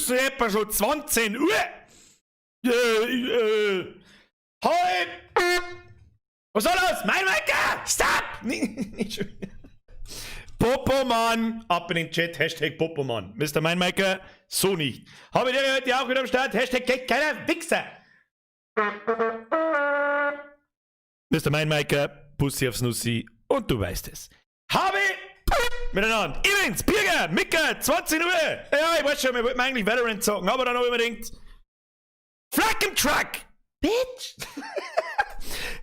ist etwa schon 20 Uhr. Halt! Was soll das? Mein Wecker! Stop! Nicht schon wieder. Popomann! Ab in den Chat, Hashtag Popomann. Mr. Meinmaker, so nicht. Habe ich dir heute auch wieder am Start? Hashtag keiner Wichser! Mr. Meinmaker, Pussy aufs Nussi und du weißt es. Habe miteinander. Übrigens, Birger, Micker, 20 Uhr. Ja, ich weiß schon, wir wollten eigentlich Valorant zocken, aber dann noch unbedingt Flak im Truck! Bitch!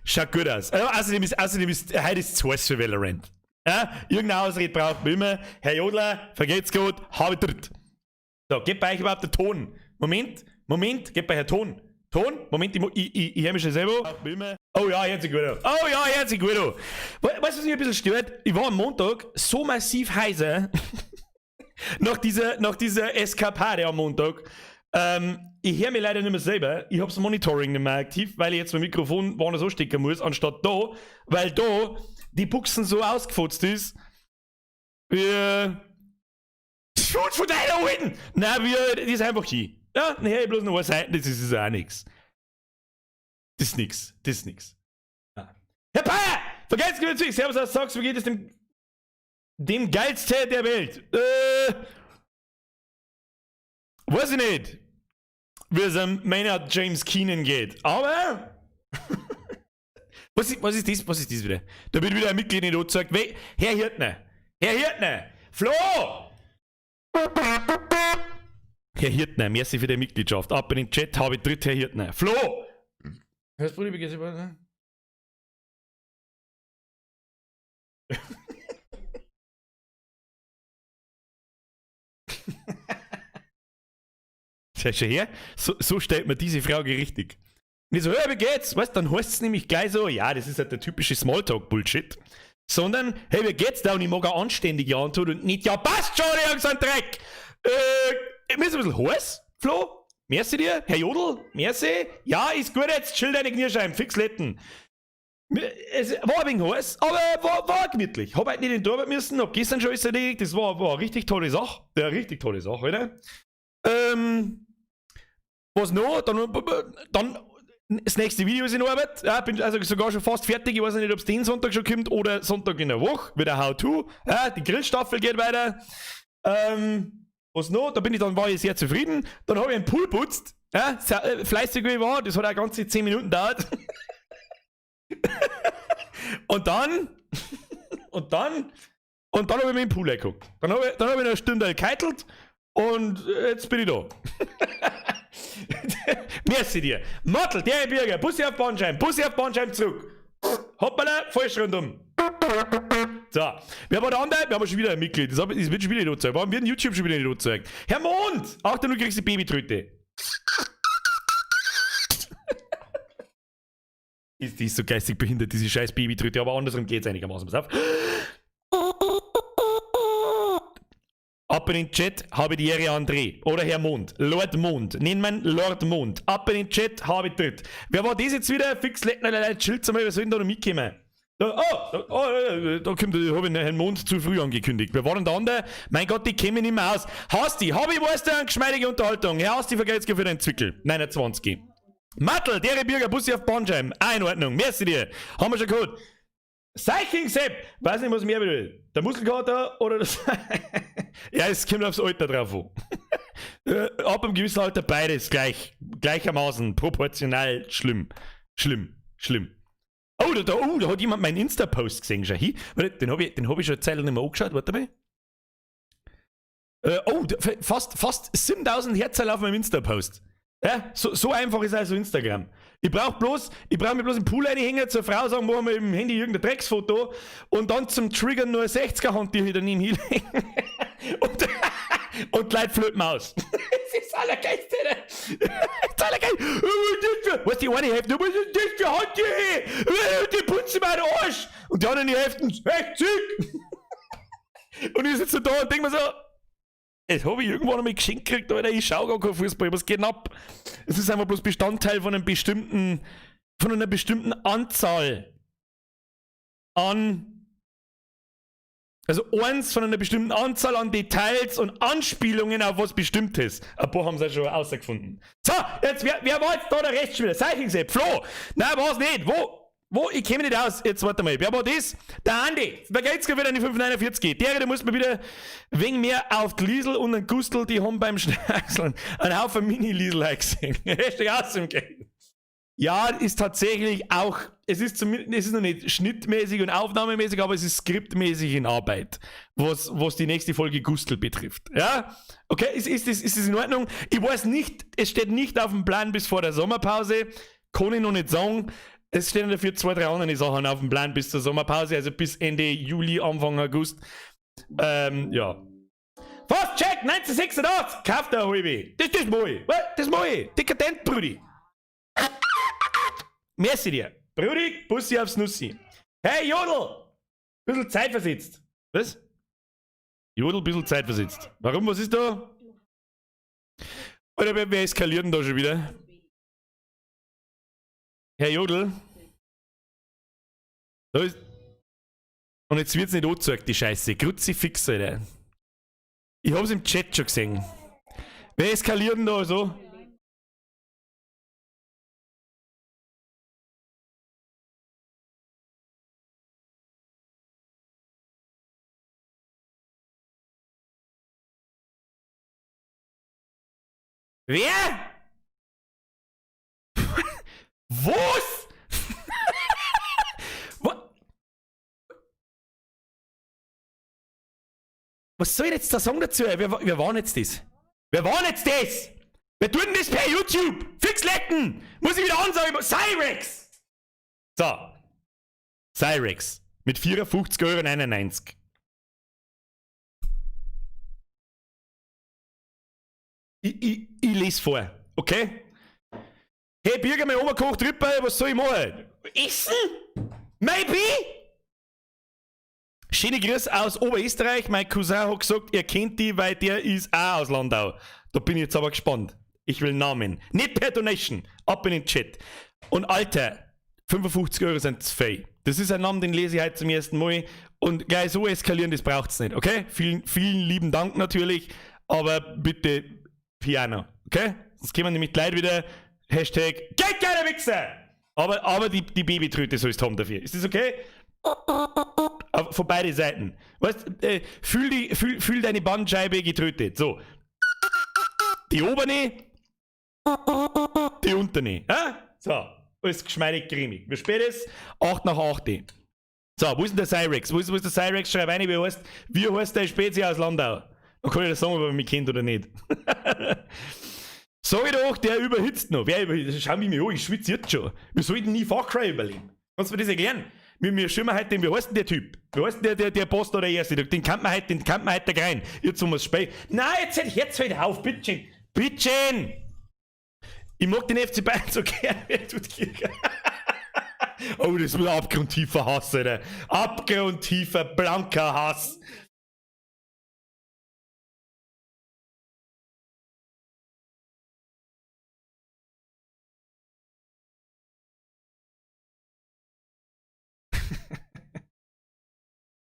Schaut gut aus. Außerdem ist heute ist zu heiß für Valorant. Ja? Irgendeine Ausrede braucht man immer. Herr Jodler, vergeht's gut, habe dritt. So, geht bei euch überhaupt der Ton? Moment, geht bei euch Ton. Moment, ich höre mich schon selber. Oh ja, jetzt gut. Weißt du, was mich ein bisschen stört? Ich war am Montag so massiv heiser. nach dieser Eskapade am Montag. Ich höre mich leider nicht mehr selber. Ich habe das Monitoring nicht mehr aktiv, weil ich jetzt mein Mikrofon woanders so stecken muss, anstatt da, weil da die Buchsen so ausgefotzt ist. Wie. Schutz von deiner Alten! Nein, die ist einfach hier. Ja, dann höre ich bloß noch eine Seite, das ist auch nix. Das ist nix. Ja. Herr Bayer! Vergesst mir nicht, Servus aus Sachs, wie geht es dem geilsten der Welt? Weiß ich nicht, wie es am Maynard James Keenan geht, aber was ist das wieder? Da wird wieder ein Mitglied nicht angezeigt. Herr Hirtner! Flo! Herr Hirtner, merci für die Mitgliedschaft. Ab in den Chat habe ich dritt, Herr Hirtner. Flo! Hörst du, wie geht's über? Schau schon her, so stellt man diese Frage richtig. Und ich so, wie geht's? Weißt du, dann heißt es nämlich gleich so, ja, das ist halt der typische Smalltalk-Bullshit. Sondern, hey, wie geht's da? Und ich mag eine anständige Antwort und nicht, ja, passt schon, irgend so ein Dreck! Mir ist ein bisschen heiß, Flo. Merci dir, Herr Jodl, merci. Ja, ist gut jetzt, chill deine Knierscheiben, fix letten. Es war ein wenig heiß, aber war gemütlich. Hab heute nicht in die Arbeit müssen, hab gestern schon alles erledigt, das war eine richtig tolle Sache. Ja, richtig tolle Sache, oder? Was noch? Dann das nächste Video ist in Arbeit. Ja, bin also sogar schon fast fertig. Ich weiß nicht, ob es den Sonntag schon kommt oder Sonntag in der Woche. Wieder How-To. Ja, die Grillstaffel geht weiter. Was noch? Da war ich sehr zufrieden. Dann habe ich einen Pool putzt. Ja, fleißig wie ich war. Das hat auch ganze 10 Minuten gedauert. und dann habe ich mir in den Pool geguckt. Dann hab ich noch eine Stunde gekeitelt und jetzt bin ich da. Merci dir. Mottel, der Bürger, Bussi auf Bandscheiben zurück. Hoppala, falsch rundum. So, wer war der andere? Wir haben schon wieder ein Mitglied. Das wird schon wieder nicht angezeigt. Warum wird YouTube schon wieder nicht angezeigt? Herr Mond! Achtung, du kriegst die Babytröte. Die ist so geistig behindert, diese scheiß Babytröte, aber andersrum geht's einigermaßen. Pass auf. Ab in den Chat habe ich die Ehre André. Oder Herr Mond. Lord Mond. Nennen wir ihn Lord Mond. Ab in den Chat habe ich dritt. Wer war das jetzt wieder? Fix Lettner, Schild mal, was soll denn da noch mitkommen? Da habe ich Herrn Mond zu früh angekündigt. Wer war denn der andere? Mein Gott, die kämen nicht mehr aus. Hasti, habe ich weißt du eine geschmeidige Unterhaltung? Herr Hasti, vergeht's für den Zwickel. 29. Mattel, dere Bürger, Bussi auf Bandscheiben. In Ordnung, merci dir. Haben wir schon gehört. Seiching Sepp, weiß nicht, was mehr will. Der Muskelkater oder das. Ja, es kommt aufs Alter drauf an. Ab einem gewissen Alter beides gleichermaßen, proportional schlimm. Oh, da hat jemand meinen Insta-Post gesehen. Schau hin. Den hab ich schon eine Zeit lang nicht mehr angeschaut. Warte mal. Fast 7000 Herzl auf meinem Insta-Post. Ja, so einfach ist also Instagram. Ich brauche mir bloß im Pool reinhängen, zur Frau sagen, machen wir im Handy irgendein Drecksfoto und dann zum Triggern nur eine 60er-Hand, die ich daneben hinlegen. und Leute flöten aus. Das ist das Allergeilste. Das ist das Allergeilste. Was die eine Hälfte? Was ist das für Hand hier? Die putzen mir den Arsch. Und die anderen Hälften, 60. Und ich sitze da und denke mir so, das habe ich irgendwann einmal geschenkt gekriegt, Alter. Ich schaue gar keinen Fußball. Was geht denn ab? Es ist einfach bloß Bestandteil von einer bestimmten Anzahl an Also eins von einer bestimmten Anzahl an Details und Anspielungen auf was Bestimmtes. Ein paar haben sie schon rausgefunden. So, jetzt, wer war jetzt da der Rechtsspieler? Zeichensepp, Flo. Nein, war's nicht. Wo? Ich käme nicht aus. Jetzt warte mal. Wer war das? Der Andi. Da geht's wieder an die 549. Der muss mir wieder wegen mehr auf die Liesel und den Gustl, die haben beim Schnackseln einen Haufen Mini-Liesel gesehen. Richtig aus dem Game. Ja, ist tatsächlich auch, es ist noch nicht schnittmäßig und aufnahmemäßig, aber es ist skriptmäßig in Arbeit, was die nächste Folge Gustl betrifft. Ja? Okay, ist das in Ordnung? Ich weiß nicht, es steht nicht auf dem Plan bis vor der Sommerpause, kann ich noch nicht sagen. Es stehen dafür 2, 3 andere Sachen auf dem Plan bis zur Sommerpause, also bis Ende Juli, Anfang August. Ja. Fast Check 1986! Kauft der halbe! Das mal! Das mal! Dekadent, Brudi! Merci dir! Brudi, Bussi aufs Nussi! Hey, Jodel! Bisschen Zeit versetzt! Was? Jodel, bisschen Zeit versetzt. Warum? Was ist da? Oder wer eskaliert denn da schon wieder? Herr Jodel? Da ist. Und jetzt wird's nicht angezeigt, die Scheiße. Kruzifix, Alter. Ich hab's im Chat schon gesehen. Wer eskaliert denn da so? Wer? Was? Was soll ich jetzt da sagen dazu? Wer war jetzt das? Wer war jetzt das? Wer tut denn das per YouTube? Fix lecken! Muss ich wieder ansagen? Cyrex! So. Cyrex. Mit 54,91 €. Ich lese vor, okay? Hey, Birger, mein Oma kocht Rippe, was soll ich machen? Essen? Maybe? Schöne Grüße aus Oberösterreich. Mein Cousin hat gesagt, er kennt die, weil der ist auch aus Landau. Da bin ich jetzt aber gespannt. Ich will Namen. Nicht per Donation. Ab in den Chat. Und Alter, 55 € sind zu viel. Das ist ein Name, den lese ich heute zum ersten Mal. Und gleich so eskalieren, das braucht's nicht, okay? Vielen lieben Dank natürlich. Aber bitte Piano, okay? Sonst kommen nämlich gleich wieder Hashtag Geldgeiler Wichser! Aber die Babytröte sollst du haben dafür. Ist das okay? Von beiden Seiten. Weißt, fühl deine Bandscheibe getrötet. So. Die obere, die unterne. So. Alles geschmeidig cremig. Wie spät ist? 8 nach 8. So, wo ist denn der Cyrex? Wo ist der Cyrex? Schreib rein, wie heißt der Spezi aus Landau? Dann kann ich das sagen, ob er mich kennt oder nicht. Sag ich doch, der überhitzt noch. Wer überhitzt? Schau mich an, ich schwitze jetzt schon. Wir sollten nie Far Cry überleben. Kannst du mir das erklären? Wir schieben heute den, wie heißt denn der Typ? Wie heißt denn der Boss da, der Erste? Den kann man heute rein. Jetzt um das Spiel. Nein, jetzt hört auf, bitteschön. Bitteschön! Ich mag den FC Bayern so gern. Wer tut Kirche? Oh, das wird abgrundtiefer Hass, Alter. Abgrundtiefer, blanker Hass.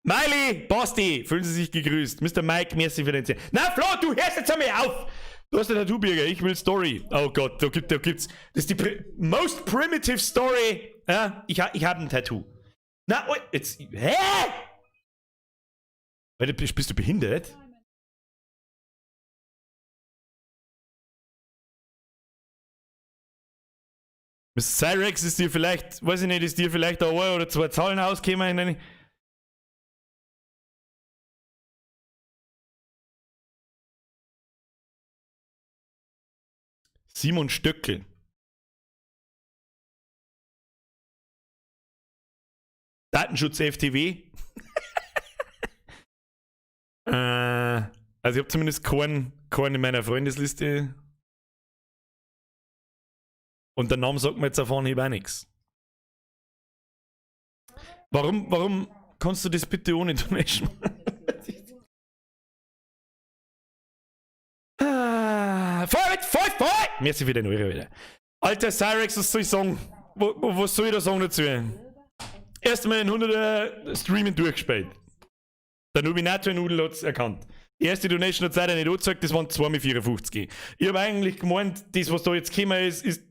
Miley, Basti, fühlen Sie sich gegrüßt. Mr. Mike, merci für den Sinn. Na, Flo, du hörst jetzt einmal auf! Du hast ein Tattoo, Birger, ich will Story. Oh Gott, da gibt's. Das ist die most primitive Story. Ja, ich hab ein Tattoo. Na, oh, jetzt. Hä? Bist du behindert? Miss Cyrex ist dir vielleicht, weiß ich nicht, ist dir vielleicht ein oder 2 Zahlen ausgekommen in eine. Simon Stöckel. Datenschutz FTW. Also ich habe zumindest keinen in meiner Freundesliste. Und der Name sagt mir jetzt davon auch nichts. Warum kannst du das bitte ohne Donation? Voll! Merci für den Euro wieder. Alter Cyrex, was soll ich sagen? Was soll ich da sagen dazu? Erstmal ein 100er Streamen durchgespielt. Der Nubinator Nudel hat es erkannt. Die erste Donation hat es leider nicht angezeigt, das waren 2,54. Ich habe eigentlich gemeint, das, was da jetzt gekommen ist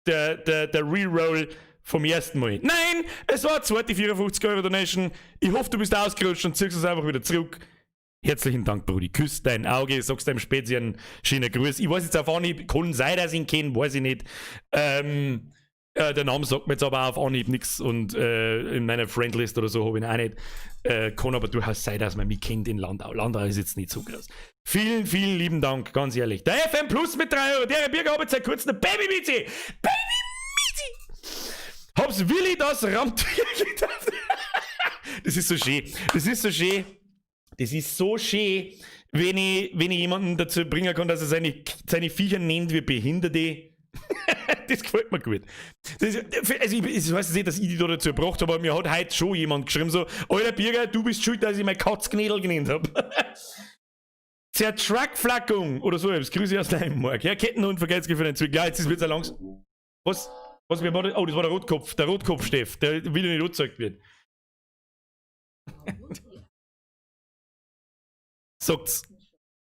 der Reroll vom ersten Mal. Nein, es war eine zweite 54 Euro Donation. Ich hoffe, du bist ausgerutscht und ziehst es einfach wieder zurück. Herzlichen Dank, Brudi. Küss dein Auge, sagst deinem Spezi einen schönen Gruß. Ich weiß jetzt auf Anhieb, kann sein, dass ich ihn kenne, weiß ich nicht. Der Name sagt mir jetzt aber auf Anhieb nichts und in meiner Friendlist oder so habe ich ihn auch nicht. Kann aber durchaus sein, dass man mich kennt in Landau. Landau ist jetzt nicht so groß. Vielen, vielen lieben Dank, ganz ehrlich. Der FM Plus mit 3 Euro, der Birger hat seit kurzem eine Baby-Miezi. Hab's Willi das Rammtier getan. Das ist so schön. Das ist so schön. Das ist so schön, wenn ich jemanden dazu bringen kann, dass er seine Viecher nennt wie Behinderte. Das gefällt mir gut. Ich weiß nicht, dass ich die da dazu gebracht habe, aber mir hat heute schon jemand geschrieben so, Alter Birger, du bist schuld, dass ich mein Katzknädel genannt habe. Zertrackflackung oder so, das grüße ich aus deinem Mark. Ja, Kettenhund vergeht's für den Zwick. Ja, jetzt wird's ja langsam. Was wir machen? Oh, das war der Rotkopf. Der Rotkopf-Steff, der will nicht angezeigt wird. Sagt's.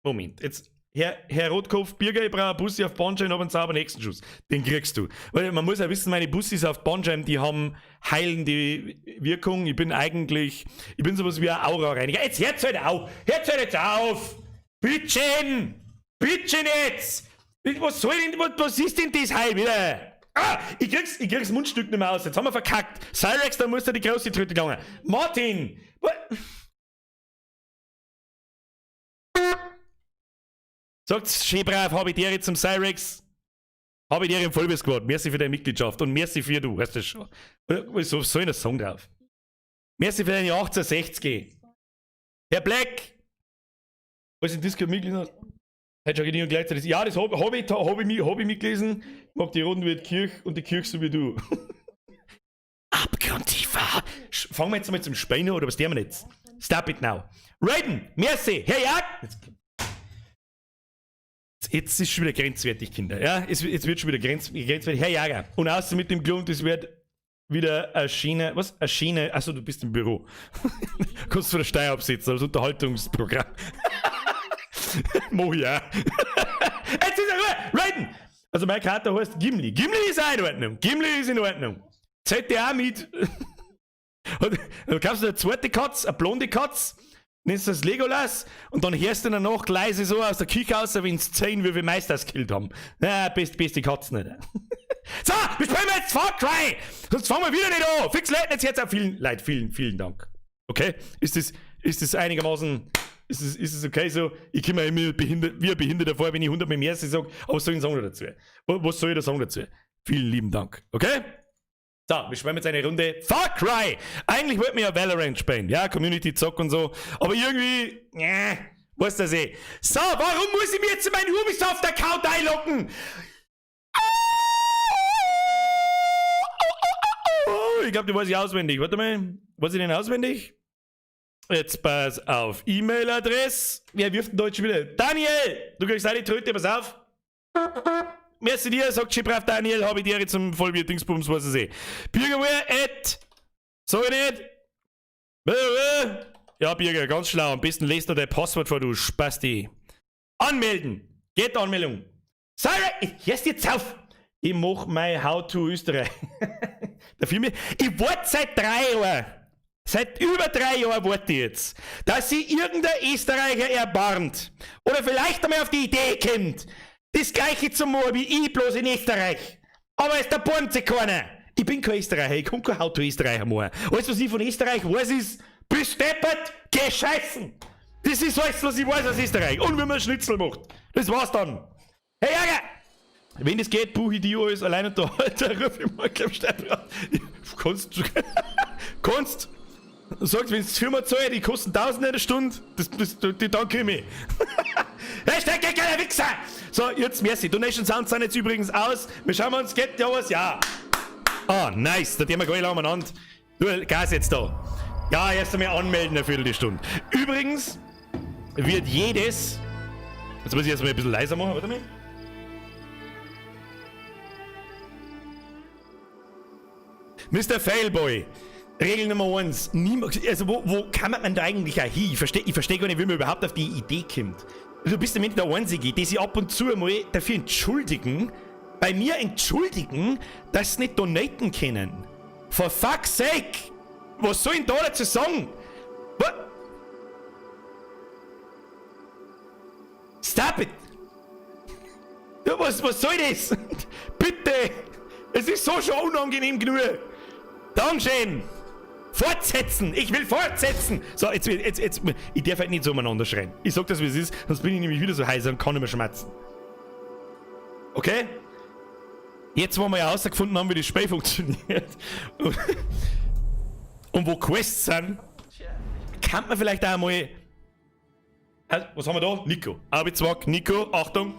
Moment, jetzt, Herr Rotkopf, Birger, ich brauche einen Bussi auf Bandscheiben, aber einen sauber nächsten Schuss. Den kriegst du. Weil man muss ja wissen, meine Bussis auf Bandscheiben, die haben heilende Wirkung. Ich bin sowas wie ein Aura-Reiniger. Jetzt hört's halt auf! Hört's halt jetzt auf! Bittchen! Bittchen jetzt! Was ist denn das heil wieder? Ah! Ich krieg's Mundstück nicht mehr aus. Jetzt haben wir verkackt. Cyrex, da muss da die große Tröte gegangen. Martin! Sagt's schön brav, habe ich dir zum Cyrex. Habe ich dir im Vollbiss-Squad. Merci für deine Mitgliedschaft und merci für du, weißt du schon. Was soll das Song drauf? Merci für deine 1860. Herr Black! Was ist das für Mitglied? Heute schon nicht gleichzeitig. Ja, das hab ich mitgelesen. Ich mag die Roten wie die Kirche und die Kirche so wie du. Abgrundtiefer! Fangen wir jetzt mal zum Speiner oder was der wir jetzt? Stop it now. Raiden! Merci! Herr Jagd! Jetzt ist schon wieder grenzwertig, Kinder. Ja, jetzt wird schon wieder grenzwertig. Herr Jager. Und außer mit dem Grund, es wird wieder eine Schiene. Was? Eine Schiene. Achso, du bist im Büro. Kannst du von der Steuer absetzen, das Unterhaltungsprogramm. Mo ja. Jetzt ist er Ruhe! Raiden! Also mein Kater heißt Gimli. Gimli ist auch in Ordnung. Gimli ist in Ordnung. ZDA mit. Dann kaufst du eine zweite Katz, eine blonde Katz. Nennst du das Legolas und dann hörst du dann noch leise so aus der Küche raus, wenn es 10 wie wir Meisters gekillt haben. Na, best die Katze nicht. So, wir spielen jetzt Far Cry! Sonst fangen wir wieder nicht an! Fix Leute jetzt auf vielen Dank. Okay? Ist das einigermaßen. Ist es okay so? Ich komme mir immer wie ein Behinderter vor, wenn ich 100 Mal mehr sage, aber was soll ich sagen dazu? Was soll ich da sagen dazu? Vielen lieben Dank. Okay? So, wir spielen jetzt eine Runde Far Cry. Eigentlich wollten wir ja Valorant spielen. Ja, Community Zock und so. Aber irgendwie, weißt du das eh. So, warum muss ich mir jetzt in meinen Ubisoft-Account einloggen? Ich glaube, die weiß ich auswendig. Warte mal. Weiß ich denn auswendig? Jetzt pass auf. E-Mail-Adresse. Wer wirft denn Deutsch wieder? Daniel! Du kriegst auch die Tröte, pass auf. Merci dir, sagt Schibrav Daniel, habe ich dir jetzt zum Vollbier-Dingsbums, was ich sehe. Bürgerwehr, sag ich nicht. Ja, Bürger, ganz schlau. Am besten lest du dein Passwort vor, du Spasti. Anmelden. Geht Anmeldung. Sorry, hörst jetzt auf. Ich mach mein How-to Österreich. Ich warte seit 3 Jahren. Seit über 3 Jahren warte ich jetzt, dass sich irgendein Österreicher erbarmt. Oder vielleicht einmal auf die Idee kommt. Das gleiche zum Mal wie ich, bloß in Österreich. Aber ist der Bornze keiner. Ich bin kein Österreicher, ich kann kein Auto-Österreicher machen. Alles, was ich von Österreich weiß, ist, bist deppert, geh scheißen. Das ist alles, was ich weiß aus Österreich. Und wenn man Schnitzel macht. Das war's dann. Hey, Jäger! Wenn das geht, buche ich die alles allein und da ruf ich mal am Steinbrand. Kannst. Sagst, wenn es die Firma zahlt, die kosten 1000 eine Stunde, die danke ich mir. Hashtag geiler Wichser! So, jetzt merci. Donation Sounds sind jetzt übrigens aus. Wir schauen uns, geht ja was? Ja. Ah, nice. Da gehen wir gleich umeinander. Du, Gas jetzt da. Ja, erst einmal anmelden, eine Viertelstunde. Übrigens wird jedes. Jetzt muss ich erst mal ein bisschen leiser machen, warte mal. Mr. Failboy. Regel Nummer 1. Also wo kann man da eigentlich auch hin? Ich versteh gar nicht, wie man überhaupt auf die Idee kommt. Du bist damit der Einzige, die sich ab und zu mal dafür entschuldigen, bei mir entschuldigen, dass sie nicht donaten können. For fuck's sake! Was soll ich da dazu sagen? What? Stop it! Ja, was soll das? Bitte! Es ist so schon unangenehm genug. Dankeschön! Fortsetzen! Ich will fortsetzen! So, jetzt, ich darf halt nicht so umeinander schreien. Ich sag das, wie es ist, sonst bin ich nämlich wieder so heiser und kann nicht mehr schmatzen. Okay? Jetzt, wo wir ja herausgefunden haben, wie das Spiel funktioniert und wo Quests sind, kann man vielleicht auch mal... Was haben wir da? Nico. Arbeitswack, Nico, Achtung!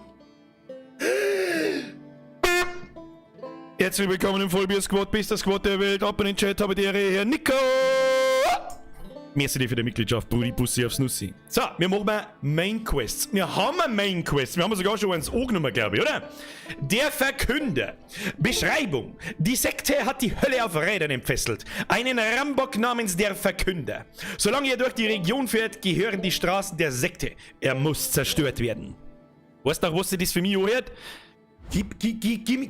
Herzlich willkommen im Vollbier-Squad, bester Squad der Welt. Ab in den Chat habe die Ehre, Herr Nico! Merci dir für die Mitgliedschaft, Brudi, Bussi aufs Nussi. So, wir machen mal Main Quests. Wir haben ein Main Quest. Wir haben sogar schon eins angenommen, glaube ich, oder? Der Verkünder. Beschreibung. Die Sekte hat die Hölle auf Rädern entfesselt. Einen Rambock namens der Verkünder. Solange er durch die Region fährt, gehören die Straßen der Sekte. Er muss zerstört werden. Weißt du, was das für mich anhört? Gib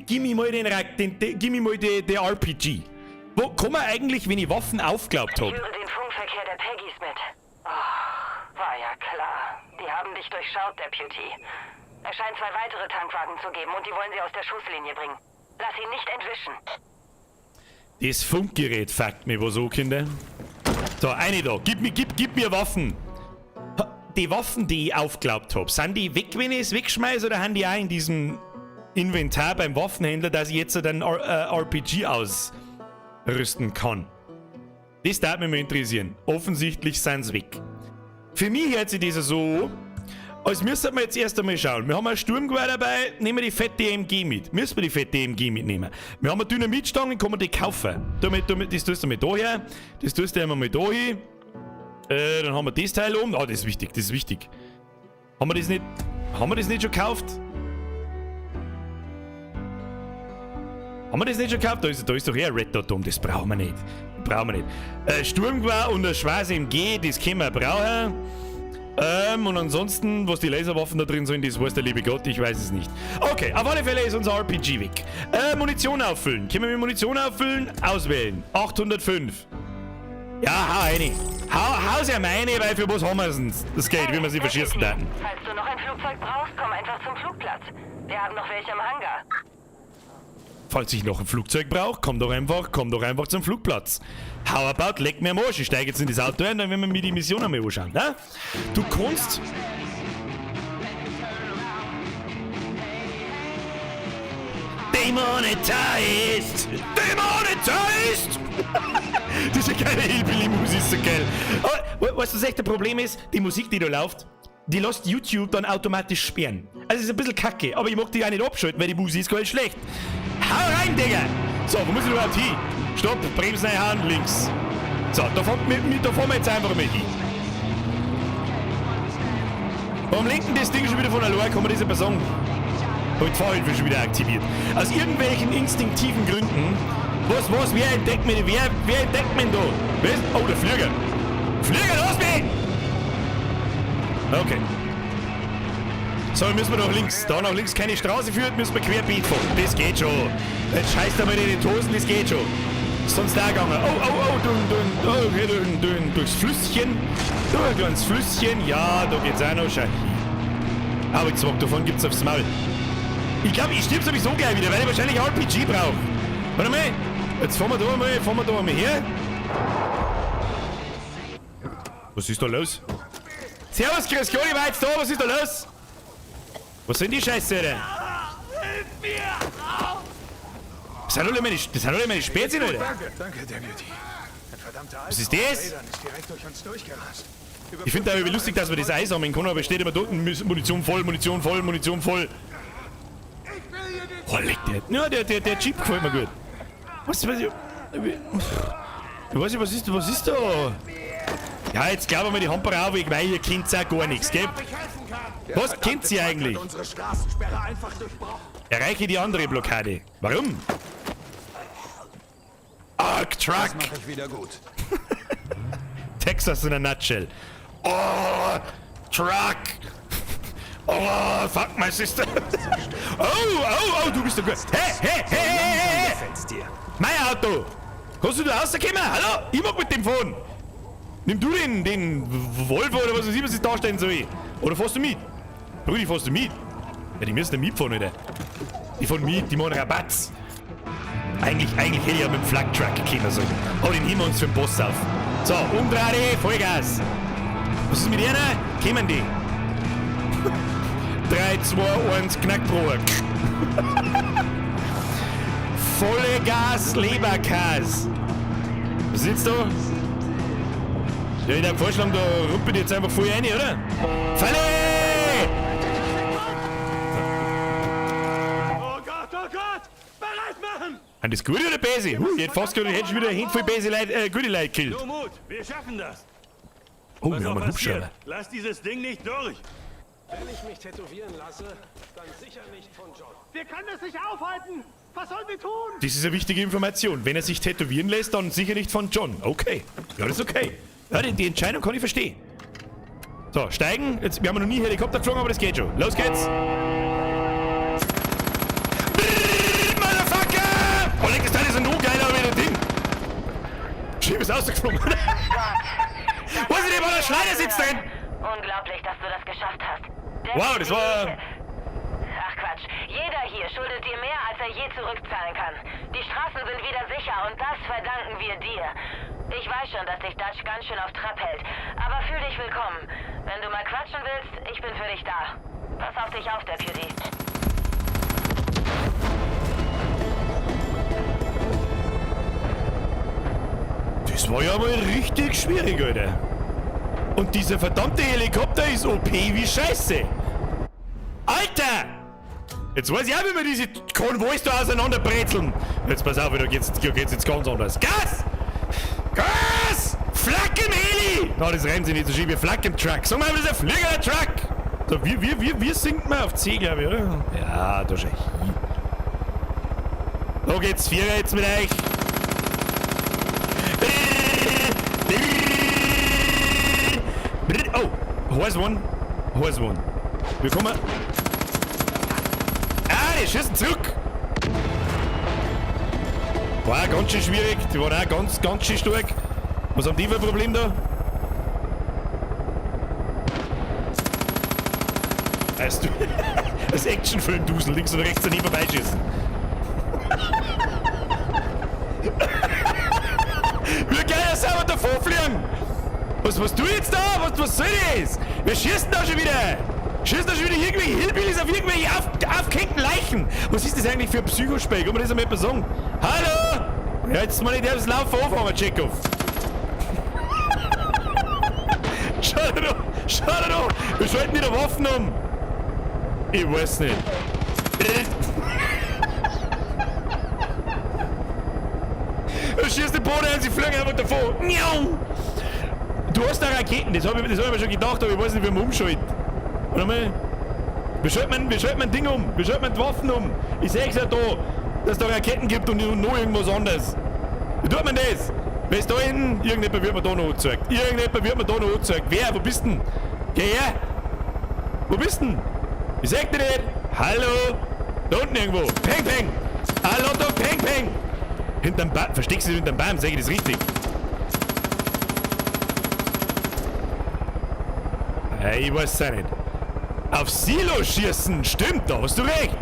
mir mal den RPG. Wo kann man eigentlich, wenn ich Waffen aufgeglaubt habe? Ich höre den Funkverkehr der Peggys mit. Oh, war ja klar. Die haben dich durchschaut, Deputy. Es scheint 2 weitere Tankwagen zu geben und die wollen sie aus der Schusslinie bringen. Lass ihn nicht entwischen. Das Funkgerät fragt mir was an, Kinder. So, eine da. Gib mir Waffen. Die Waffen, die ich aufgeglaubt habe, sind die weg, wenn ich es wegschmeiße, oder haben die auch in diesem Inventar beim Waffenhändler, dass ich jetzt einen RPG ausrüsten kann? Das darf mich mal interessieren. Offensichtlich sind sie weg. Für mich hört sich das so, als müssten wir jetzt erst einmal schauen. Wir haben ein Sturmgewehr dabei, nehmen wir die fette MG mit. Müssen wir die fette MG mitnehmen. Wir haben eine Dynamitstange, kann man die kaufen. Das tust du mal da her, das tust du einmal mal da hin. Dann haben wir das Teil oben. Ah, das ist wichtig, das ist wichtig. Haben wir das nicht schon gekauft? Haben wir das nicht schon gekauft? Da ist doch eher ein Red Dot um, das brauchen wir nicht. Sturmgewehr und eine schwarze MG, das können wir brauchen. Und ansonsten, was die Laserwaffen da drin sind, das weiß der liebe Gott, ich weiß es nicht. Okay, auf alle Fälle ist unser RPG weg. Munition auffüllen. Können wir mit Munition auffüllen? Auswählen. 805. Ja, hau rein. Hau sie meine, weil für was haben wir es? Das geht, wie wir sie verschießen werden. Falls du noch ein Flugzeug brauchst, komm einfach zum Flugplatz. Wir haben noch welche im Hangar. Falls ich noch ein Flugzeug brauche, komm doch einfach zum Flugplatz. How about, leck mir am Arsch. Ich steige jetzt in das Auto ein, dann werden wir mir die Mission einmal anschauen, ne? Du kannst... Demonetized! Demonetized! Das ist ja keine Hillbilly-Musik, so geil. Aber, weißt du, was echt das Problem ist? Die Musik, die da läuft, die lässt YouTube dann automatisch sperren. Also ist ein bisschen kacke, aber ich mag die auch nicht abschalten, weil die Musik ist gar nicht schlecht. Hau rein, Digga! So, wo muss ich überhaupt hin? Stopp, Bremsen einhauen, links. So, da fahren wir jetzt einfach mal hin. Warum lenken das Ding schon wieder von allein? Kann man das aber sagen? Oh, die Fahrhilfe schon wieder aktiviert. Aus irgendwelchen instinktiven Gründen. Wer entdeckt mich? Wer entdeckt mich da? Was? Oh, der Flieger. Flieger, los mich! Okay. So, müssen wir nach links. Da nach links keine Straße führt, müssen wir querbeet fahren. Das geht schon. Jetzt scheißt er mal in die Hosen, das geht schon. Sonst da gegangen. Durchs Flüsschen. Durch ein kleines Flüsschen. Ja, da geht's auch noch. Aber jetzt davon gibt's aufs Maul. Ich glaube, ich stirb sowieso gleich wieder, weil ich wahrscheinlich RPG brauche. Warte mal. Jetzt fahren wir da mal her. Was ist da los? Servus, grüß Gott, ich war jetzt da. Was ist da los? Was sind die Scheiße, Alter? Das sind alle meine Spätzchen, Alter. Danke, Deputy. Was ist das? Ich finde da lustig, dass wir das Eis haben können, aber es steht immer dort Munition voll. Oh, leck der. Ja, der Jeep gefällt mir gut. Was ist da? Ja, jetzt glauben wir die Hamper auf, weil ihr kennt ja gar nichts, gell? Was kennt sie eigentlich? Erreiche die andere Blockade. Warum? Ah, Fuck Truck! Das mache ich wieder gut. Texas in a nutshell. Oh, Truck! Oh, fuck my sister! Oh, du bist der Gut. Hey! Gefällt's dir? Mein Auto! Kannst du da rauskommen? Hallo? Ich mag mit dem fahren! Nimm du den Volvo oder was weiß ich, was ich darstellen soll. Oder fährst du mit? Brudi, fährst du mit? Ja, die müssen nicht mitfahren, Alter. Die fahren mit, die machen Rabatz. Eigentlich hätte ich ja mit dem Flak-Truck kommen sollen. Aber den nehmen wir uns für den Boss auf. So, umdrehen, Vollgas. Was ist mit denen? Kommen die? 3, 2, 1, Knackprobe. Volle Gas, Leberkas. Was sitzt du? Ja, ich hab vorgeschlagen, da ruppelt jetzt einfach voll rein, oder? Falle! Oh Gott! Bereit machen! An das Gute oder Bäse? Ich hätte fast gehört, ich hätte schon wieder eine Handvoll Bäse gute Leute killt. Nur Mut, wir schaffen das! Oh, Was wir haben auch einen passiert, Hubschrauber. lass dieses Ding nicht durch! Wenn ich mich tätowieren lasse, dann sicher nicht von John. Wir können es nicht aufhalten! Was sollen wir tun? Das ist eine wichtige Information. Wenn er sich tätowieren lässt, dann sicher nicht von John. Okay. Ja, das ist okay. Ja, die Entscheidung kann ich verstehen. So, steigen. Jetzt, wir haben noch nie Helikopter geflogen, aber das geht schon. Los geht's. Motherfucker! Oh, leck, das Teil ist ja noch geiler wie das Ding. Schieb ist rausgeflogen. Wo ist denn bei der Schneidersitz denn? Unglaublich, dass du das geschafft hast. Wow, das war... Ach Quatsch. Jeder hier schuldet dir mehr, als er je zurückzahlen kann. Die Straßen sind wieder sicher und das verdanken wir dir. Ich weiß schon, dass dich Dutch ganz schön auf Trab hält, aber fühl dich willkommen. Wenn du mal quatschen willst, ich bin für dich da. Pass auf dich auf, Deputy. Das war ja mal richtig schwierig, Alter. Und dieser verdammte Helikopter ist OP wie Scheiße. Alter! Jetzt weiß ich auch, wie wir diese Konvois da auseinanderbrezeln. Jetzt pass auf, da geht's jetzt ganz anders. Gas! Gas! Flak im Heli! Na, das rennt sich nicht so schön wie Flak im Truck. Sag mal, das ist ein fliegender Truck! So, wir sinken mal auf C, glaube ich, oder? Ja, da schau hin. Da geht's Vierer jetzt mit euch. Oh, here's one. Wir kommen. Ah, die schießen zurück. War auch ganz schön schwierig. Die waren auch ganz schön stark. Was haben die für ein Problem da? Weißt du, das Actionfilm-Dusel links und rechts daneben vorbeischießen. Wie geil ist aber davor fliegen! Was tu jetzt da? Was soll das? Wer schießt denn da schon wieder? Schießt da schon wieder irgendwelche Hillbillies auf irgendwelche aufgehängten Leichen? Was ist das eigentlich für ein Psychospiel? Kann man das einmal sagen? Hallo? Ja, jetzt mal nicht das Laufen anfangen, Tschechow. Schau da! Wir schalten wieder Waffen um! Ich weiß nicht. Du schießt den Boden an, sie fliegen einfach davon. Du hast da Raketen, das hab ich mir schon gedacht, aber ich weiß nicht, wie man umschaltet. Warte mal. Wir schalten ein Ding um, wir schalten die Waffen um. Ich seh's ja da, dass es da Raketen gibt und noch irgendwas anderes. Wie tut man das? Wer ist da hinten? Irgendjemand wird mir da noch angezeigt. Wer? Wo bist denn? Geh her! Wo bist denn? Ich sag dir nicht! Hallo! Da unten irgendwo! Peng, peng! Hallo, da, peng, peng! Hinterm Baum, versteckst du dich hinterm Baum, sag ich das richtig? Ich weiß es nicht. Auf Silo schießen, stimmt, da hast du recht!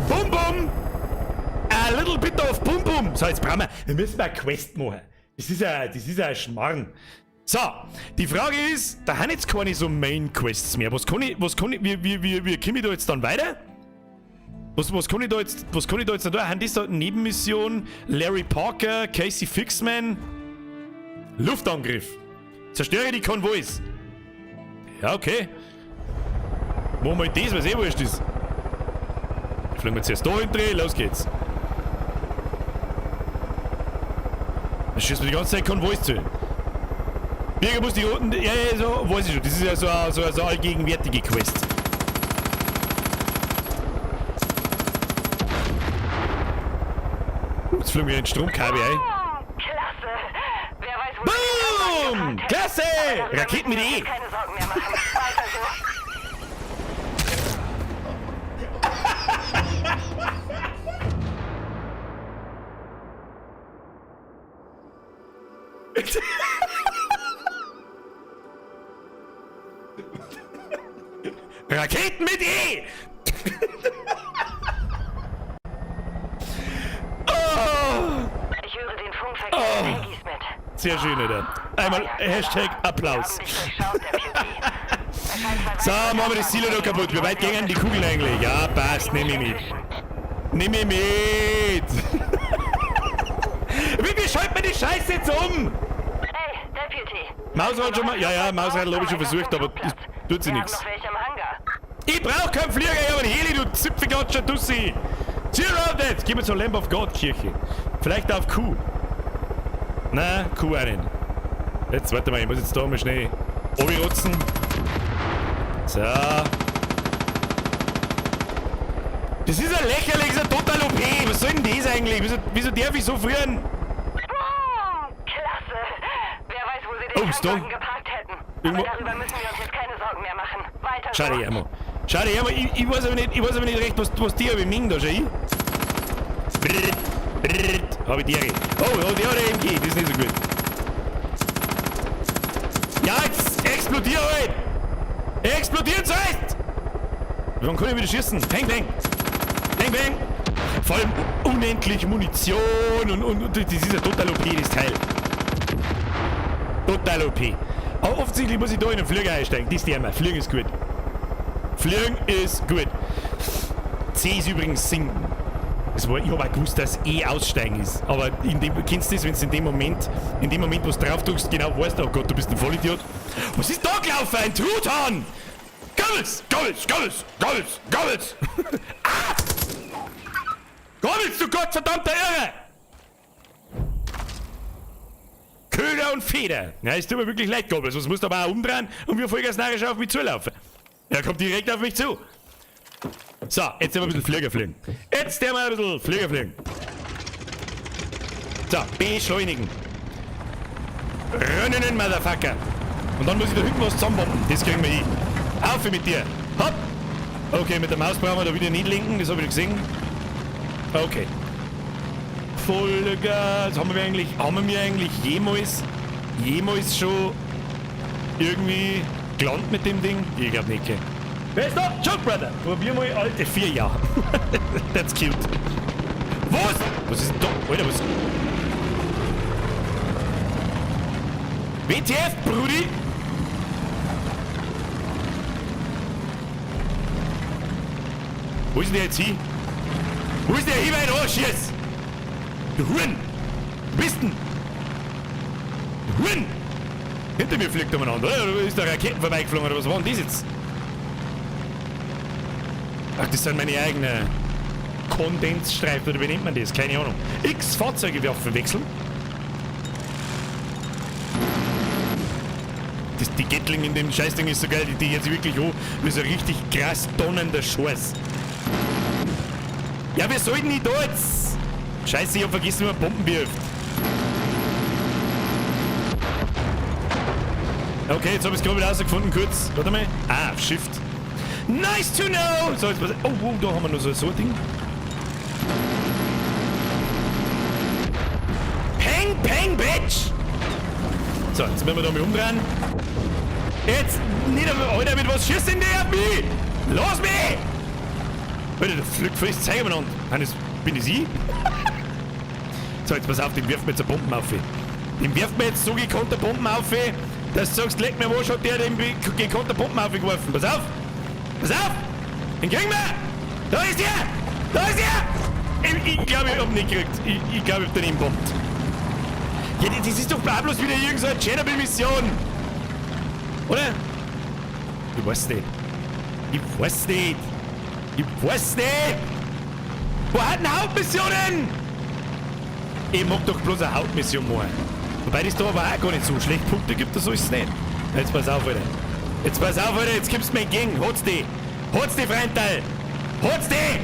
Bum, bum! A little bit of bum, bum! So, jetzt brauchen wir müssen eine Quest machen. Das ist ein Schmarrn. So, die Frage ist, da haben jetzt keine so Main-Quests mehr. Wie komme ich da jetzt dann weiter? Was kann ich da jetzt dann da? Haben das da Nebenmission? Larry Parker, Casey Fixman? Luftangriff. Zerstöre die Konvois. Ja, okay. Machen wir halt das, was eh wurscht ist. Fliegen wir zuerst da hinten, los geht's. Dann schießt mir die ganze Zeit Konvois zu. Birger muss die roten. Ja, so, weiß ich schon. Das ist ja so eine allgegenwärtige Quest. Jetzt fliegen wir in den Stromkabel ein. Klasse. Wer weiß, wo sie den Boom! Anfang Klasse! gebracht hätten. Raketen mit Darüber E. müssen wir uns keine Sorgen mehr machen. Weiter so. Raketen mit E! Ich höre den Funkverkehr der Peggies mit. Sehr schön, oder? Einmal Hashtag Applaus. Wir haben dich durchschaut, Deputy. Es scheint So, zwei machen wir das Silo noch kaputt. Wie weit gingen die Kugeln eigentlich? Ja, passt, nimm ich mit. Nimm ich mit! Wie schaltet man die Scheiße jetzt um? Hey, Deputy. Mausrad schon mal? Ja, Mausrad habe ich schon versucht, aber das tut sie Wir nichts. haben noch welche im Hangar. Ich brauch keinen Flieger, ich hab einen Heli, du Zipfelgatscher Tussi! Zero jetzt! Geh mal zur Lamb of God Kirche. Vielleicht auf Q. Na, Q auch nicht. Jetzt, warte mal, ich muss jetzt da mal schnell runterrotzen. So. Das ist ein lächerlich, das ist ein total OP. Was soll denn das eigentlich? Wieso darf ich so frieren? Klasse. Wer weiß, wo sie den Oh, Stone. Tankwagen geparkt hätten. Irgendwo- Aber darüber müssen wir uns jetzt keine Sorgen mehr machen. Weiter Schade, so. Jammer. Schade, Jammer, ich weiß aber nicht recht, was die haben im Ming da, schau ich. Hab ich die. Oh, der hat eine MG, das ist nicht so gut. Ja, jetzt explodier halt! Explodieren zuerst! Wann kann ich wieder schießen? Bang, bang! Bang, bang! Vor allem unendlich Munition und das ist ja total OP, das Teil. Total OP. Aber offensichtlich muss ich da in den Flieger einsteigen. Das ist der mal. Fliegen ist gut. Fliegen ist gut. C ist übrigens sinken. Ich habe auch gewusst, dass E aussteigen ist. Aber kennst du das, wenn du in dem Moment, wo du drauf drückst, genau weißt, oh Gott, du bist ein Vollidiot. Was ist da gelaufen? Ein Truthahn! Gobbels! Gobbels! Gobbels! Gobbels! Gobbels! Ah! Gobbels, du gottverdammter Irre! Köder und Feder. Ja, es tut mir wirklich leid, Gobbels. Sonst musst du aber auch umdrehen und wir vollgas narrisch auf mich zulaufen. Er kommt direkt auf mich zu. So, jetzt haben wir ein bisschen Flieger fliegen. Jetzt haben wir ein bisschen Flieger fliegen. So, beschleunigen. Rennen, Motherfucker. Und dann muss ich da hinten was zusammenbomben. Das kriegen wir hin. Auf mit dir. Hopp. Okay, mit der Maus brauchen wir da wieder nicht lenken. Das habe ich gesehen. Okay. Vollgas. Haben wir eigentlich jemals schon irgendwie gelandet mit dem Ding? Ich glaube nicht. Wer ist da? Chuck, Brother. Probier mal alte 4 Jahre. That's cute. Was ist denn da? Alter, was? WTF, Brudi? Wo ist denn der jetzt hin? Wo ist der hin, mein Arsch jetzt? Du Huren! Wo bist denn? Du Huren! Hinter mir fliegt umeinander, oder? Ist da Raketen vorbeigeflogen, oder was war denn das jetzt? Ach, das sind meine eigenen Kondensstreifen, oder wie nennt man das? Keine Ahnung. X Fahrzeuge wechseln. Die Gatling in dem Scheißding ist so geil, die jetzt wirklich an, wie so richtig krass tonnender Scheiß. Ja, wir sollten nicht da jetzt. Scheiße, ich hab vergessen, wie man Bomben wirft. Okay, jetzt hab ich's gerade wieder rausgefunden, kurz. Warte mal. Ah, Shift. Nice to know! So, jetzt pass. Oh, da haben wir noch so ein Ding. Peng, peng, bitch! So, jetzt müssen wir da mal umdrehen. Jetzt, nicht einmal, Alter, mit was schießt denn der auf mich? Los mich! Alter, der fliegt fest, zeig mir an. Bin das ich? So, jetzt pass auf, den wirft mir jetzt eine Bomben auf. Den wirft mir jetzt so gekonnte Bomben auf, dass du sagst, leck mir was, hat der den gekonnte Bomben aufgeworfen. Pass auf! Pass auf! Den kriegen wir! Da ist der! Da ist der! Ich glaube, ich hab ihn nicht gekriegt. Ich glaube, ich hab den bombt. Ja, das ist doch bloß wieder irgendeine Chernobyl-Mission! Oder? Ich weiß nicht. Ich weiß nicht. Ich weiß nicht! Wo hat denn Hauptmissionen? Ich mag doch bloß eine Hauptmission machen. Wobei das da aber auch gar nicht so schlecht Punkte gibt, das so ist es nicht. Jetzt pass auf, Alter. Jetzt pass auf, Alter, jetzt gibst du mir entgegen. Hol's die! Hol's die, Freundteil! Hol's die!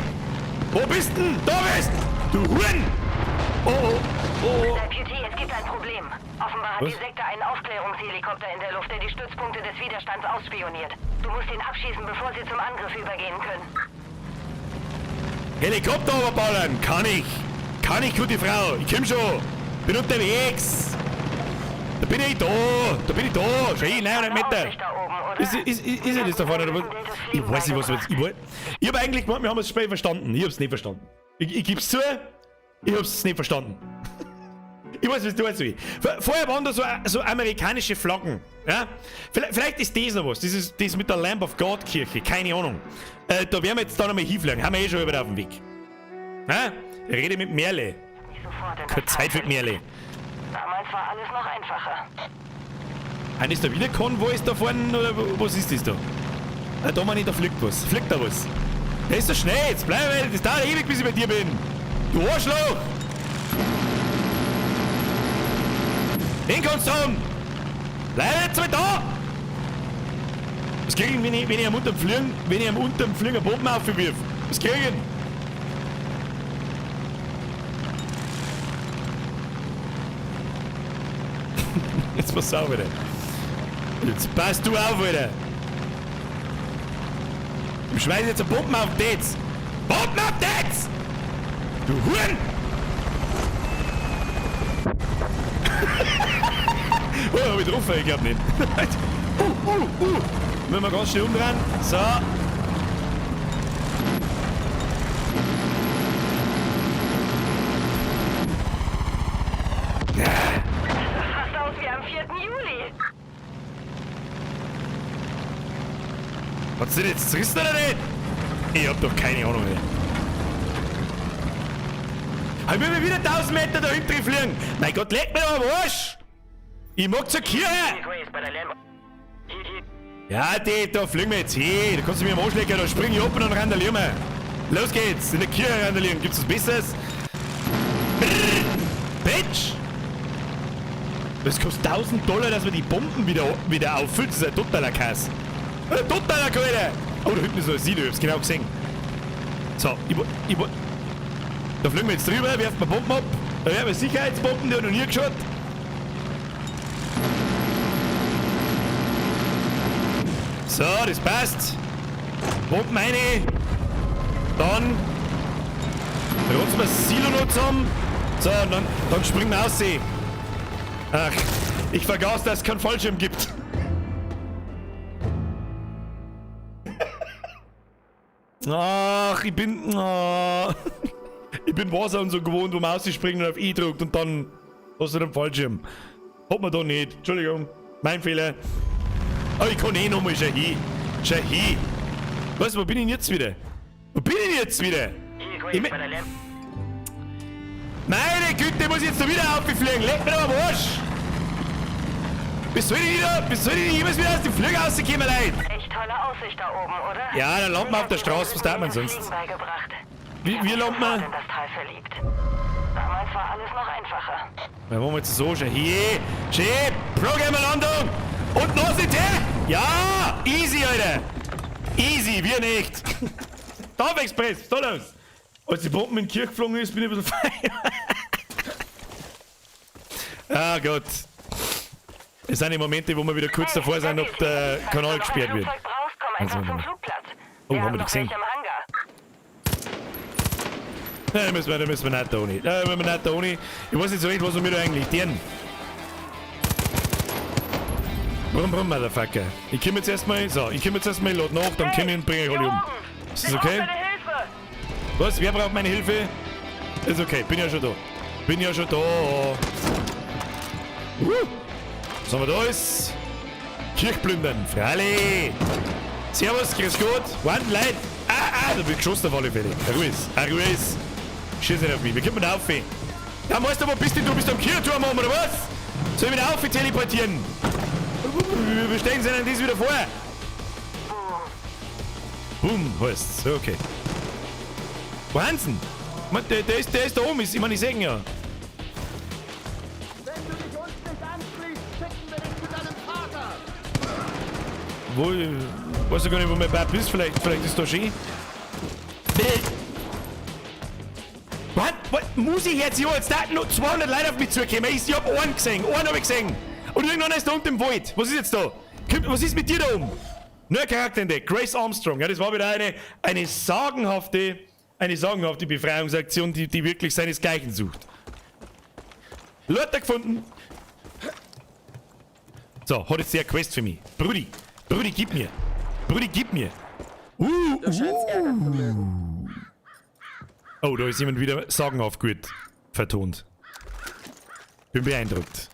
Wo bist denn? Da bist! Du Huren! Deputy, es gibt ein Problem. Offenbar hat Was? die Sekte einen Aufklärungshelikopter in der Luft, der die Stützpunkte des Widerstands ausspioniert. Du musst ihn abschießen, bevor sie zum Angriff übergehen können. Helikopter überballern, kann ich. Kann ich, gute Frau. Ich komm schon. Bin unterwegs. Da bin ich da. Schon 900 Meter. Aussicht da oben, oder? Ist er das da vorne? Oder was? Ich weiß nicht, was jetzt. Ich hab eigentlich gemeint, wir haben es spät verstanden. Ich hab's nicht verstanden. Ich geb's zu, ich hab's nicht verstanden. Ich weiß, was du jetzt will. Vorher waren da so amerikanische Flaggen. Ja? Vielleicht ist das noch was. Das mit der Lamb of God Kirche. Keine Ahnung. Da werden wir jetzt da nochmal hinfliegen. Haben wir eh schon über auf dem Weg. Ja? Ich rede mit Merle. Nicht sofort in Keine das Zeit mit Merle. Damals war alles noch einfacher. Ist da wieder Konvoi da vorne oder was ist das da? Da meine ich, da fliegt was. Fliegt da was? Der ist so schnell, jetzt bleib mal, das dauert ewig, bis ich bei dir bin. Du Arschloch! Den kannst du haben! Bleib jetzt mal da! Was krieg ich, wenn ich am unterm Fliegen eine Bombe aufwirf? Was krieg ich denn? Jetzt pass auf, Alter. Jetzt passt du auf, Alter. Ich schmeiß jetzt eine Bombe auf das. Bomben auf das! Du Huren! Oh, hab ich drauf, ich glaub nicht. Müssen wir ganz schnell umdrehen. So. Fast aus wie am 4. Juli. Hat's dich jetzt zerrissen oder nicht? Ich hab doch keine Ahnung mehr. Ich will mir wieder 1000 Meter da hinten fliegen. Mein Gott, leg mir doch am Arsch! Ich mag zur Kirche! Ja, da fliegen wir jetzt hin. Da kannst du mir am Arsch legen, da spring ich ab und dann randalieren wir. Los geht's, in der Kirche randalieren. Gibt's was Besseres? Bitch! Das kostet $1000, dass wir die Bomben wieder auffüllen. Das ist ein totaler Kass. Ein totaler Alter! Oh, da hinten ist noch ein Silo, ich hab's genau gesehen. So, da fliegen wir jetzt drüber, werfen wir Bomben ab. Da werden wir Sicherheitsbomben, die haben noch nie geschaut. So, das passt. Bomben rein. Dann rotzen wir das Silo noch zusammen. So, und dann springen wir aus. Ach, ich vergaß, dass es keinen Fallschirm gibt. Ach, ich bin Wasser und so gewohnt, wo man ausspringen und auf I drückt und dann hast du den Fallschirm. Hat man da nicht. Entschuldigung, mein Fehler. Aber ich kann eh nochmal schon hin. Weißt du, wo bin ich denn jetzt wieder? Meine Güte, muss ich jetzt da wieder aufgefliegen. Leg mir doch am Arsch. Bis soll ich jemals wieder aus dem Flügel rauskommen, Leute? Echt tolle Aussicht da oben, oder? Ja, dann landen wir auf der Straße. Was darf man sonst? Wie landen wir? In das Teil verliebt. Damals war alles noch einfacher. Ja, wollen wir jetzt so schon hier? Schön, Programmerlandung. Und los sind her. Ja, easy, Alter. Easy, wir nicht. Dorf Express, da los. Als die Bomben in die Kirche geflogen ist, bin ich ein bisschen feier. Ah Gott. Es sind die Momente, wo wir wieder kurz davor sind, ob der Kanal gesperrt wird. Einfach vom Flugplatz. Oh, Wir haben wir noch nicht gesehen. welche im Hangar. Da müssen wir nicht da ohne. Da müssen wir nicht da ohne. Ich weiß nicht so recht, was wir da eigentlich tun. Brumm, Motherfucker. Ich komme jetzt erstmal, ich lade nach, dann komme ich und bringe ich alle um. Ist das okay? Was? Wer braucht meine Hilfe? Ist okay, bin ja schon da. Was haben wir da ist? Kirchplündern, Fralli. Servus, grüß Gott. Warten, Leute. Da wird geschossen auf alle Fälle. Ruiz. Schieß nicht auf mich. Wie kommt man da auf? Ja, Meister, wo bist denn du? Bist du am Kirchturm oben, oder was? Soll ich wieder auf teleportieren? Wir stellen sie denn dies wieder vor. Boom, heißt's. Okay. Wo Hansen? Der ist da oben. Ich meine, ich sehe ihn ja. Wenn du dich uns nicht anschließt, schicken wir dich zu deinem Vater. Wo, weiß ich gar nicht, wo mein Papa ist. Vielleicht ist da schön. Was muss ich jetzt? Jetzt da noch 200 Leute auf mich zukommen. Ich hab einen gesehen. Einen hab ich gesehen. Und irgendwann ist da unten im Wald. Was ist jetzt da? Was ist mit dir da oben? Neuer Charakter entdeckt. Grace Armstrong. Ja, das war wieder eine sagenhafte Befreiungsaktion, die wirklich seinesgleichen sucht. Leute gefunden. So, hat jetzt der Quest für mich. Brudi, gib mir. Brudi, gib mir. Du scheinst Ärger zu mögen. Oh, da ist jemand wieder sagenhaft gut vertont. Bin beeindruckt.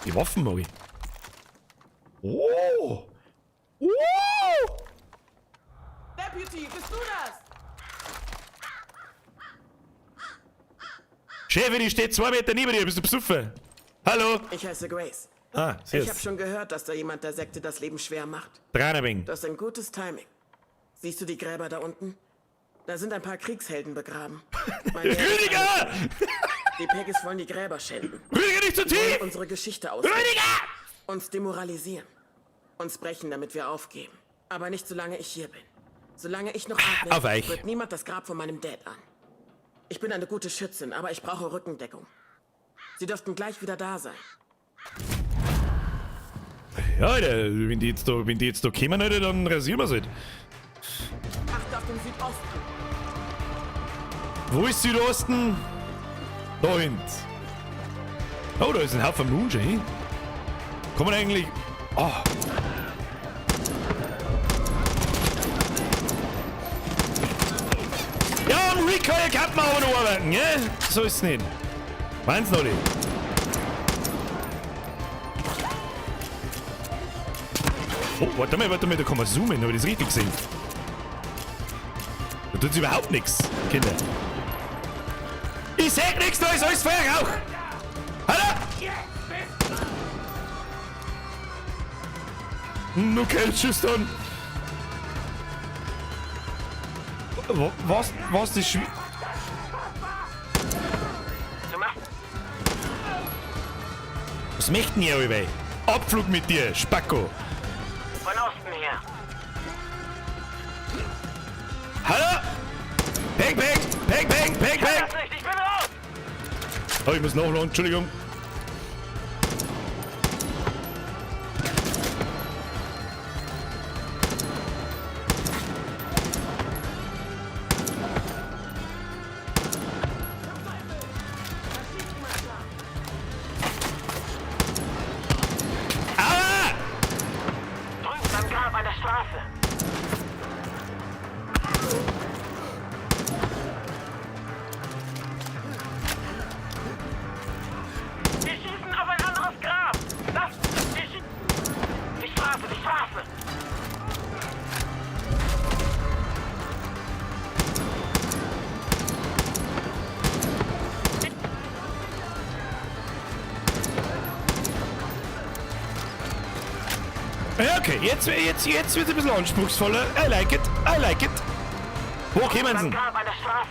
Die Waffen mag ich. Oh! Oh! Deputy, bist du das? Chefin, ich stehe 2 Meter neben dir. Bist du besoffen? Hallo? Ich heiße Grace. Ah, Ich habe siehst. schon gehört, dass da jemand der Sekte das Leben schwer macht. Dranabing. Das ist ein gutes Timing. Siehst du die Gräber da unten? Da sind ein paar Kriegshelden begraben. Mein Dad ist Rüdiger! einer. Die Peggys wollen die Gräber schänden. Rüdiger, nicht zu tief! Unsere Geschichte auslöschen. Rüdiger! Uns demoralisieren. Uns brechen, damit wir aufgeben. Aber nicht solange ich hier bin. Solange ich noch atme, Auf euch. wird niemand das Grab von meinem Dad an. Ich bin eine gute Schützin, aber ich brauche Rückendeckung. Sie dürften gleich wieder da sein. Ja, Alter, wenn die jetzt da kommen, Alter, dann rasieren wir sie halt. Achte auf den Südosten. Wo ist Südosten? Da hinten. Oh, da ist ein Haufen Moonshine. Kann man eigentlich... Oh. Ja, am Recoil kann man aber noch arbeiten, gell? So ist es nicht. Meinst du, Leute? Oh, warte mal, da kann man zoomen, habe ich das richtig gesehen? Da tut überhaupt nichts, Kinder. Ich seh nichts, da ist alles Feuerrauch! Hallo! Du kennst es dann. Was ist schwierig? Was möchten ihr alle? Abflug mit dir, Spacko! Von Osten her. Hallo! Peng, peng! Peng, peng! Peng, peng! Das nicht, ich bin raus! Oh, ich muss nachladen, Entschuldigung. Ah! Drüben am Grab an der Straße. Wir schießen auf ein anderes Grab. Die Straße, die Straße. Ja, okay, jetzt wird es ein bisschen anspruchsvoller. I like it, I like it. Wo kommen Am sie? Grab an der Straße.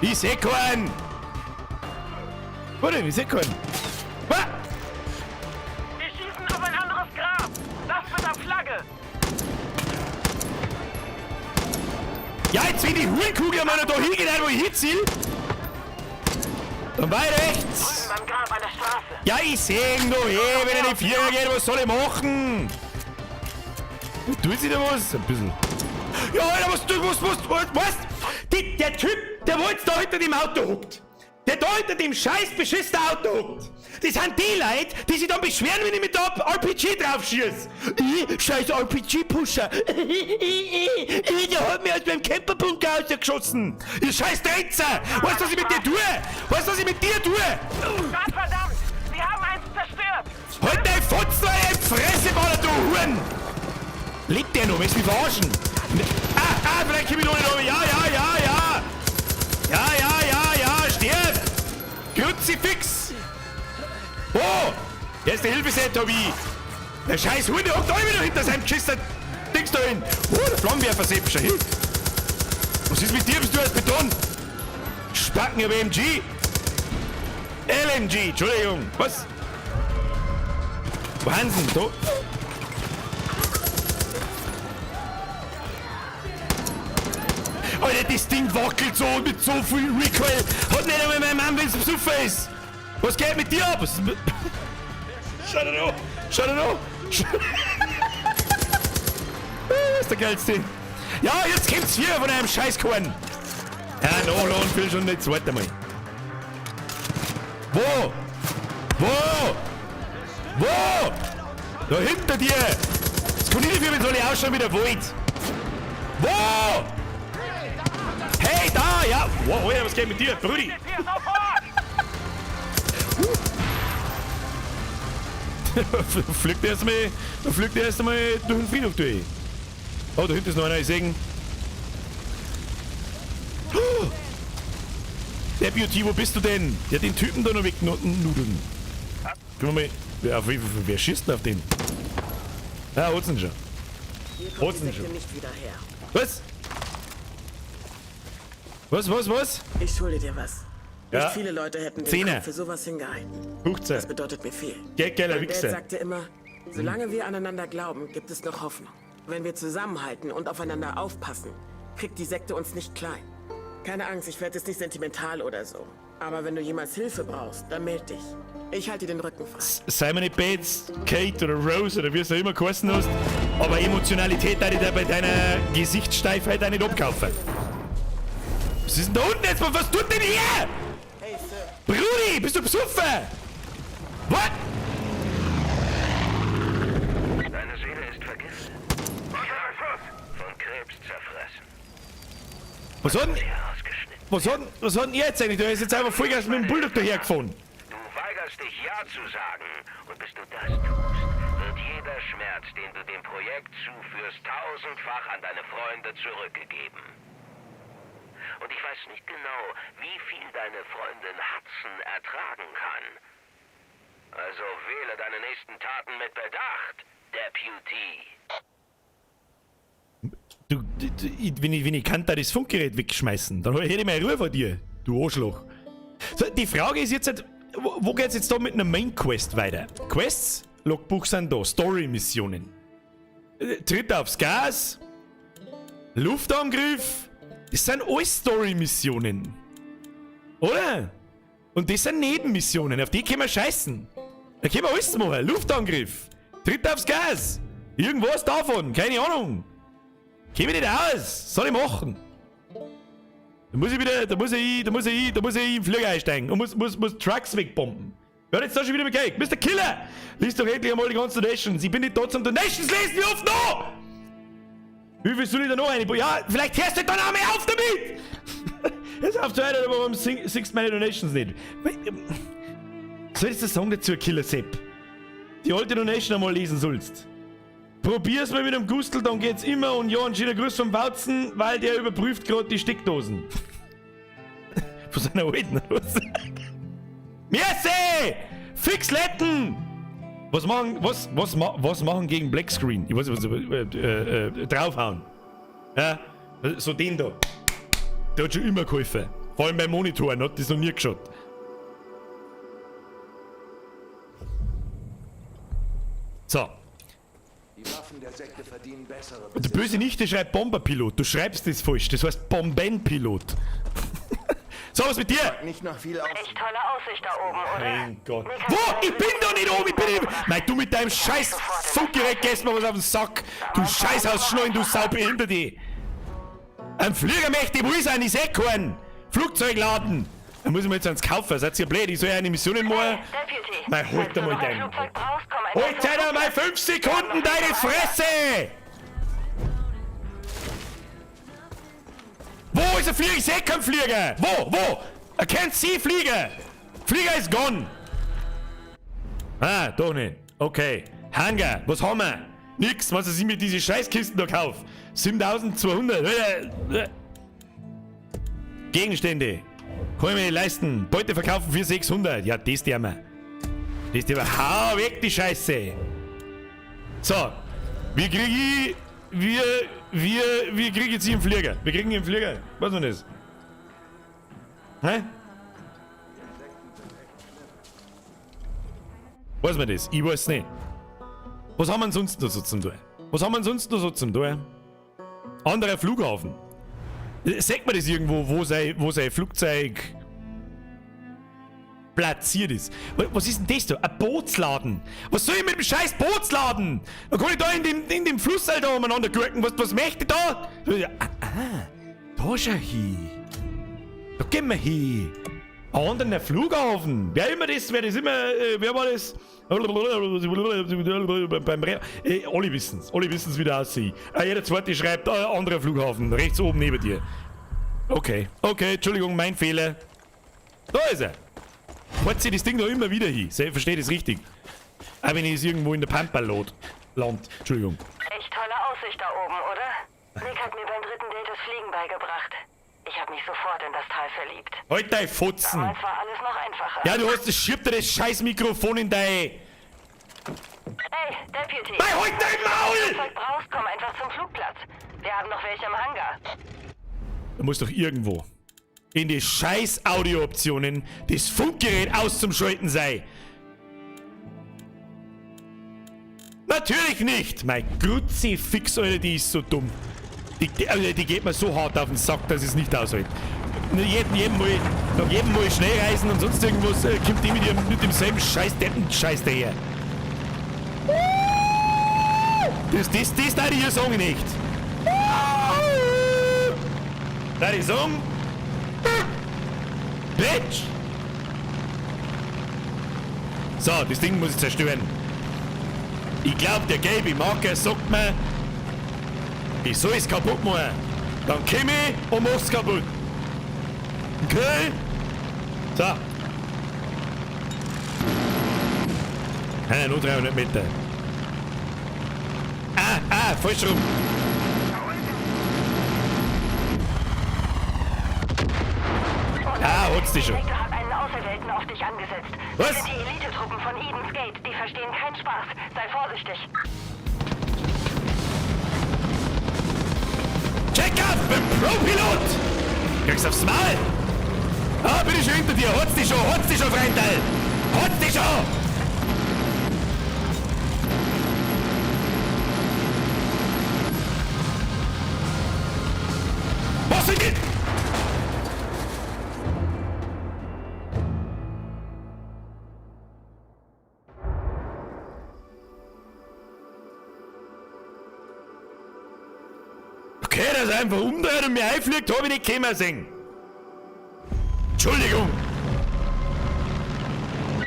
Ich seh keinen. Wo denn? Ich seh keinen. Ah! Wir schießen auf ein anderes Grab. Das mit der Flagge. Ja, jetzt wenn die Hurenkugel mal noch da hingeht, wo ich hinziel. Dann weiter rechts. Drüben am Grab an der Straße. Ja, ich seh ihn doch eh, wenn er in die Vierer geht, was soll ich machen? Tut sie da was? Ein bisschen. Ja, Alter, was? Der Typ, der wo jetzt da hinter dem Auto huckt. Der da hinter dem scheiß beschissenen Auto huckt. Das sind die Leute, die sich dann beschweren, wenn ich mit der RPG drauf schieß. Scheiß RPG-Pusher. Der hat mich aus meinem Camperbunker rausgeschossen. Ihr scheiß Dreizer. Weißt du, was ich mit dir tue? Weißt du, was ich mit dir tue? Gottverdammt! Sie haben eins zerstört! Halt dein Fotzen in die Fresse, Baller, du Huren! Lebt der noch? Willst du mich verarschen? Vielleicht komm ich noch nicht runter. Ja, stirb! Kruzifix! Oh! Jetzt der Hilfeset, Tobi! Der scheiß Hund, der hockt auch wieder hinter seinem geschissenen Dings da hin! Oh, der Flammenwerfer selbst schon hin! Was ist mit dir? Bist du als Beton? Spacken über MG? LMG, Entschuldigung, was? Wahnsinn, da. Alter, das Ding wackelt so mit so viel Recoil. Hat nicht einmal mein Mann, wenn es besoffen ist. Was geht mit dir ab? Schau dir an! Schau dir an! Das ist der geilste. Ja, jetzt kommt's hier von einem Scheißkorn. Ja, nachladen will schon nicht. Warte mal. Wo? Wo? Wo? Da hinter dir! Das kann ich nicht, wenn soll ich ausschauen wie der Wald. Wo? Hey, da! Ja! Wow, Alter, was geht mit dir, Brudi? Fliegt erst einmal durch den Friedhof durch. Oh, da hinten ist noch einer, ich sehe. Deputy, wo bist du denn? Ja, den Typen da noch wegnudeln. Guck mal, wer schießt denn auf den? Ja, holt's ihn schon. Hier kommt die Sekte nicht wieder her. Was? Was? Ich schulde dir was. Ja. Nicht viele Leute hätten den Zehner. Kopf für sowas hingehalten. 15. Das bedeutet mir viel. Geiler Mein Dad Wichser. sagte immer, solange wir aneinander glauben, gibt es noch Hoffnung. Wenn wir zusammenhalten und aufeinander aufpassen, kriegt die Sekte uns nicht klein. Keine Angst, ich werde jetzt nicht sentimental oder so. Aber wenn du jemals Hilfe brauchst, dann meld dich. Ich halte dir den Rücken frei. Sei mir nicht Bates, Kate oder Rose oder wie es auch immer geheißen hast, aber Emotionalität darf ich dir bei deiner Gesichtssteifheit auch nicht abkaufen. Was ist denn da unten jetzt? Was tut denn hier? Hey, Sir. Brudi, bist du besoffen? What? Deine Seele ist vergiftet. Von Krebs zerfressen. Was hat denn, Ausgeschnitten. was hat denn jetzt eigentlich? Du hast jetzt einfach Vollgas mit dem Bulldog dahergefahren. Du weigerst dich, Ja zu sagen. Und bis du das tust, wird jeder Schmerz, den du dem Projekt zuführst, tausendfach an deine Freunde zurückgegeben. Und ich weiß nicht genau, wie viel deine Freundin Hudson ertragen kann. Also wähle deine nächsten Taten mit Bedacht, Deputy. Wenn ich kann, da das Funkgerät wegschmeißen, dann hätte ich meine Ruhe vor dir, du Arschloch. So, die Frage ist jetzt, halt, wo geht's jetzt da mit einer Main Quest weiter? Quests, Logbuch sind da, Story-Missionen. Tritt aufs Gas, Luftangriff, das sind alles Story-Missionen. Oder? Und das sind Nebenmissionen, auf die können wir scheißen. Da können wir alles machen, Luftangriff, Tritt aufs Gas, irgendwas davon, keine Ahnung. Geh mir nicht aus! Soll ich machen? Da muss ich in den Flieger einsteigen und muss Trucks wegbomben. Hört jetzt da schon wieder mit Cake. Mr. Killer! Lies doch endlich einmal die ganzen Donations. Ich bin nicht da zum Donations lesen, wie oft noch? Wie viel soll ich da noch rein? Ja, vielleicht hörst du dann auch mal auf damit! Jetzt aufzuhören, aber warum siehst meine Donations nicht? Soll ich das sagen dazu, Killer Sepp? Die alte Donation einmal lesen sollst. Probier's mal mit dem Gustl, dann geht's immer und ja, ein schöner Gruß vom Bautzen, weil der überprüft gerade die Steckdosen. Von seiner alten Hose. Merci! Fix Letten! Was machen gegen Blackscreen? Ich weiß nicht, draufhauen. Ja, so den da. Der hat schon immer geholfen. Vor allem beim Monitor, hat das noch nie geschaut. So. Die Waffen der Sekte verdienen bessere Der böse Nichte schreibt Bomberpilot. Du schreibst das falsch. Das heißt Bombenpilot. So, was mit dir? nicht nach viel aus. Echt tolle Aussicht da oben, oder? Mein Gott. Wo? Ich bin doch nicht oben. Ich bin nicht... Nein, du mit deinem scheiß Funkgerät gehst mir was auf den Sack. Du Scheißhausschneuen, du Saubehinderte. Ein Flieger möchte ich wohl sein. Ich seh keinen. Flugzeug laden. Da muss ich mir jetzt eins kaufen. Seid ihr blöd? Ich soll ja eine Mission machen. Deputy, Nein, halt doch mal falls du noch ein deinen. Flugzeug brauchst, komm Halt dir mal 5 Sekunden deine Fresse! Wo ist der Flieger? Ich seh keinen Flieger! Wo? Erkennt sie Flieger? Flieger ist gone! Ah, doch nicht. Okay. Hangar, was haben wir? Nix, was ich mir diese Scheißkisten da kauf. 7200. Gegenstände. Kann ich mir nicht leisten. Beute verkaufen für 600. Ja, das der wir. Das der wir. Hau weg, die Scheiße. So. Wie krieg ich... Wir kriegen jetzt hier einen Flieger. Wir kriegen hier einen Flieger. Was ist das? Hä? Weiß man das? Ich weiß nicht. Was haben wir sonst noch so zum tun? Anderer Flughafen. Sagt man das irgendwo, wo sein Flugzeug platziert ist? Was ist denn das da? Ein Bootsladen. Was soll ich mit dem scheiß Bootsladen? Dann kann ich da in dem Fluss halt da umeinander gucken. Was möchte ich da? Da schau hin. Da gehen wir hin. Ein anderer Flughafen. Wer war das? Wer war das? Beim alle wissen's, wie der aussieht. Jeder zweite schreibt, anderer Flughafen, rechts oben neben dir. Okay, Entschuldigung, mein Fehler. Da ist er. Fährt sich das Ding da immer wieder hin. Ich verstehe das richtig. Auch wenn ich es irgendwo in der Pampa land. Entschuldigung. Echt tolle Aussicht da oben, oder? Nick hat mir beim dritten Date das Fliegen beigebracht. Ich habe mich sofort in das Tal verliebt. Halt dein Futzen! Damals war alles noch einfacher. Ja, du hast das scheiß Mikrofon in dein... Hey, Deputy! Nein, halt dein Wenn du Maul! Zeug brauchst, komm einfach zum Flugplatz. Wir haben noch welche im Hangar. Da muss doch irgendwo in die scheiß Audiooptionen das Funkgerät auszuschalten sein. Natürlich nicht! Mein Kruzifix, Alter, die ist so dumm. Die geht mir so hart auf den Sack, dass es nicht aushält. Nach jedem Mal schnell reisen und sonst irgendwas kommt die mit demselben scheiß Deppenscheiß daher. Das darf ich hier sagen nicht. Darf ich sagen? Bitch! So, das Ding muss ich zerstören. Ich glaube, der gelbe Marker sagt mir, ich soll es kaputt machen. Dann komm ich und mach's kaputt. Okay? So. Nur 300 Meter. Falsch rum. Hat's dich schon. Der Sektor hat einen Auserwählten auf dich angesetzt. Was? Das sind die Elitetruppen von Eden's Gate. Die verstehen keinen Spaß. Sei vorsichtig. Check up! Bin Pro-Pilot! Kriegst aufs Maul! Bin ich schon hinter dir! Hat's dich schon, Freundal! Hat's dich schon! Was ist denn? Okay, dass er einfach umdreht und mir einfliegt, habe ich nicht kommen sehen. Entschuldigung.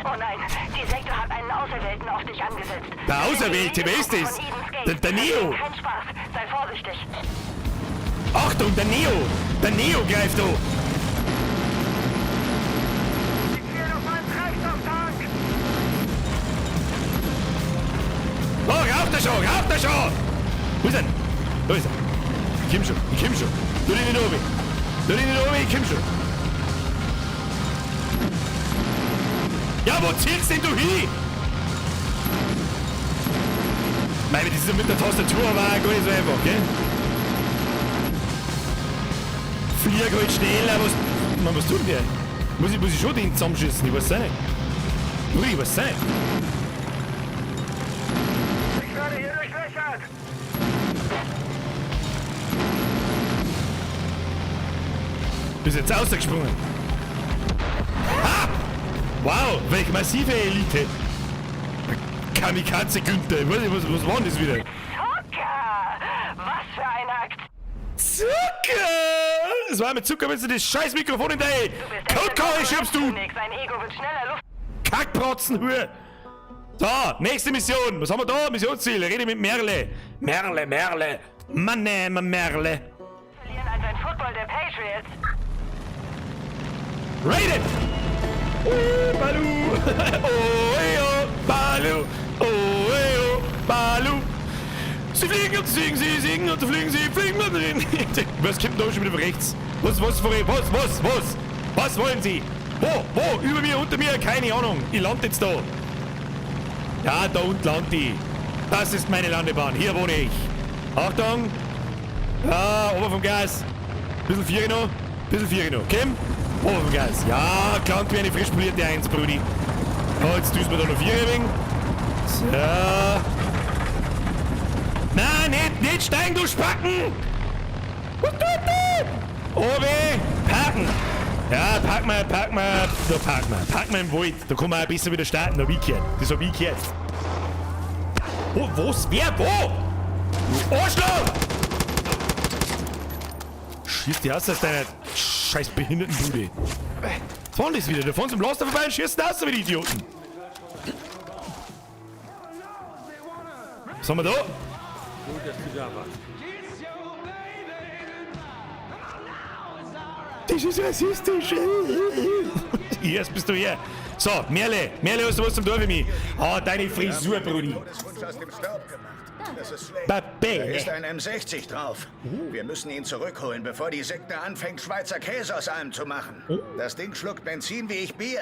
Oh nein, die Sektor hat einen Auserwählten auf dich angesetzt. Der Auserwählte, wer ist das? Der Neo. Kein Spaß. Sei vorsichtig. Achtung, der Neo. Der Neo greift an. Oh, raucht er schon! Wo ist er? Da ist er. Ich komm schon. Du dich nicht oben, ich komm schon. Ja, wo zielst denn du hin? Meine, das ist mit der Tastatur war gar nicht so einfach, gell? Flieg halt schneller, was tun wir? Muss ich schon den zusammenschießen, ich weiß nicht. Ich weiß nicht. Ich werde hier durchlöchert! Bist jetzt ausgesprungen. Ah! Wow, welche massive Elite. Kamikaze Günther. Ich weiß nicht, was war denn das wieder? Zucker! Was für eine Aktion! Zucker! Das war mit Zucker, wenn du das scheiß Mikrofon in deine Code schiebst du! Sein Ego wird schneller Luft. Kackbratzenhöhe! So, nächste Mission. Was haben wir da? Missionsziel. Rede mit Merle. Merle. Mann, Merle. Verlieren als ein Football der Patriots. Rated! Balu! Balu! Balu! Sie fliegen und sie singen und fliegen und reden. Was kommt da schon wieder von rechts? Was wollen Sie? Wo? Über mir, unter mir? Keine Ahnung. Ich lande jetzt da. Ja, da unten lande ich. Das ist meine Landebahn. Hier wohne ich. Achtung! Ja, ober vom Gas. Bisschen Viere noch. Kim? Ober vom Gas. Ja, klangt wie eine frisch polierte 1, Brudi. Oh, jetzt tust du mir da noch 4 wegen. So. Nein, nicht steigen, du Spacken! Was tut du? Obi, parken! Ja, park mal. Da park mal. Park mal im Wald. Da kann man ein bisschen wieder starten. Da wie gehört. Das hab ich gehört. Oh, was? Wer? Wo? Du Arschloch! Schieß die aus deiner scheiß Behindertenbude. Fahren das wieder. Da fahren sie im Laster vorbei und schießen aus, wie die Idioten. Was haben wir da? Das ist rassistisch. Erst bist du hier. So, Merle, hast du was zum Tor für mich? Ah, deine Frisur, Brudi. Todeswunsch aus dem Staub gemacht. Das ist schlecht. Babé. Da ist ein M60 drauf. Wir müssen ihn zurückholen, bevor die Sekte anfängt, Schweizer Käse aus allem zu machen. Das Ding schluckt Benzin wie ich Bier.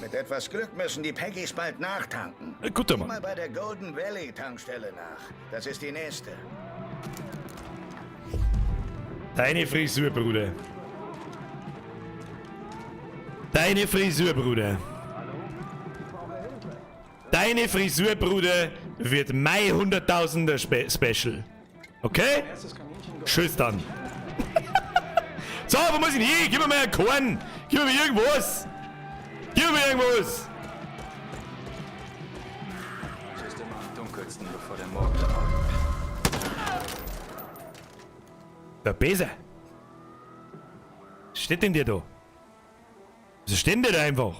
Mit etwas Glück müssen die Peggys bald nachtanken. Guter Mal Mann. bei der Golden Valley Tankstelle nach. Das ist die nächste. Deine Frisur, Bruder. Deine Frisur, Bruder. Deine Frisur, Bruder, wird mein 100.000er Special. Okay? Tschüss dann. So, wo muss ich hin? Gib mir mal ein Korn. Gib mir irgendwas. Gib mir irgendwas. Es ist immer am dunkelsten, bevor der Morgen kommt. Der Bese. Was steht denn dir da? Was steht denn dir da einfach?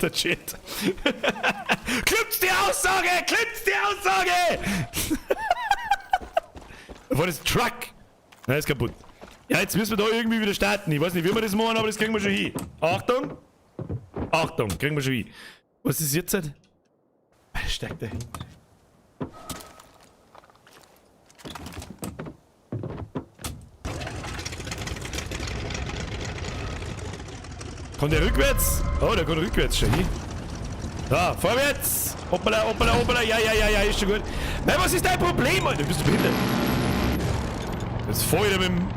Der Shit. Klippt die Aussage! Klippt die Aussage! War das Truck? Nein, ist kaputt. Ja, jetzt müssen wir da irgendwie wieder starten. Ich weiß nicht, wie wir das machen, aber das kriegen wir schon hin. Achtung! Achtung, kriegen wir schon hin. Was ist jetzt? Steigt da hin. Kommt der rückwärts? Oh, der kommt rückwärts schon hin. Da, vorwärts! Hoppala, hoppala, hoppala. Ja, ist schon gut. Nein, was ist dein Problem, Alter? Bist du behindert? Jetzt fahr ich da mit dem...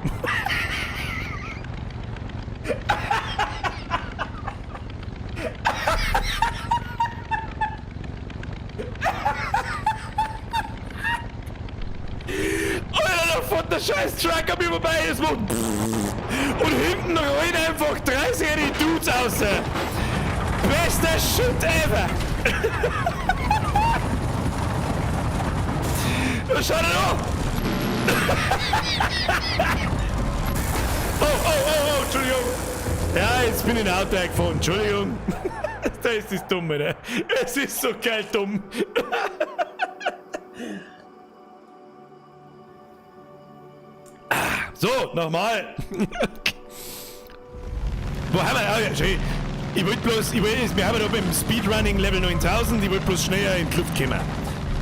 Alter, da fährt der scheiß Truck an mir vorbei. Es macht... Und hinten rollen einfach 30 Dudes raus. Bester Shit ever. Schau dir an. Oh, Entschuldigung. Ja, jetzt bin ich in ein Auto eingefahren. Entschuldigung. Da ist das dumm, ne? Es ist so geil dumm. So, nochmal. Wo haben wir? Ah, ja, schön. Wir haben da beim Speedrunning Level 9000, ich wollte bloß schneller in die Luft kommen.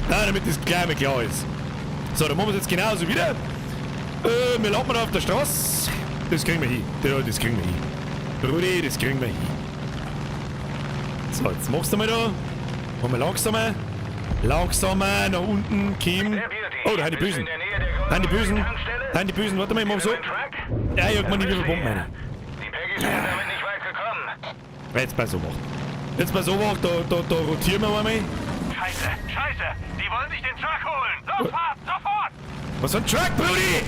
Nein, damit das gleich mal klar ist. So, dann machen wir es jetzt genauso wieder. Wir landen da auf der Straße. Das kriegen wir hin. Ja, das kriegen wir hin. Brudi, das kriegen wir hin. So, jetzt machst du mal da. Machen wir langsamer. Langsamer nach unten, Kim. Oh, da haben die Bösen. Da haben die Bösen. Da haben die Bösen. Warte mal, ich mach so. Ja, ich hab mal nicht wie viel Bomben meine. Die Peggy sind damit nicht weit gekommen. Jetzt mal so macht. Jetzt mal so macht, da rotieren wir mal. Scheiße. Die wollen sich den Truck holen. Sofort. Was für ein Truck, Brudi?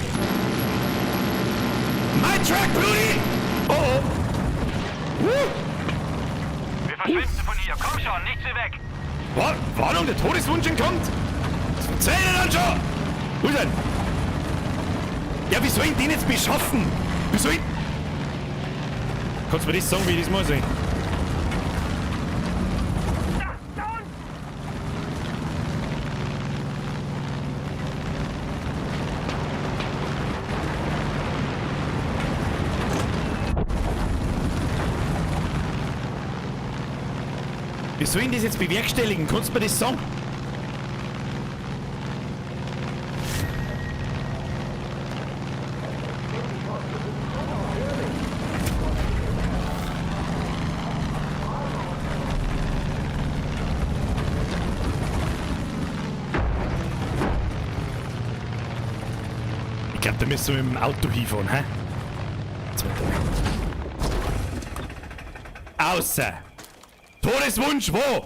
Mein Truck, Brudi! Oh. Wir verschwinden von hier. Komm schon, nicht sie weg. Warnung, der Todeswunsch entkommt! Zähle dann schon! Wo ist denn? Ja, wie soll ich den jetzt beschaffen? Wie soll ich... Kannst du mir das sagen, wie ich das mal sehe? Wie soll ich das jetzt bewerkstelligen? Kannst du mir das sagen? Ich glaube, da müssen wir mit dem Auto hinfahren, hä? Außer! Todeswunsch, wo?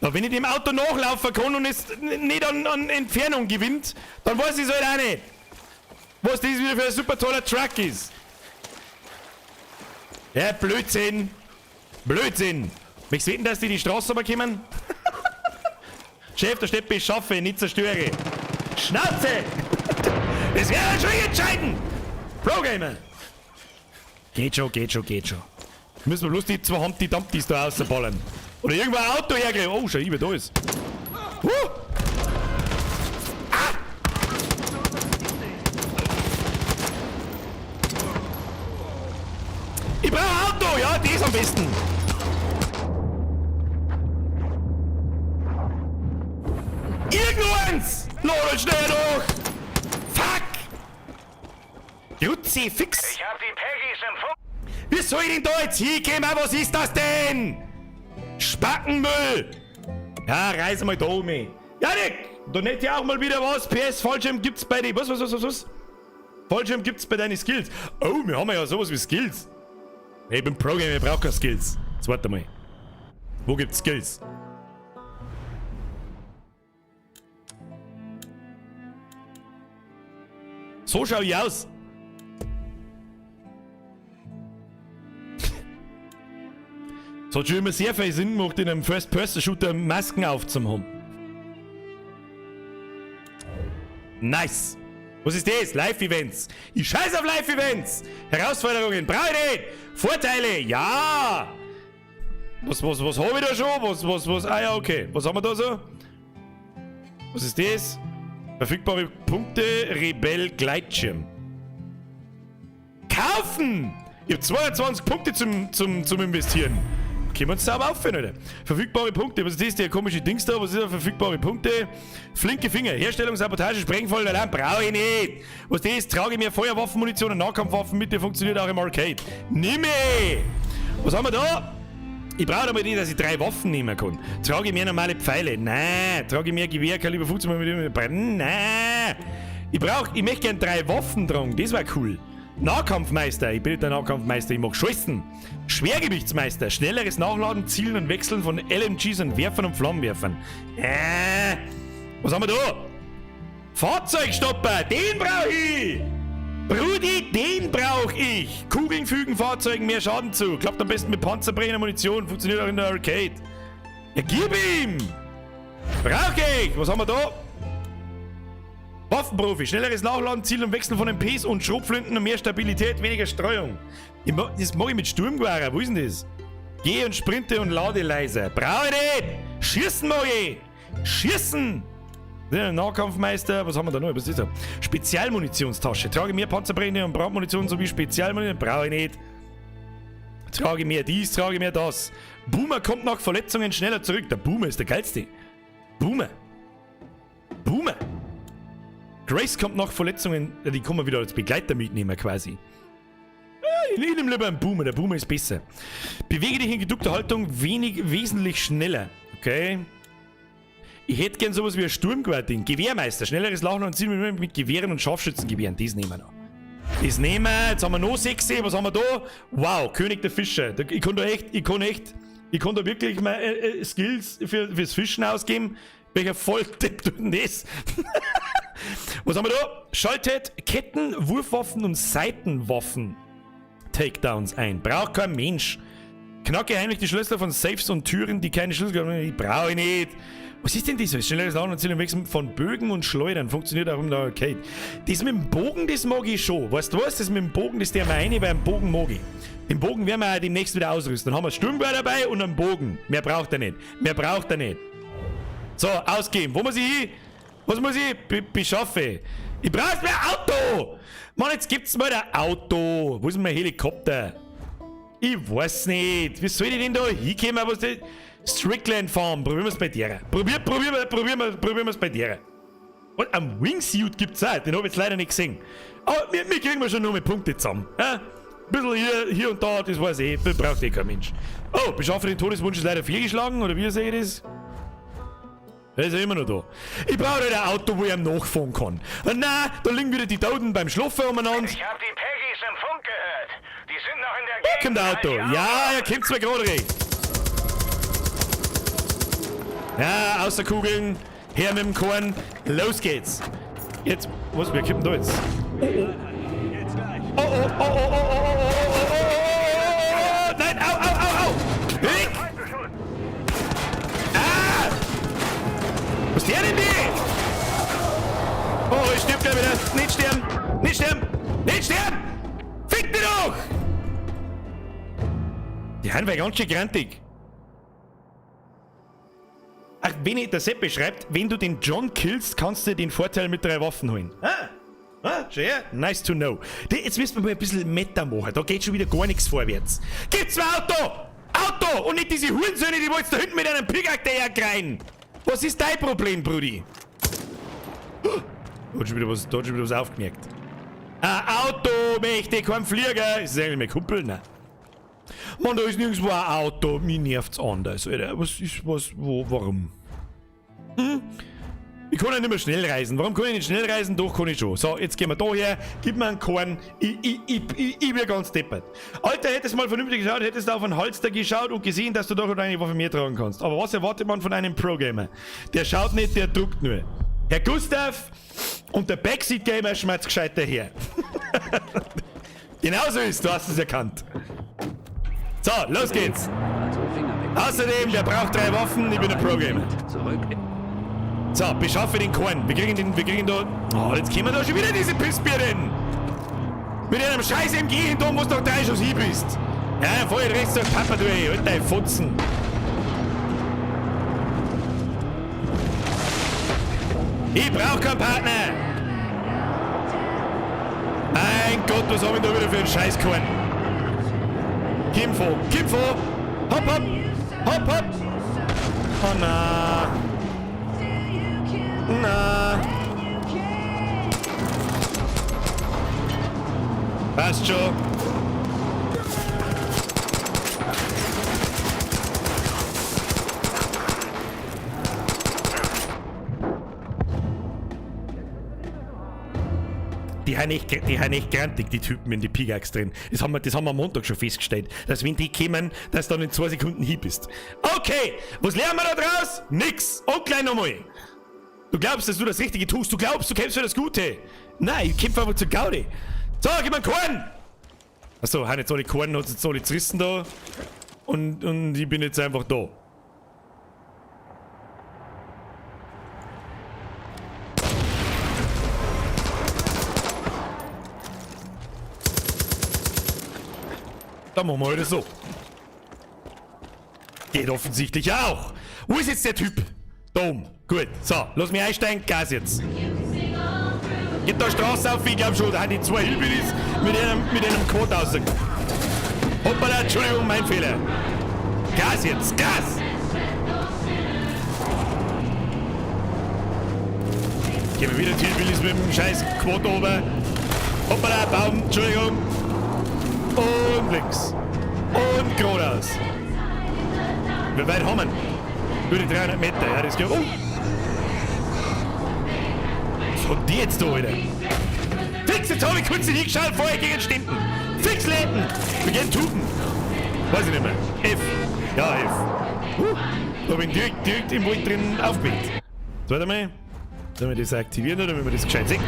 Aber wenn ich dem Auto nachlaufen kann und es nicht an Entfernung gewinnt, dann weiß ich es halt auch nicht, was das wieder für ein super toller Truck ist. Ja, Blödsinn. Blödsinn. Möchtest du wetten, dass die Straße runterkommen? Chef, der Steppe, ich schaffe, nicht zerstöre. Schnauze! Das wäre halt schon entscheiden! Pro-Gamer! Geht schon. Müssen wir bloß die zwei Humpty Dumptys da rausballern. Oder irgendwo ein Auto hergeben. Oh, schau, da ist. Ah! Ich brauche ein Auto, ja, das am besten. Irgendwanns! Lodel, schnell durch! Fuck! Jutzi, fix! Ich hab die Peggies im Funk. Wie soll ich denn da jetzt hinkommen? Was ist das denn? Spackenmüll! Ja, reiß mal da um. Janik! Da nicht ja auch mal wieder was. PS, Fallschirm gibt's bei dir. Was? Fallschirm gibt's bei deinen Skills. Oh, wir haben ja sowas wie Skills. Ich bin Pro-Gamer, ich brauch keine Skills. Jetzt warte mal. Wo gibt's Skills? So schau ich aus. Es hat schon immer sehr viel Sinn gemacht, in einem First-Person-Shooter Masken aufzuhaben. Nice. Was ist das? Live-Events. Ich scheiß auf Live-Events. Herausforderungen. Brauche ich nicht. Vorteile. Ja. Was habe ich da schon? Ah ja, okay. Was haben wir da so? Was ist das? Verfügbare Punkte, Rebell, Gleitschirm. Kaufen! Ich hab 22 Punkte zum Investieren. Können wir uns da aber aufhören, Alter. Verfügbare Punkte, was ist das? Der komische Dings da, was ist da? Verfügbare Punkte. Flinke Finger, Herstellung, Sabotage, Sprengfall, Alarm, brauche ich nicht. Was das ist? Trage mir Feuerwaffen, Munition und Nahkampfwaffen mit, der funktioniert auch im Arcade. Nimm ich! Was haben wir da? Ich brauche aber nicht, dass ich 3 Waffen nehmen kann. Trage ich mir normale Pfeile? Nein. Trage ich mir Gewehr, Kaliber 15 mit brennen? Nein. Ich möchte gerne 3 Waffen tragen, das wäre cool. Nahkampfmeister, ich bin nicht der Nahkampfmeister, ich mag schießen. Schwergewichtsmeister, schnelleres Nachladen, Zielen und Wechseln von LMGs und Werfern und Flammenwerfern. Was haben wir da? Fahrzeugstopper, den brauche ich! Brudi, den brauche ich! Kugeln fügen Fahrzeugen mehr Schaden zu. Klappt am besten mit Panzerbrecher, Munition, funktioniert auch in der Arcade. Ja, gib ihm! Brauche ich! Was haben wir da? Waffenprofi, schnelleres Nachladen, Ziel und Wechseln von MPs und Schrotflinten und mehr Stabilität, weniger Streuung. Das mache ich mit Sturmgewehrer, wo ist denn das? Geh und sprinte und lade leiser. Brauche ich nicht! Schießen mag ich! Schießen! Nahkampfmeister, was haben wir da noch? Was ist das? Spezialmunitionstasche. Trage mehr Panzerbrecher und Brandmunition sowie Spezialmunition. Brauche ich nicht. Trage mehr dies, trage mehr das. Boomer kommt nach Verletzungen schneller zurück. Der Boomer ist der geilste. Boomer. Grace kommt nach Verletzungen, die kann man wieder als Begleiter mitnehmen quasi. Ich nehme lieber einen Boomer, der Boomer ist besser. Bewege dich in geduckter Haltung wesentlich schneller. Okay. Ich hätte gern sowas wie ein Sturmgewehr-Ding. Gewehrmeister, schnelleres Laufen und Ziel mit Gewehren und Scharfschützengewehren. Das nehmen wir noch. Das nehmen wir. Jetzt haben wir noch 6. Was haben wir da? Wow, König der Fische. Ich kann da wirklich mal Skills fürs Fischen ausgeben. Welcher Volltipp tut denn das? Was haben wir da? Schaltet Ketten, Wurfwaffen und Seitenwaffen Takedowns ein. Braucht kein Mensch. Knacke heimlich die Schlösser von Safes und Türen, die keine Schlüssel haben. Die brauche ich nicht. Was ist denn das? Schnelleres Laden und Ziel im Wechsel von Bögen und Schleudern. Funktioniert auch in der Arcade. Das mit dem Bogen, das mag ich schon. Weißt du was? Das mit dem Bogen, das der mir eine, weil einen Bogen mag ich. Den Bogen werden wir auch demnächst wieder ausrüsten. Dann haben wir Sturmgewehr dabei und einen Bogen. Mehr braucht er nicht. So, ausgeben. Wo muss ich hin? Was muss ich beschaffen? Ich brauche mehr Auto! Mann, jetzt gibt's mal ein Auto. Wo ist mein Helikopter? Ich weiß nicht. Wie soll ich denn da hinkommen? Was das? Strickland Farm. Probieren wir es bei dir. Probieren wir es bei dir. Und ein Wingsuit gibt's auch. Den habe ich jetzt leider nicht gesehen. Aber wir kriegen schon nur mit Punkte zusammen. Ja? Ein bisschen hier und da, das weiß ich. Das braucht kein Mensch. Oh, beschaffen den Todeswunsch ist leider fehlgeschlagen. Oder wie sehe ich das? Der ist ja immer noch da. Ich brauche halt ein Auto, wo ich ihm nachfahren kann. Und nein, da liegen wieder die Toten beim Schlafen umeinander. Ich habe die Peggies im Funk gehört. Die sind noch in der Gegend. Kommt der Auto. Ja, er kommt zwar gerade recht. Ja, außer Kugeln. Her mit dem Korn. Los geht's. Jetzt, was, wir kippen da jetzt? Jetzt gleich. Oh, oh, oh, oh, oh, oh, oh, oh, oh, oh, nein, au, au, au, au. Weg! Ah! Was ist der denn die? Oh, ich stirb gleich wieder. Nicht sterben! Nicht sterben! Nicht sterben! Fick dich doch! Die haben wir ganz schön grantig. Ach, der Seppe schreibt, wenn du den John killst, kannst du den Vorteil mit 3 Waffen holen. Schön, nice to know. Jetzt müssen wir mal ein bisschen Meta machen, da geht schon wieder gar nichts vorwärts. Gibt's ein Auto! Auto! Und nicht diese Hurensöhne, die wollt's da hinten mit einem Pickaxe herkreien! Was ist dein Problem, Brudi? Da hat schon wieder was aufgemerkt. Ein Auto möchte, kein Flieger. Ist das eigentlich mein Kumpel? Nein. Mann, da ist nirgendwo ein Auto. Mir nervt's anders, Alter. Warum? Ich kann ja nicht mehr schnell reisen. Warum kann ich nicht schnell reisen? Doch, kann ich schon. So, jetzt gehen wir da her. Gib mir einen Korn. Ich bin ganz deppert. Alter, hättest mal vernünftig geschaut, hättest du auf einen Halster geschaut und gesehen, dass du doch eine Waffe mehr tragen kannst. Aber was erwartet man von einem Pro-Gamer? Der schaut nicht, der druckt nur. Herr Gustav und der Backseat-Gamer schmeißt gescheiter her. Genauso ist, du hast es erkannt. So, los geht's. Außerdem, der braucht 3 Waffen, ich bin ein Pro-Gamer. So, beschaffe den Korn. Wir kriegen da... Oh, jetzt kommen da schon wieder diese Pissbirnen. Mit einem scheiß MG hinter, wo du noch 3 Schuss hin bist. Ja, vorher rechts durch Papa, du ey, Alter, ey, Futzen. Ich brauch keinen Partner. Mein Gott, was hab ich da wieder für einen Scheißkorn? Komm vor. Hopp, hopp. Hopp, hopp. Oh, na. Na. Passt schon. Die haben echt grantig, die Typen in die Pickaxe drin. Das haben wir am Montag schon festgestellt. Dass wenn die kommen, dass du dann in 2 Sekunden hin bist. Okay, was lernen wir da draus? Nix. Und gleich nochmal. Du glaubst, dass du das Richtige tust. Du glaubst, du kämpfst für das Gute. Nein, ich kämpfe einfach zu Gaudi. So, gib mir einen Korn. Achso, haben jetzt alle Korn, hat jetzt alle zerrissen da. Und ich bin jetzt einfach da. Dann machen wir heute so. Geht offensichtlich auch. Wo ist jetzt der Typ? Da oben. Gut. So, lass mich einsteigen. Gas jetzt. Geht da Straße auf, ich glaube schon. Da haben die 2 Hillbillies mit einem Quad rausgegangen. Hoppala, Entschuldigung, mein Fehler. Gas jetzt. Gas! Gehen wir wieder die Hillbillies mit dem scheiß Quad oben. Hoppala, Baum. Entschuldigung. Und links. Und geradeaus. Wie weit haben wir? Über die 300 Meter. Ja, das geht. Oh! Was hat die jetzt da, Alter? Fix, jetzt habe ich kurz nicht geschaut, vorher gegen Stimpen. Fix, Läden. Wir gehen tupen. Weiß ich nicht mehr. F. Ja, F. Da bin ich direkt im Wald drin aufgepickt. Warte mal. Sollen wir das aktivieren oder wenn wir das gescheit sieht?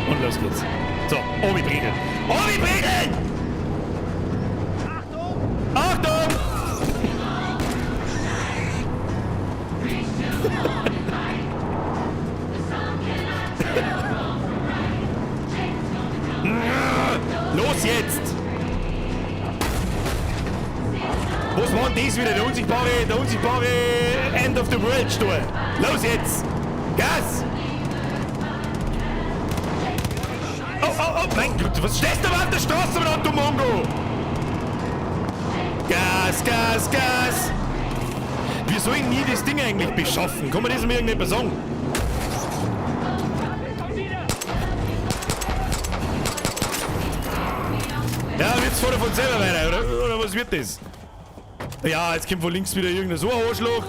Und los geht's. So, Obi Bregel. Obi Bregel! Achtung! Los jetzt! Was war denn das wieder? Der unsichtbare End of the World Stor. Los jetzt! Gas! Oh, mein Gott, was stehst du auf der Straße, du Mongo? Gas, Gas, Gas! Wir sollen nie das Ding eigentlich beschaffen. Kann man das mir irgendjemand sagen? Ja, wird's vorher von selber weiter, oder was wird das? Ja, jetzt kommt von links wieder irgendein so ein Arschloch.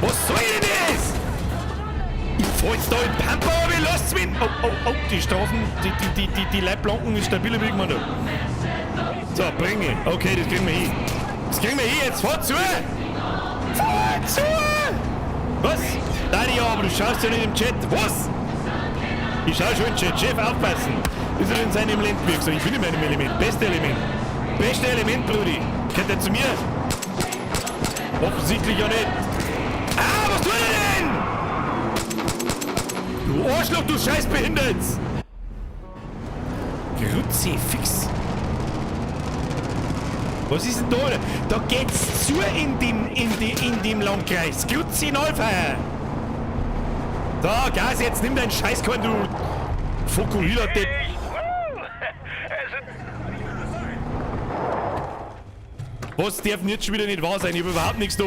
Was soll denn das? Ich fahr jetzt da in Pampa, aber ich lass's mich. Oh, die Strafen, die Leitplanken ist stabiler wie man da. So, bringe. Okay, das kriegen wir hin. Das kriegen wir hier jetzt. Fahr zu! Fahr zu! Was? Nein, ja, aber du schaust ja nicht im Chat. Was? Ich schau schon im Chat. Chef, aufpassen. Ist er in seinem Element? Wie gesagt, ich bin in meinem Element. Beste Element. Beste Element, Brudi. Kommt er zu mir? Offensichtlich ja nicht. Ah, was tut er denn? Du Arschloch, du scheiß Behinderts! Kruzifix. Was ist denn da? Da geht's zu in dem Landkreis. Grüezi Neufeier. Da, Gas, jetzt nimm deinen Scheißkorn, du Fokulila-Depp. Was darf denn jetzt schon wieder nicht wahr sein? Ich hab überhaupt nichts da.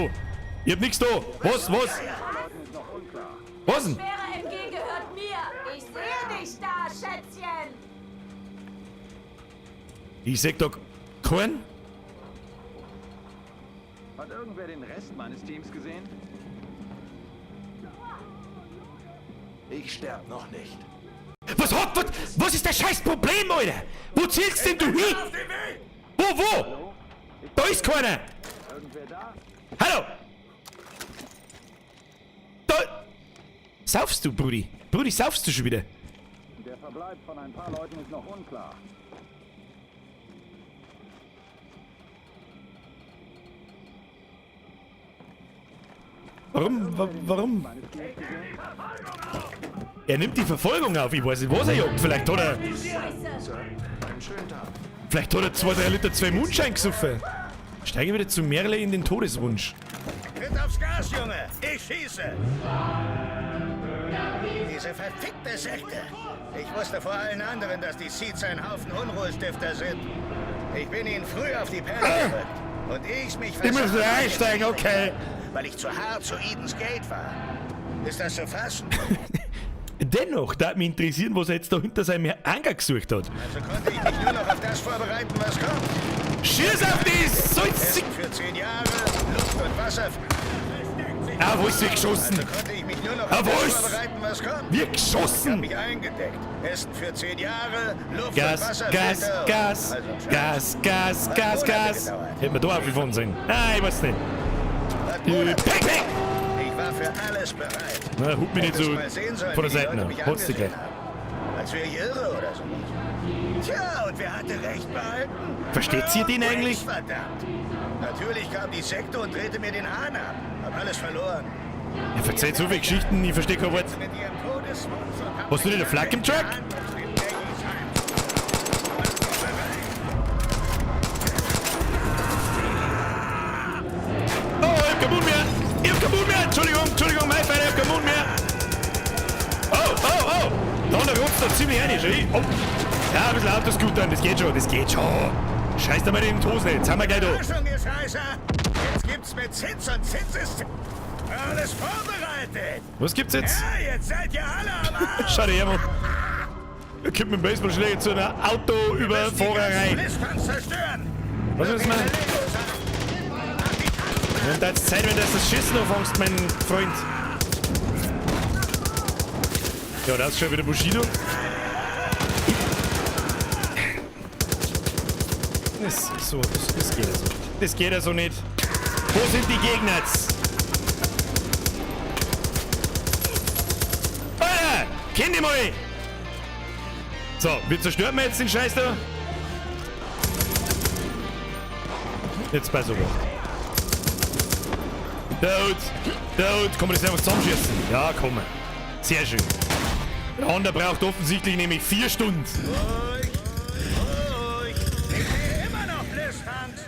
Ich hab nichts da. Was? Was denn? Schwere MG gehört mir. Ich sehe dich da, Schätzchen. Ich sag da keinen. Hat irgendwer den Rest meines Teams gesehen? Ich sterb noch nicht. Was ist das scheiß Problem, Alter? Wo zielst denn du hin? Wo? Da ist keiner. Irgendwer da? Hallo. Da. Saufst du, Brudi? Brudi, saufst du schon wieder? Der Verbleib von ein paar Leuten ist noch unklar. Warum? Er nimmt die Verfolgung auf. Ich weiß nicht, was er jagt. Vielleicht hat er 2-3 Liter 2 Mundschein gesoffen. Steige wieder zu Merle in den Todeswunsch. Tritt aufs Gas, Junge! Ich schieße! Diese verfickte Sekte! Ich wusste vor allen anderen, dass die Seeds ein Haufen Unruhestifter sind. Ich bin ihnen früh auf die Perle gerückt. Und ich mich Ich muss wieder einsteigen, okay. Weil ich zu hart zu Eden's Gate war. Ist das zu fassen? Dennoch, da hat mich interessieren, was er jetzt da hinter seinem Hangar gesucht hat. Also konnte ich mich nur noch auf das vorbereiten, was kommt. Schieß auf die Essen für 10 Jahre, Luft und Wasser. Ah, wo ist sie geschossen? Also konnte ich mich nur noch Ah, auf wo das ist? vorbereiten, was kommt. Wir Ich hab geschossen! mich eingedeckt. Essen für 10 Jahre, Luft und Gas, Wasser. Gas. Hätten wir da aufgefahren sein. Ah, ich weiß nicht. Peng! Ich war für alles bereit. Na, hup mich nicht so Mal sehen sollen, von der wie die Seite Leute noch. mich Hat's dich gleich. angesehen haben. Als wäre ich irre oder so. Tja, und wer hatte recht behalten? Versteht sie den eigentlich? Verdammt. Natürlich kam die Sekte und drehte mir den Hahn ab. Hab alles verloren. Er verzeiht so viele Geschichten, ich verstehe kein Wort. Mit ihrem Todeswunsch und hab Hast du nicht eine Flak im Truck? Oh, ich hab keinen Mund mehr! Ich hab keinen Mund mehr! Entschuldigung, mein Feiner, ich hab keinen Mund mehr! Oh! Da unten rotzt da ziemlich rein, schau. Oh. Ja, ein bisschen Autoscootern, das geht schon. Scheiß da mal in den Hosen, jetzt haben wir gleich da. Überraschung, ihr Scheißer! Jetzt gibt's mit Zins und Zins ist alles vorbereitet! Was gibt's jetzt? Ja, jetzt seid ihr alle am Arsch! Schau dir her, Mann. Er kommt mit dem Baseballschläger zu einer Autoüberfahrerei. Zerstören! Was ist das, Mann? Und da jetzt Zeit, wenn du das Schießen anfängst, mein Freund. Ja, das ist schon wieder Bushido. Das geht ja so. Das geht ja so nicht. Wo sind die Gegner jetzt? Alter! Kenn die mal! So, wir zerstören jetzt den Scheiß da. Jetzt bei sowas. Dude, kann man das einfach zusammenschießen? Ja, komm. Sehr schön. Der andere braucht offensichtlich nämlich 4 Stunden. Ruhig! Ich sehe immer noch Blisshand!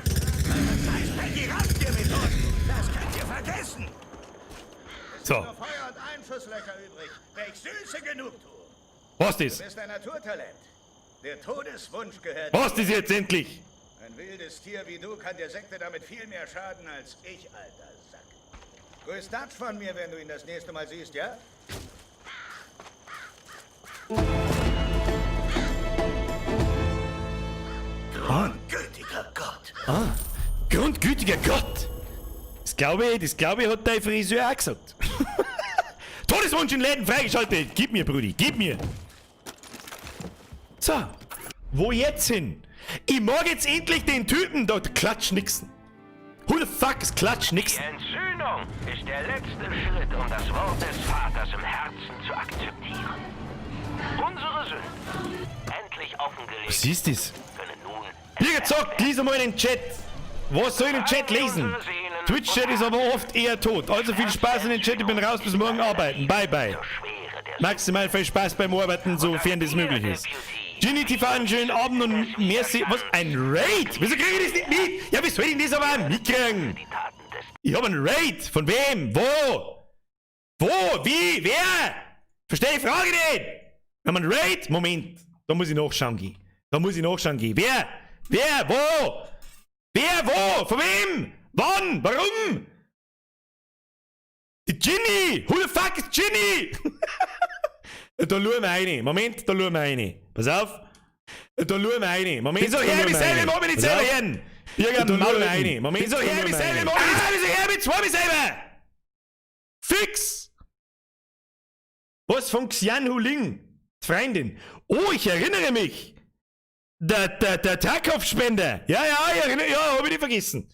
Scheiß Peggy rafft ihr mit uns! Das könnt ihr vergessen! So, Nur Feuer und Einschusslöcher übrig, welch Süße Genugtuung! was Du ist? bist ein Naturtalent. Der Todeswunsch gehört Was dir. ist jetzt endlich? Ein wildes Tier wie du kann der Sekte damit viel mehr schaden als ich, alter Sack. Grüß Dutch von mir, wenn du ihn das nächste Mal siehst, ja? Grundgütiger Gott. Grundgütiger Gott! Das glaube ich, hat dein Friseur auch gesagt. Todeswunsch in Läden freigeschaltet! Gib mir, Brudi, gib mir! So, wo jetzt hin? Ich mag jetzt endlich den Typen dort Klatsch nixen. Who the fuck ist Klatsch? Nix. Die Entsühnung ist der letzte Schritt, um das Wort des Vaters im Herzen zu akzeptieren. Unsere Sünden, endlich offengelegt, Was ist das? können nun... Wie gesagt, lies mal in den Chat. Was soll ich in den Chat lesen? Twitch-Chat ist aber oft eher tot. Also viel Spaß in den Chat, ich bin raus, bis morgen arbeiten. Bye, bye. Maximal viel Spaß beim Arbeiten, sofern das möglich ist. Ginny TV, einen schönen Abend und merci. Was? Ein Raid? Wieso kriege ich das nicht mit? Ja, wie soll ich das aber mitkriegen? Ich habe einen Raid. Von wem? Wo? Wo? Wie? Wer? Verstehe die Frage nicht. Wir haben einen Raid? Moment. Da muss ich nachschauen gehen. Wer? Wer? Wo? Wer? Wo? Von wem? Wann? Warum? Die Ginny! Who the fuck ist Ginny? Da schauen wir rein. Moment, da schauen wir rein. Pass auf. Da schauen wir rein. Moment, wieso her mit selber? Moment, nicht selber hin. Irgendein Maul rein. Moment, wieso her mit selber? Wieso her mit zwei mit selber? Fix! Was von Xian Huling? Freundin. Oh, ich erinnere mich. Der Tagkopfspender. Ja, ich erinnere. Ja, hab ich nicht vergessen.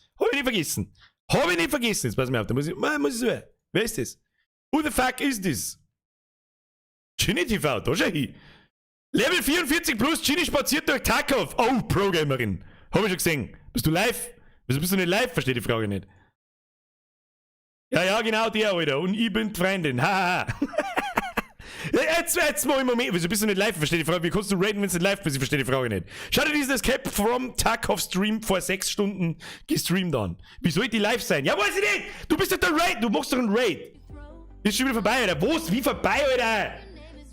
Jetzt pass mal auf, da muss ich so. Wer ist das? Who the fuck is this? Ginny TV, da schau hin. Level 44 plus, Ginny spaziert durch Tarkov. Oh, Pro-Gamerin. Hab ich schon gesehen. Bist du live? Wieso bist du nicht live? Verstehe die Frage nicht. Ja, genau der, Alter. Und ich bin die Freundin. Haha. Jetzt mal im Moment. Wieso bist du nicht live? Verstehe die Frage. Wie kannst du raiden, wenn du nicht live bist? Ich verstehe die Frage nicht. Schau dir diesen Escape from Tarkov Stream vor 6 Stunden gestreamt an. Wie soll die live sein? Ja, weiß ich nicht. Du bist doch der Raid. Du machst doch einen Raid. Ist schon wieder vorbei, Alter. Was? Wie vorbei, Alter?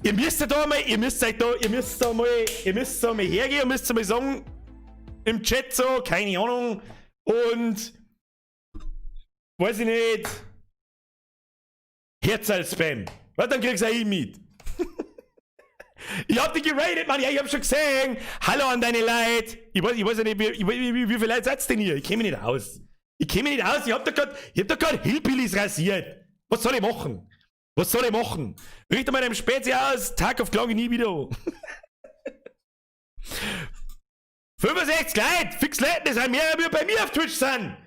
Ihr müsst da mal hergehen und müsst mal sagen, im Chat so, keine Ahnung, und, weiß ich nicht, Herzal-Spam. Was, dann kriegst du auch mit. Ich hab dich geradet, Mann, ja, ich hab schon gesehen. Hallo an deine Leute. Ich weiß ja nicht, wie viele Leute seid's denn hier? Ich kenn mich nicht aus. Ich hab da grad Hillbillies rasiert. Was soll ich machen? Richte mal deinem Spezi aus, Tag auf Klang nie wieder. 65 Leute, fix Leute, das sind mehr, wie bei mir auf Twitch sind.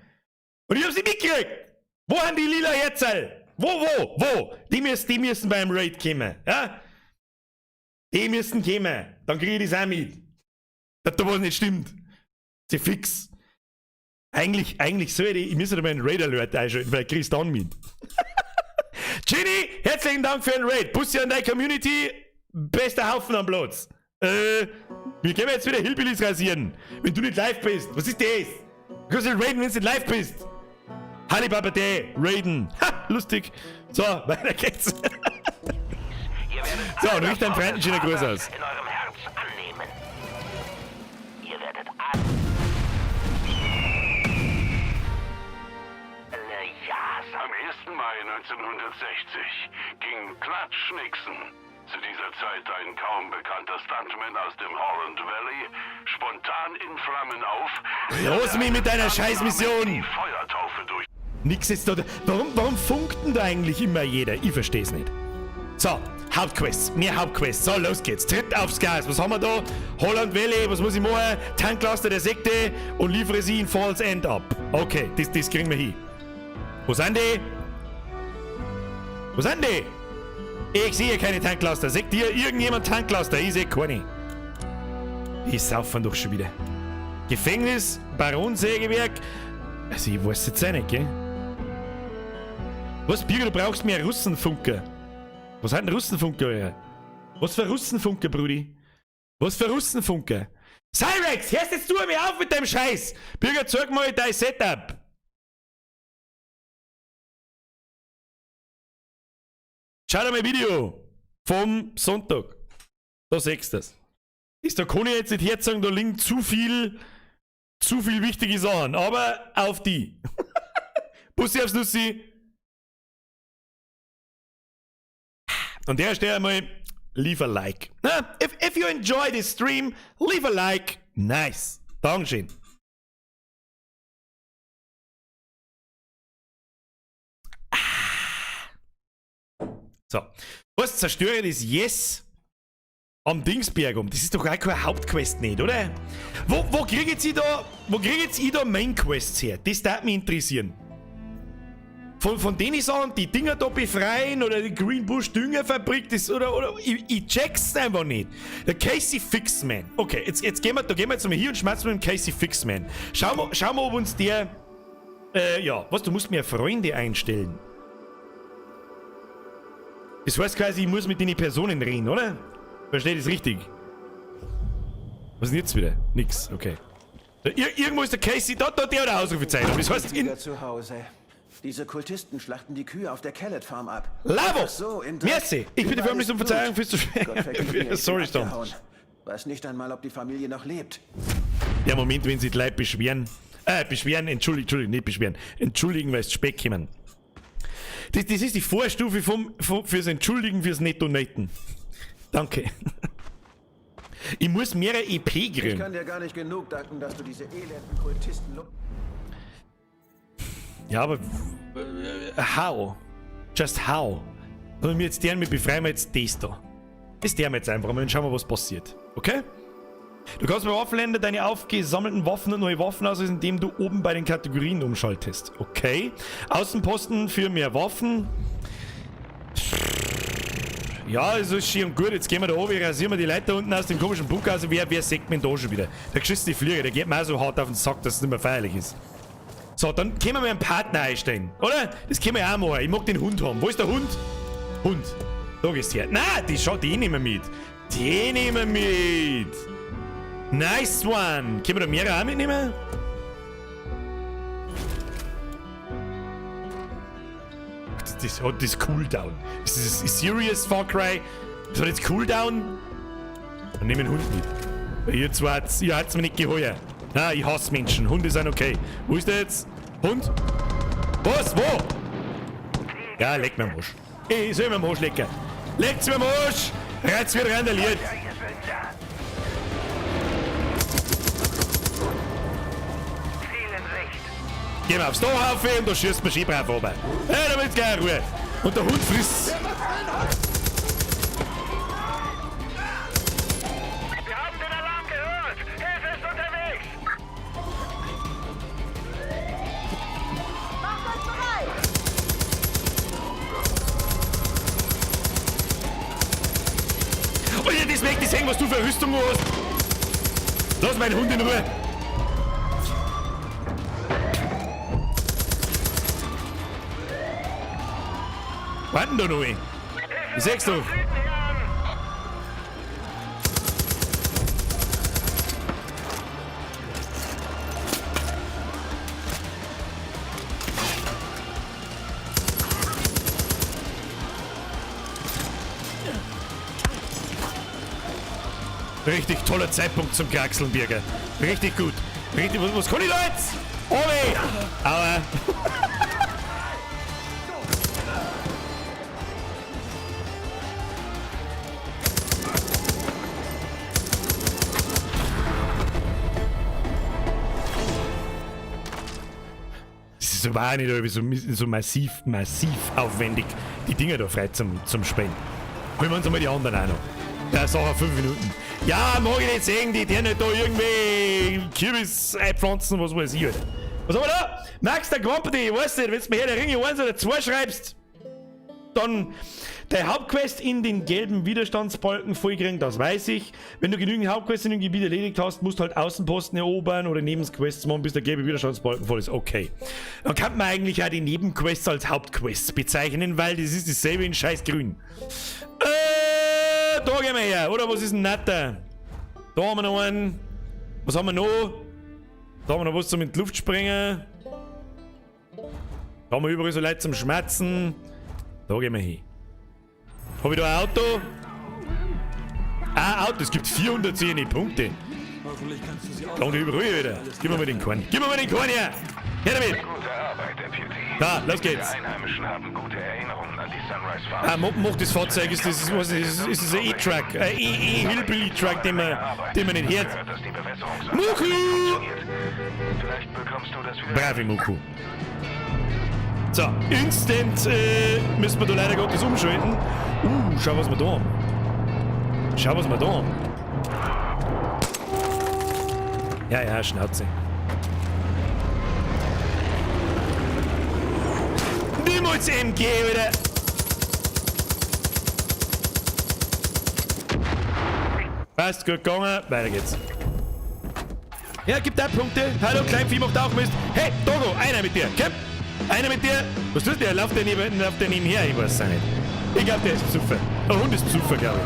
Und ich hab sie mitgekriegt. Wo haben die lila Herzl? Wo? Die müssen beim Raid kommen, ja? Die müssen kommen, dann kriege ich das auch mit. Dass da was nicht stimmt. Sie fix. Eigentlich sollte ich müsste da mal einen Raid-Alert einschalten, weil ich krieg's dann mit. Ginny, herzlichen Dank für den Raid. Bussi an deine Community. Bester Haufen am Platz. Wir gehen jetzt wieder Hillbillies rasieren. Wenn du nicht live bist. Was ist das? Du kannst nicht raiden, wenn du nicht live bist. Hallibaba Day, raiden. Ha, lustig. So, weiter geht's. So, und richte deinen Freunden schöne Grüße aus. In eurem Herz annehmen. Ihr werdet Am 1. Mai 1960 ging Clutch Nixon, zu dieser Zeit ein kaum bekannter Stuntman aus dem Holland Valley, spontan in Flammen auf. Los mich mit deiner Scheißmission! Die Feuertaufe durch. Nix ist da. Warum funkt denn da eigentlich immer jeder? Ich versteh's nicht. So, Hauptquest. Mehr Hauptquest. So, los geht's. Tritt aufs Gas. Was haben wir da? Holland Valley. Was muss ich machen? Tanklaster der Sekte und liefere sie in Falls End ab. Okay, das kriegen wir hin. Wo sind die? Ich sehe keine Tanklaster. Seht ihr irgendjemand Tanklaster? Ich sehe keine. Die saufen doch schon wieder. Gefängnis, Baronsägewerk. Also ich weiß jetzt auch nicht, gell? Was, Birger, du brauchst mehr Russenfunker. Was hat denn Russenfunker, Alter? Was für Russenfunker, Brudi? Was für Russenfunker? Cyrex, hörst jetzt du mir auf mit deinem Scheiß! Birger, zeig mal dein Setup! Schau dir mein Video vom Sonntag. Da siehst du das. Da kann ich jetzt nicht herzagen, da liegen zu viel wichtige Sachen. Aber auf die. Bussi aufs Nussi. An der Stelle einmal, leave a like. If you enjoy this stream, leave a like. Nice. Dankeschön. So. Was zerstöre das Yes Am Dingsberg um. Das ist doch auch keine Hauptquest nicht, oder? Wo krieg jetzt ich da Main-Quests her? Das darf mich interessieren. Von denen Sachen, die Dinger da befreien oder die Green Bush Düngerfabrik, das oder ich check's einfach nicht. Der Casey Fixman. Okay, jetzt gehen wir jetzt mal hier und schmerzen mit dem Casey Fixman. Schauen wir, ob uns der. Ja, was, du musst mir Freunde einstellen. Das heißt quasi, ich muss mit den Personen reden, oder? Versteht das richtig? Was ist denn jetzt wieder? Nix, okay. Irgendwo ist der Casey, da der oder Ausrufezeichen. Das heißt in. Zu Hause. Diese Kultisten schlachten die Kühe auf der Kellet Farm ab. Lavo! So, Merci! Ich bitte förmlich um Verzeihung fürs zu schwer. Sorry, Storm. Weiß nicht einmal, ob die Familie noch lebt. Ja, Moment, wenn sie die Leute beschweren. Entschuldigen, nicht beschweren. Entschuldigen, weil es Speck kommen. Das ist die Vorstufe fürs Entschuldigen, fürs Netto-Netten. Danke. Ich muss mehrere EP kriegen. Ich kann dir gar nicht genug danken, dass du diese elenden Kultisten... Ja, aber... how? Just how? Und wir jetzt mit befreien wir jetzt das da. Das der wir jetzt einfach mal und schauen wir, was passiert. Okay? Du kannst bei Waffenländer deine aufgesammelten Waffen und neue Waffen auslösen, indem du oben bei den Kategorien umschaltest. Okay. Außenposten für mehr Waffen. Ja, also ist schön und gut. Jetzt gehen wir da oben, rasieren wir die Leute unten aus dem komischen Bunker. Also wer sagt mir da schon wieder? Der geschissene Flieger, der geht mir auch so hart auf den Sack, dass es nicht mehr feierlich ist. So, dann können wir mal einen Partner einstellen, oder? Das können wir auch mal. Ich mag den Hund haben. Wo ist der Hund? Hund. Da gehst du her. Nein, die nehmen wir mit. Die nehmen wir mit. Nice one. Können wir da mehrere auch mitnehmen? Das hat das Cooldown. Das ist Serious Far Cry. Das hat jetzt Cooldown. Dann nehmen wir den Hund mit. Ihr hat's mir nicht geheuer. Nein, ich hasse Menschen. Hunde sind okay. Wo ist der jetzt? Hund? Was? Wo? Ja, leck mir am Arsch. Ich soll mir am Arsch lecken. Leckt's mir am Arsch! Reiz wieder rein, der Lied. Gehen wir aufs Torhaufen und da schießt man Skibrauf runter. Ja, da wird's gleich Ruhe. Und der Hund frisst. Wir haben den Alarm gehört. Hilfe ist unterwegs. Macht euch bereit! Oh ja, das möchte ich sehen, was du für eine Rüstung hast. Lass meinen Hund in Ruhe. Warten da noch ein. Wie sagst du? Richtig toller Zeitpunkt zum Kraxeln, Birger. Richtig gut. Richtig, was kann ich da jetzt? Obi! Aua. Das war nicht so massiv aufwendig, die Dinger da frei zum Spenden. Holen wir uns einmal die anderen auch noch. Der Sache 5 Minuten. Ja, mag ich nicht sehen, die nicht da irgendwie Kürbis einpflanzen, was weiß ich halt. Was haben wir da? Max, der Grumpy, weißt du, wenn du mir hier der Ringe 1 oder 2 schreibst, dann der Hauptquest in den gelben Widerstandsbalken vollkriegen, das weiß ich. Wenn du genügend Hauptquests in dem Gebiet erledigt hast, musst du halt Außenposten erobern oder Nebenquests machen, bis der gelbe Widerstandsbalken voll ist. Okay. Dann kann man eigentlich auch die Nebenquests als Hauptquests bezeichnen, weil das ist dasselbe in scheiß grün. Da gehen wir her, oder? Was ist denn netter? Da haben wir noch einen. Was haben wir noch? Da haben wir noch was zum in die Luft springen. Da haben wir überall so Leute zum Schmerzen. Da gehen wir hin. Hab ich da ein Auto? Ah, Auto, es gibt 410 Punkte. Hoffentlich kannst du sie auch. Lange überall wieder. Gib mir mal den Korn. Gib mir mal den Korn her! Her damit! Gute Arbeit, Deputy. Da, los geht's. Die Einheimischen haben gute Erinnerungen an die Sunrise Farm. Ah, mach das Fahrzeug, ist das ein E-Truck, ein E-Hillbilly-Truck, den man nicht hört. Muku! Vielleicht bekommst du das wieder. Brave Muku. So, instant müssen wir da leider Gottes umschalten. Schau, was wir da haben. Schau, was wir da haben. Ja, Schnauze. Niemals MG, Alter! Passt, gut gegangen. Weiter geht's. Ja, gibt da Punkte. Hallo, Kleinvieh macht auch Mist. Hey, Dogo, einer mit dir. Komm, einer mit dir. Was tust du? Lauf der nebenher? Ich weiß es nicht. Ich glaube, der ist besoffen. Der Hund ist besoffen, glaube ich.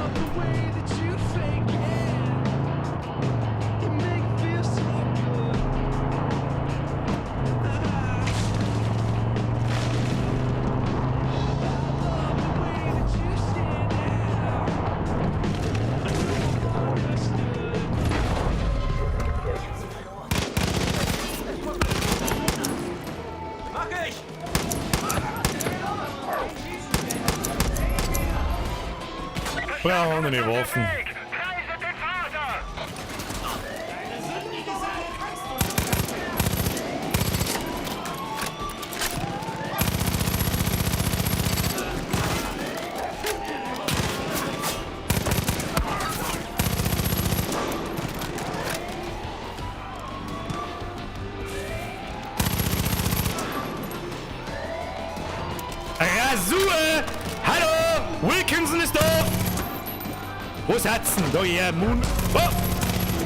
Brauchen wir nicht Waffen. Preiset den Vater! Rasur! Hallo! Wilkinson ist da! Wo seid's denn? Da, ja, Moon. Oh!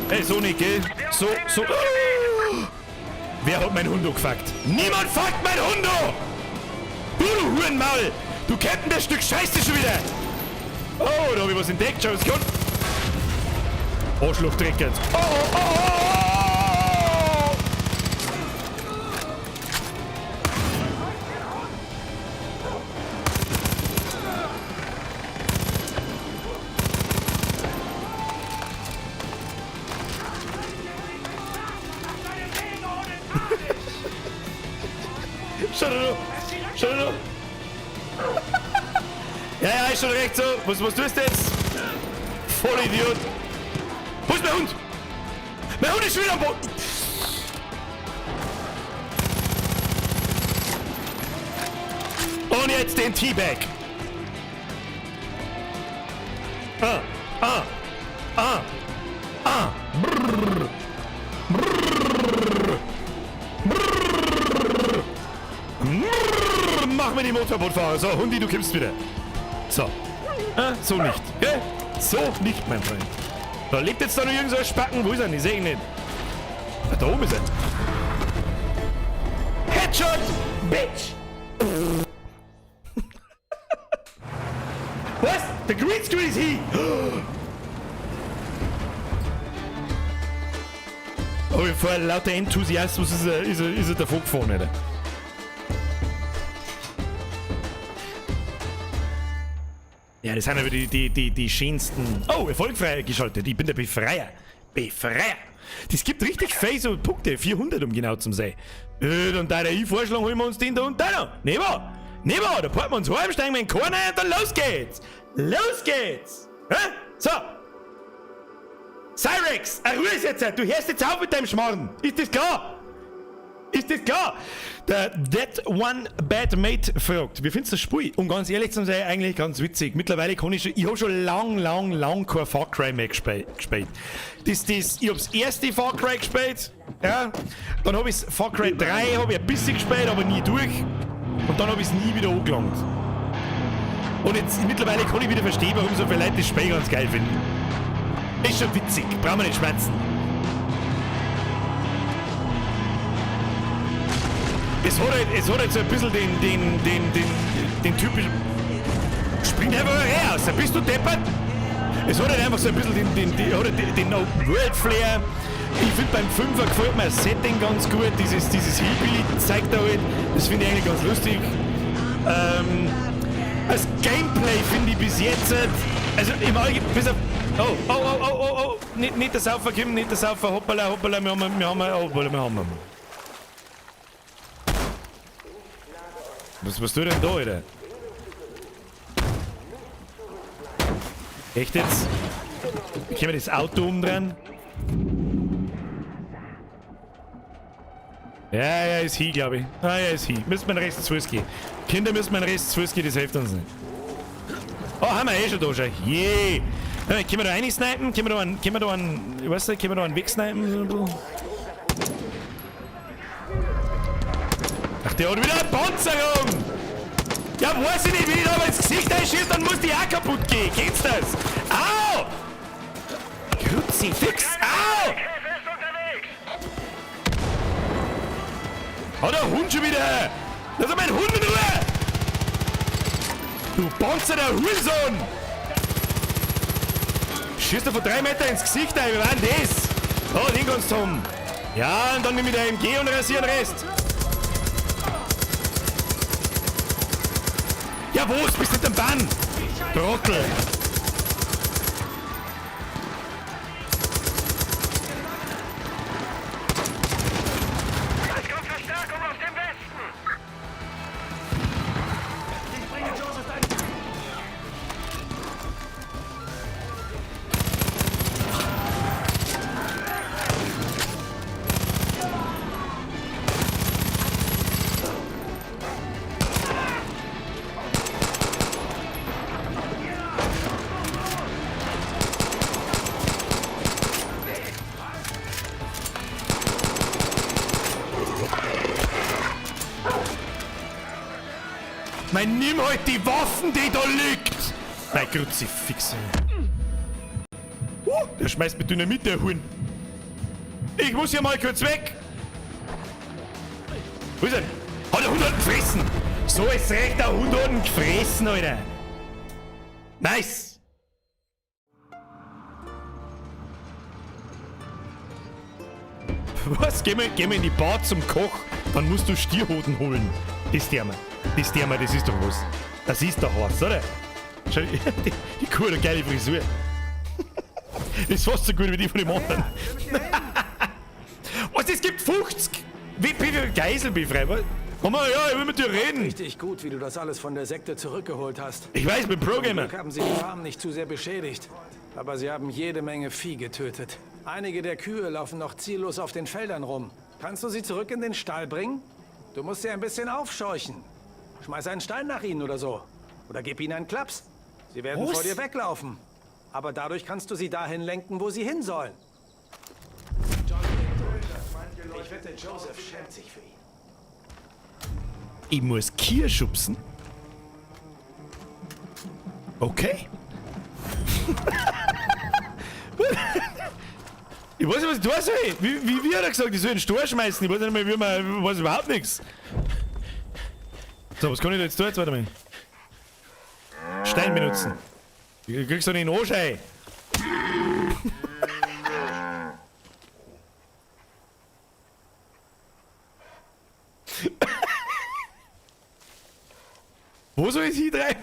Hey, so nicht, gell? So. Oh! Wer hat mein Hundo gefuckt? Niemand fuckt mein Hundo! Du Hurenmaul! Du Captain, das Stück Scheiße schon wieder! Oh, da hab ich was entdeckt, schau, es kommt. Arschloch-Dreck jetzt. Oh! Schau da! Ja, ist schon recht so. Was tust du jetzt? Vollidiot! Wo ist mein Hund? Mein Hund ist schon wieder am Boden! Und jetzt den Teabag! Brrr. Mach mir die Motorbootfahrer. So, Hundi, du kippst wieder. So. So nicht. Gell? So nicht, mein Freund. Da lebt jetzt da noch irgend so ein Spacken. Wo ist er? Ich sehe ihn nicht. Da oben ist er. Headshot! Bitch! Was? Der Greenscreen ist hier! Oh, vor lauter Enthusiasmus ist er davon gefahren, Alter. Ja, das sind aber die schönsten... Oh, erfolgfrei geschaltet. Ich bin der Befreier. Befreier. Das gibt richtig viel so Punkte. 400, um genau zu sein. Dann da ich vorschlagen, holen wir uns den da und da noch. Nehmen wir. Da packen wir uns heim, steigen wir in den Korn ein und dann los geht's. Los geht's. Hä? So. Cyrex, Ruhe ist jetzt. Du hörst jetzt auf mit deinem Schmarrn. Ist das klar? Der That One Bad Mate fragt, wie findest du das Spiel? Um ganz ehrlich zu sein, eigentlich ganz witzig. Mittlerweile kann ich habe schon lang kein Far Cry mehr gespielt. Ich hab's erste Far Cry gespielt, ja. Dann habe ich Far Cry 3 habe ich ein bisschen gespielt, aber nie durch. Und dann habe ich es nie wieder angelangt. Und jetzt mittlerweile kann ich wieder verstehen, warum so viele Leute das Spiel ganz geil finden. Ist schon witzig, brauchen wir nicht schmerzen. Es hat halt so ein bisschen den typischen... Spring einfach raus, bist du deppert? Es hat halt einfach so ein bisschen den Open-World-Flair. Ich finde beim 5er gefällt mir das Setting ganz gut, dieses Hillbilly-Zeug da halt, das finde ich eigentlich ganz lustig. Das Gameplay finde ich bis jetzt, also im Allgemeinen, bis auf... Oh, nicht das Saufer, Kim, nicht das Saufer, hoppala, wir haben. Was tut denn da, Alter? Echt jetzt? Können wir das Auto umdrehen? Ja, ist hier, glaube ich. Ah, ja, ist hier. Müssen wir den Rest zu Fuß gehen. Kinder müssen wir den Rest zu Fuß gehen, das hilft uns nicht. Oh, haben wir eh schon da, schau. Yeah! Hey, können wir da reinsnipen? Können wir da einen, ich weiß nicht, können wir da einen wegsnipen? Ach, der hat wieder eine Panzerung! Ja, weiß ich nicht, wenn ich da aber ins Gesicht einschieße, dann muss die auch kaputt gehen. Geht's das? Au! Kruzifix! Au! Oh, der Hund schon wieder! Lass doch meinen Hund in Ruhe! Du Panzer, der Hurensohn! Schießt er von 3 Meter ins Gesicht ein, wie war denn das? Oh, den kannst du haben. Ja, und dann nimm ich der MG und rasier den Rest. Ja, wo ist? Bist du nicht am Bann? Trottel! Es kommt Verstärkung aus dem Westen! Ich bringe Joseph ein. Mein, nimm halt die Waffen, die da liegt! Mein Kruzifix. Der schmeißt mit Dynamit, der Huhn. Ich muss hier mal kurz weg. Wo ist er? Hat der Hund hat ihn gefressen? So ist recht, der Hund hat ihn gefressen, Alter. Nice. Was? Geh mal in die Bar zum Koch, dann musst du Stierhoden holen. Das ist doch was. Das ist doch was, oder? Schau, die Kuh hat eine geile Frisur. Das ist fast so gut wie die von dem anderen. Was, es gibt 50 wie Geisel befreit, was? Mama, ja, ich will mit dir reden. Richtig gut, wie du das alles von der Sekte zurückgeholt hast. Ich weiß, ich bin Pro-Gamer. Zum Glück haben sie die Farm nicht zu sehr beschädigt. Aber sie haben jede Menge Vieh getötet. Einige der Kühe laufen noch ziellos auf den Feldern rum. Kannst du sie zurück in den Stall bringen? Du musst sie ein bisschen aufscheuchen. Schmeiß einen Stein nach ihnen oder so. Oder gib ihnen einen Klaps. Sie werden vor dir weglaufen. Aber dadurch kannst du sie dahin lenken, wo sie hin sollen. Ich wette, Joseph schämt sich für ihn. Ich muss Kier schubsen. Okay. Ich weiß nicht, was ich tun soll. Wie hat er gesagt, ich soll den Stor schmeißen? Ich weiß nicht mehr, wie man. Ich weiß überhaupt nichts. So, was kann ich da jetzt tun? Jetzt warte mal. Stein benutzen. Du kriegst doch nicht einen Anschei. Wo soll ich hier rein?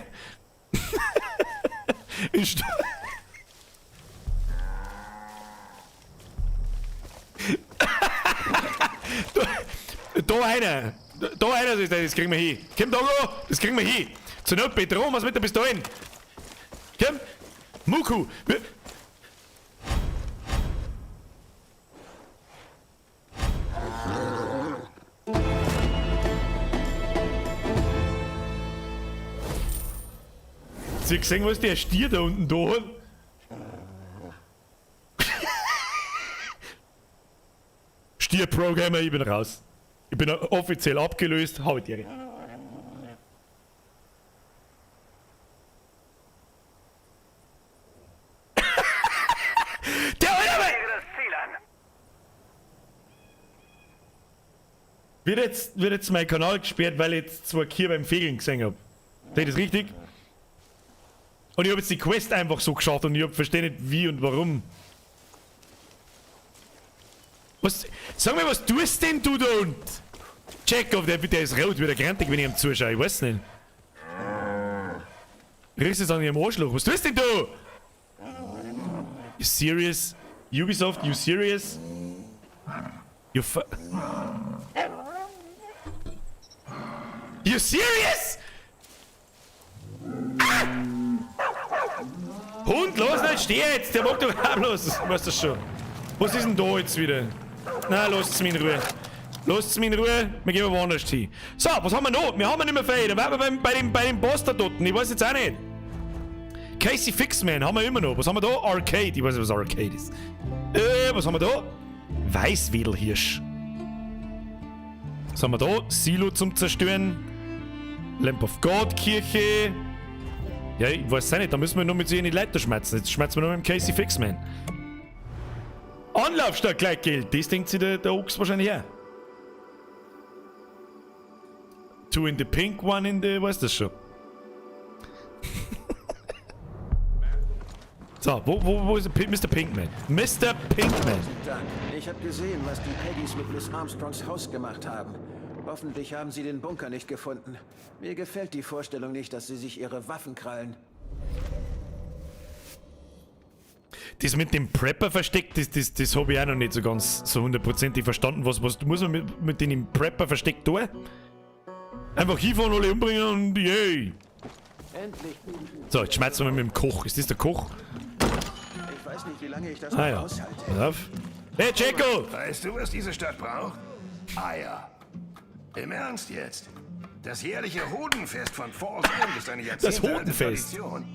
Da einer. Da einer, das kriegen wir hin. Komm, Dogo, das kriegen wir hin. Zur Not bedrohen wir es mit der Pistole. Komm, Muku. Hast du gesehen, was der Stier da unten da hat? Stier-Programmer, ich bin raus. Ich bin offiziell abgelöst, hau dir. Der Alter! Wird jetzt mein Kanal gesperrt, weil ich jetzt 2 Kühe beim Fegeln gesehen habe. Seht ihr das richtig? Und ich habe jetzt die Quest einfach so geschaut und ich verstehe nicht wie und warum. Was? Sag mir, was tust denn du da unten? Check-off, der ist rot, wieder grantig, wenn ich ihm zuschaue, ich weiß nicht. Riechst du es an ihrem Arschloch? Was tust denn du? You serious? Ubisoft, you serious? You You serious? Ah! Hund, los nicht, steh jetzt! Der mag doch harmlos, weißt du schon. Was ist denn da jetzt wieder? Na, lasst's mich in Ruhe. Lasst's mich in Ruhe, wir gehen woanders hin. So, was haben wir noch? Wir haben nicht mehr viel. Da waren wir bei dem Boss da dort. Ich weiß jetzt auch nicht. Casey Fixman haben wir immer noch. Was haben wir da? Arcade. Ich weiß nicht, was Arcade ist. Was haben wir da? Weißwedelhirsch. Was haben wir da? Silo zum Zerstören. Lamp of God Kirche. Ja, ich weiß auch nicht. Da müssen wir noch mit so in die Leiter schmerzen. Jetzt schmerzen wir noch mit dem Casey Fixman. Anlauf statt Gleichgeld. Das denkt sich der Ochs wahrscheinlich her. Two in the pink, one in the... Weißt du das schon? So, wo ist Mr. Pinkman? Mr. Pinkman. Dank. Ich habe gesehen, was die Peggys mit Miss Armstrongs Haus gemacht haben. Hoffentlich haben sie den Bunker nicht gefunden. Mir gefällt die Vorstellung nicht, dass sie sich ihre Waffen krallen. Das mit dem Prepper versteckt, das habe ich auch noch nicht so ganz so hundertprozentig verstanden. Was muss man mit dem Prepper versteckt tun? Einfach hinfahren, alle umbringen und yay! So, jetzt schmeißen wir mit dem Koch. Ist das der Koch? Ich weiß nicht, wie lange ich das noch Ja. aushalte. Pass auf. Hey, Checo! Weißt du, was diese Stadt braucht? Eier. Im Ernst jetzt? Das jährliche Hodenfest von Falls End ist eine jahrzehntealte Hodenfest? Tradition.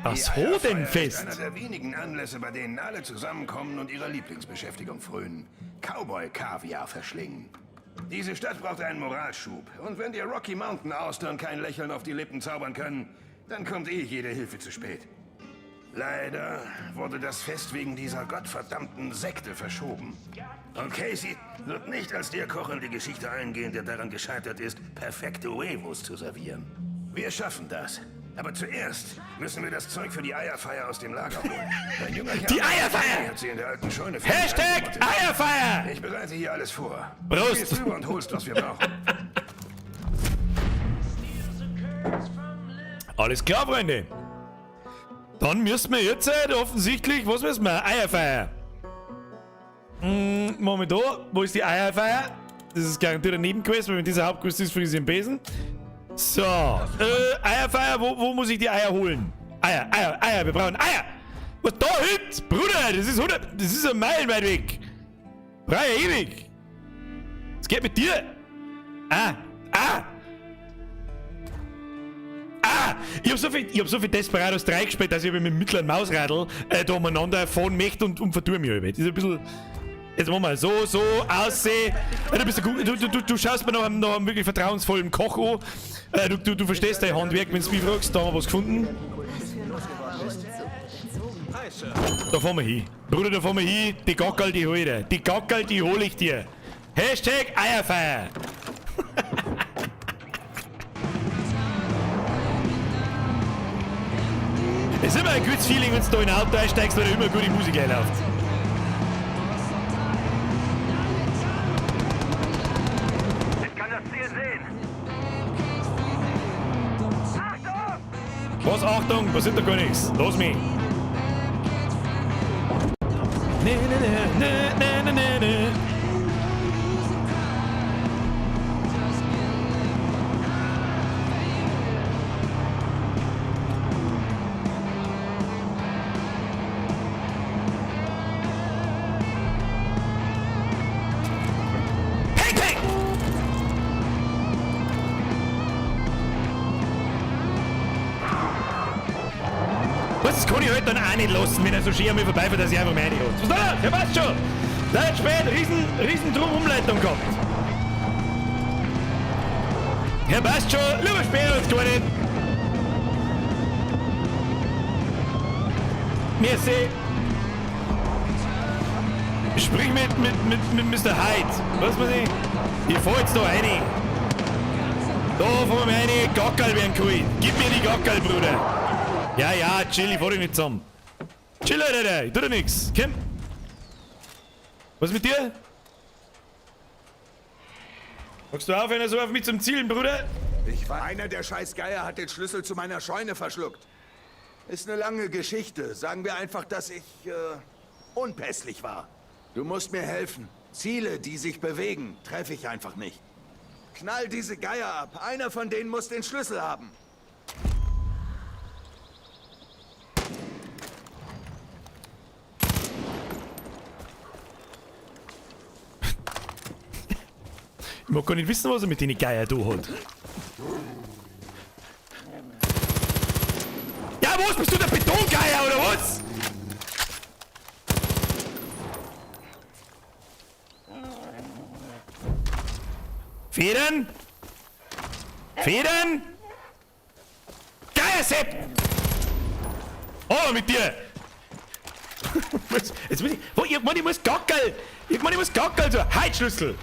Das Die Eierfeier Hodenfest? ist einer der wenigen Anlässe, bei denen alle zusammenkommen und ihrer Lieblingsbeschäftigung frönen. Cowboy-Kaviar verschlingen. Diese Stadt braucht einen Moralschub. Und wenn dir Rocky Mountain Austern kein Lächeln auf die Lippen zaubern können, dann kommt jede Hilfe zu spät. Leider wurde das Fest wegen dieser gottverdammten Sekte verschoben. Und Casey wird nicht als der Koch in die Geschichte eingehen, der daran gescheitert ist, perfekte Huevos zu servieren. Wir schaffen das. Aber zuerst müssen wir das Zeug für die Eierfeier aus dem Lager holen. Ein junger Kerl Die Eierfeier! hat sie in der alten Scheune Hashtag Eierfeier! Ich bereite hier alles vor. Prost. Du gehst rüber und holst, was wir brauchen. Alles klar, Freunde. Dann müssen wir jetzt offensichtlich, was müssen wir? Eierfeier. Machen wir da. Wo ist die Eierfeier? Das ist garantiert ein Nebenquest, weil mit dieser Hauptquest ist für sie im Besen. So. Eierfeier, wo muss ich die Eier holen? Eier, wir brauchen Eier. Was da hinten? Bruder, das ist ein Meilen weit weg. Brauche ich ewig. Was geht mit dir? Ich hab so viel Desperados 3 gespielt, dass ich mit dem mittleren Mausradl da umeinander fahren möchte und vertue mich halt. Das ist ein bisschen... Jetzt machen wir so aussehen. Du schaust mir noch einen wirklich vertrauensvollen Koch an. Du verstehst dein Handwerk, wenn du mich fragst. Da haben wir was gefunden. Da fahren wir hin. Bruder, da fahren wir hin. Die Gackerl, die hol ich dir. Die Gackerl, die hol ich dir. Hashtag Eierfeier. Es ist immer ein gutes Feeling, wenn du da in ein Auto einsteigst, weil da immer gute Musik einläuft. Ich kann das Ziel sehen. Achtung! Was? Achtung, passiert da gar nichts. Los mich. Das kann ich halt dann auch nicht lassen, wenn er so schön an mir vorbeifährt, dass ich einfach meine hat. Was da? Ja, passt schon. Leid spät, riesen Drum-Umleitung gehabt. Ja, passt schon. Lieber sperren uns gar nicht. Merci. Sprich mit Mr. Hyde. Was weiß ich? Ich fahr jetzt da rein. Da fahren wir rein. Gackerl werden cool. Gib mir die Gackerl, Bruder. Ja, chill, ich fahr dich nicht zusammen. Chill, Alter, ich tu dir nix. Komm. Was ist mit dir? Magst du aufhören, so auf mich zum Zielen, Bruder? Ich war einer der Scheißgeier, hat den Schlüssel zu meiner Scheune verschluckt. Ist eine lange Geschichte. Sagen wir einfach, dass ich, unpässlich war. Du musst mir helfen. Ziele, die sich bewegen, treffe ich einfach nicht. Knall diese Geier ab. Einer von denen muss den Schlüssel haben. Ich mag gar nicht wissen, was er mit den Geier da hat. Ja, was? Bist du der Beton? Federn! Federn! Geier Sepp! Oh, mit dir! Jetzt muss ich... Irgendwann, ich muss Gackerl! So, Heizschlüssel!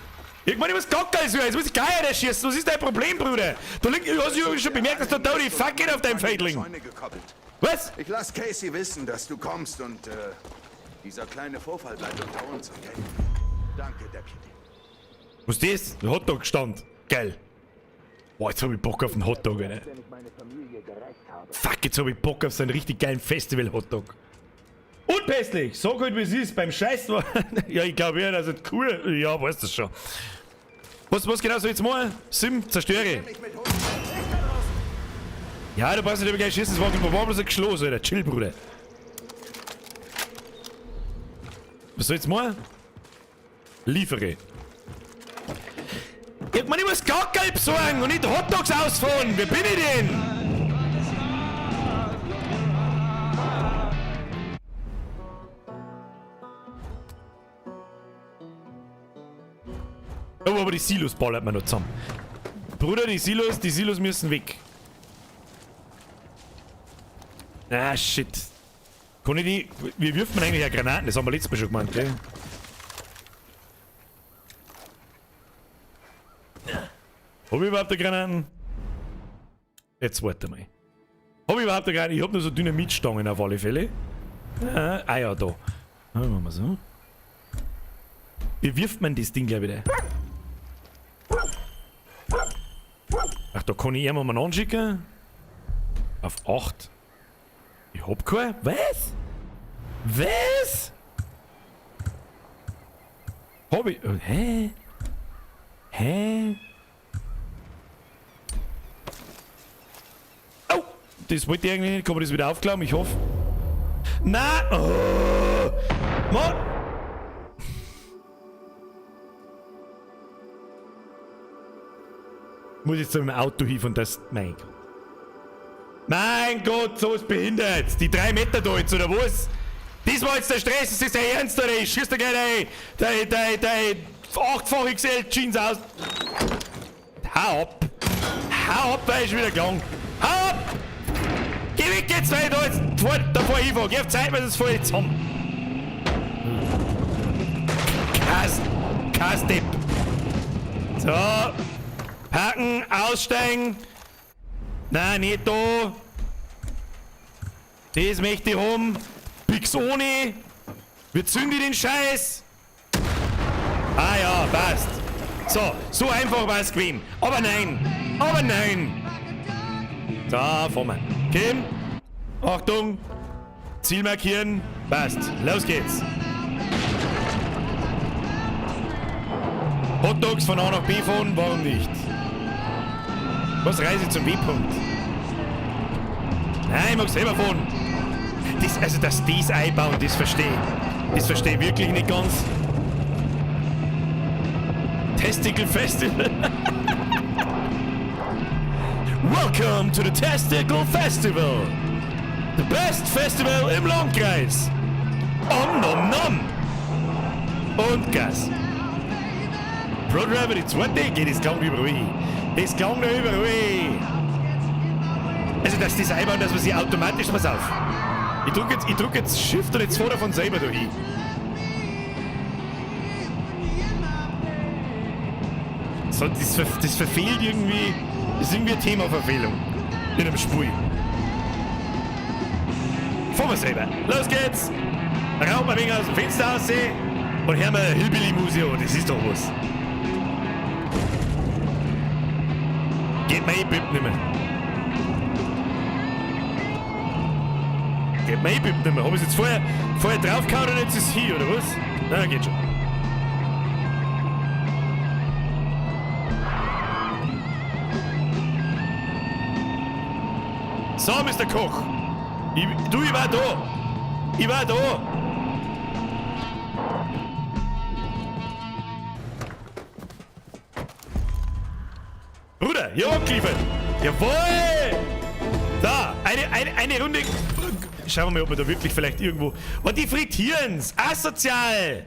Irgendwann, ich muss Gackerl so, jetzt muss ich Geier erschießen. Was ist dein Problem, Bruder? Du hast übrigens schon bemerkt, dass da die Fuck geht auf deinem Feigling. Was? Ich lass Casey wissen, dass du kommst und dieser kleine Vorfall bleibt unter uns, okay? Danke, Deputy. Was ist das? Ein Hotdog stand. Geil. Boah, jetzt hab ich Bock auf einen Hotdog, Alter. Fuck, jetzt hab ich Bock auf so einen richtig geilen Festival-Hotdog. Unpässlich! So gut wie es ist, beim Scheiß war. Ja, ich glaube ja, das ist cool. Ja, weißt du schon. Was genau soll ich jetzt machen? Sim, zerstöre. Ja, du brauchst nicht gleich schießen, das war bloß ein Geschloss, Alter. Chill, Bruder. Was soll ich jetzt machen? Liefere. Ich muss Gackerl besorgen und nicht Hotdogs ausfahren. Wer bin ich denn? Oh, aber die Silos ballert man noch zusammen. Bruder, die Silos müssen weg. Ah, shit. Kann ich die... Wie wirft man eigentlich ja Granaten? Das haben wir letztes Mal schon gemeint, gell? Hab ich überhaupt eine Granaten? Jetzt warte mal. Hab ich überhaupt eine Granaten? Ich hab nur so Dynamitstangen auf alle Fälle. Ah ja, da. Machen wir so. Wie wirft man das Ding gleich wieder? Ach, da kann ich jemanden anschicken. Auf 8. Ich hab keinen. Was? Was? Hab ich... Hä? Hä? Oh! Das wollte ich eigentlich nicht. Kann man das wieder aufklappen? Ich hoffe. Nein! Oh! Mann! Muss ich zu einem Auto hin von das... Mein Gott. Mein Gott, so ist behindert. Die 3 Meter da jetzt, oder was? Das war jetzt der Stress, ist das der Ernst, oder? Ich schieß da gleich dein 8-fach XL Jeans aus. Hau ab. Hau ab, weil ich wieder gegangen. Hau ab! Geh weg jetzt, weil ich da jetzt davor hinfahre. Geh auf Zeit, weil das voll jetzt haben. Kass-Depp. So. Packen, aussteigen. Nein, nicht da. Das möchte ich haben. Pix ohne. Wir zünden den Scheiß. Ah ja, passt. So einfach war es gewesen. Aber nein. Aber nein. So, fahren wir. Kim. Achtung. Ziel markieren. Passt. Los geht's. Hotdogs von A nach B fahren, warum nicht? Was reise ich zum W-Punkt? Nein, ich mag selber fahren. Dass das einbauen, das verstehe ich. Das verstehe ich wirklich nicht ganz. Testicle Festival. Welcome to the Testicle Festival. The best festival im Landkreis. Om nom nom. Und Gas. Pro Driver, die zweite geht, das klang überall. Das klang da überall. Also dass das einbauen, dass man sie automatisch... Pass auf. Ich drück jetzt Shift und jetzt fährt er von selber da hin. So, das verfehlt irgendwie... Das ist irgendwie eine Themaverfehlung. In einem Spiel. Fahren wir selber. Los geht's. Rauchen wir ein wenig aus dem Fenster aussehen und hören wir Hillbilly-Musik an. Das ist doch was. Geht mir eh nicht mehr. Geht mir eh nicht mehr. Hab ich jetzt vorher draufgehauen und jetzt ist es hier, oder was? Na, geht schon. So, Mr. Koch. Ich war da. Ich war da. Bruder, hier abgeliefert. Jawohl. Da, eine Runde. Schauen wir mal, ob wir da wirklich vielleicht irgendwo... Und die frittieren's. Asozial.